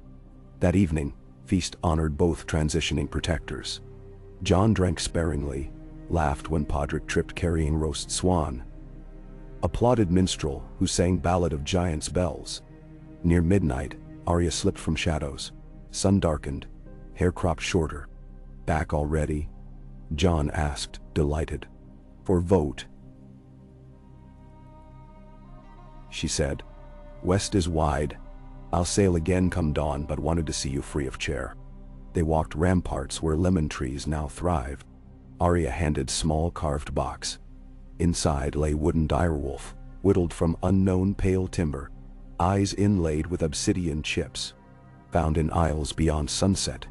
That evening, feast honored both transitioning protectors. Jon drank sparingly, laughed when Podrick tripped carrying roast swan. Applauded minstrel who sang Ballad of Giants' Bells. Near midnight, Arya slipped from shadows. Sun darkened, hair cropped shorter. Back already? Jon asked, delighted. For vote. She said, West is wide. I'll sail again come dawn, but wanted to see you free of chair. They walked ramparts where lemon trees now thrive. Arya handed small carved box. Inside lay wooden direwolf, whittled from unknown pale timber, eyes inlaid with obsidian chips, found in isles beyond sunset.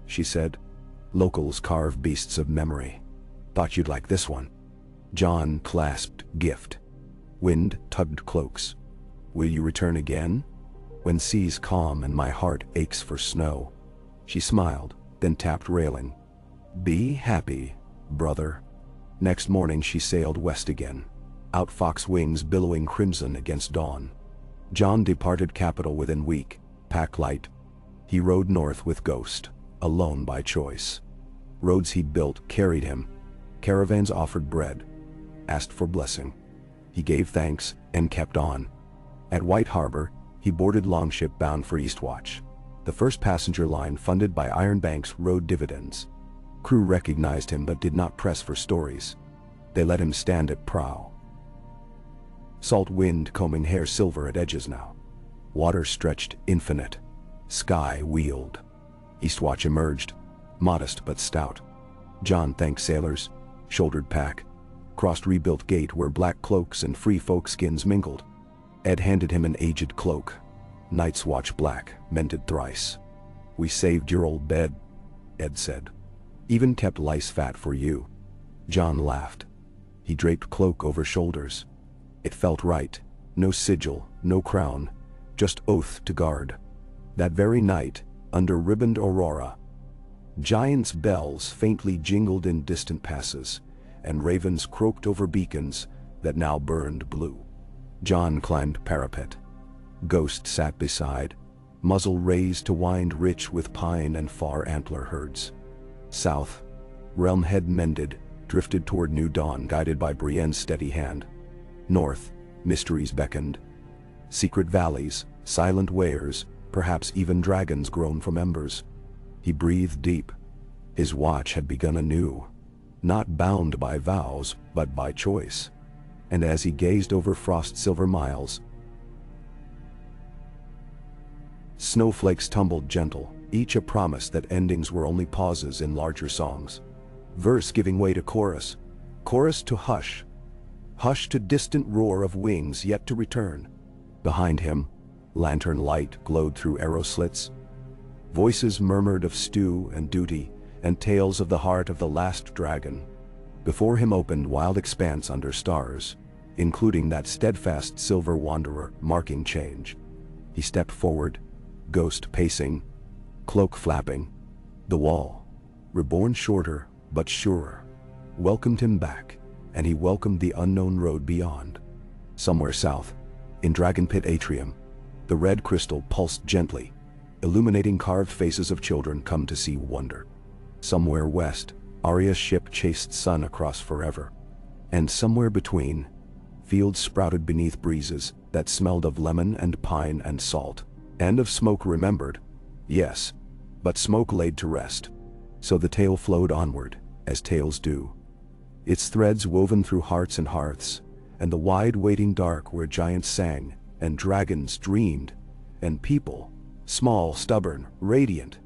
She said, locals carve beasts of memory. Thought you'd like this one. Jon clasped gift. Wind tugged cloaks. Will you return again? When seas calm and my heart aches for snow. She smiled, then tapped railing. Be happy, brother. Next morning she sailed west again, outfox wings billowing crimson against dawn. Jon departed capital within week, pack light. He rode north with Ghost, alone by choice. Roads he'd built carried him. Caravans offered bread, asked for blessing. He gave thanks and kept on. At White Harbor, he boarded longship bound for Eastwatch. The first passenger line funded by Iron Bank's rode dividends. Crew recognized him but did not press for stories. They let him stand at prow. Salt wind combing hair silver at edges now. Water stretched infinite. Sky wheeled. Eastwatch emerged, modest but stout. Jon thanked sailors, shouldered pack, crossed rebuilt gate where black cloaks and free folk skins mingled. Ed handed him an aged cloak. Night's watch black, mended thrice. We saved your old bed, Ed said. Even kept lice fat for you. Jon laughed. He draped cloak over shoulders. It felt right. No sigil, no crown, just oath to guard. That very night, under ribboned aurora, giants' bells faintly jingled in distant passes, and ravens croaked over beacons that now burned blue. Jon climbed parapet. Ghost sat beside, muzzle raised to wind rich with pine and far antler herds. South, realm head mended, drifted toward new dawn guided by Brienne's steady hand. North, mysteries beckoned. Secret valleys, silent wares, perhaps even dragons grown from embers. He breathed deep. His watch had begun anew, not bound by vows, but by choice. And as he gazed over frost-silver miles, snowflakes tumbled gentle, each a promise that endings were only pauses in larger songs. Verse giving way to chorus, chorus to hush, hush to distant roar of wings yet to return. Behind him, lantern light glowed through arrow slits. Voices murmured of stew and duty, and tales of the heart of the last dragon. Before him opened wild expanse under stars, including that steadfast silver wanderer marking change. He stepped forward, Ghost pacing, cloak flapping. The wall, reborn shorter but surer, welcomed him back, and he welcomed the unknown road beyond. Somewhere south, in Dragon Pit Atrium, the red crystal pulsed gently, illuminating carved faces of children come to see wonder. Somewhere west, Arya's ship chased sun across forever. And somewhere between, fields sprouted beneath breezes that smelled of lemon and pine and salt. And of smoke remembered, yes, but smoke laid to rest. So the tale flowed onward, as tales do. Its threads woven through hearts and hearths, and the wide waiting dark where giants sang, and dragons dreamed, and people, small, stubborn, radiant,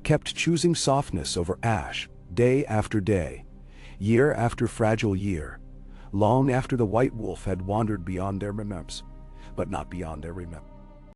kept choosing softness over ash, day after day, year after fragile year, long after the white wolf had wandered beyond their remembrance, but not beyond their remembrance.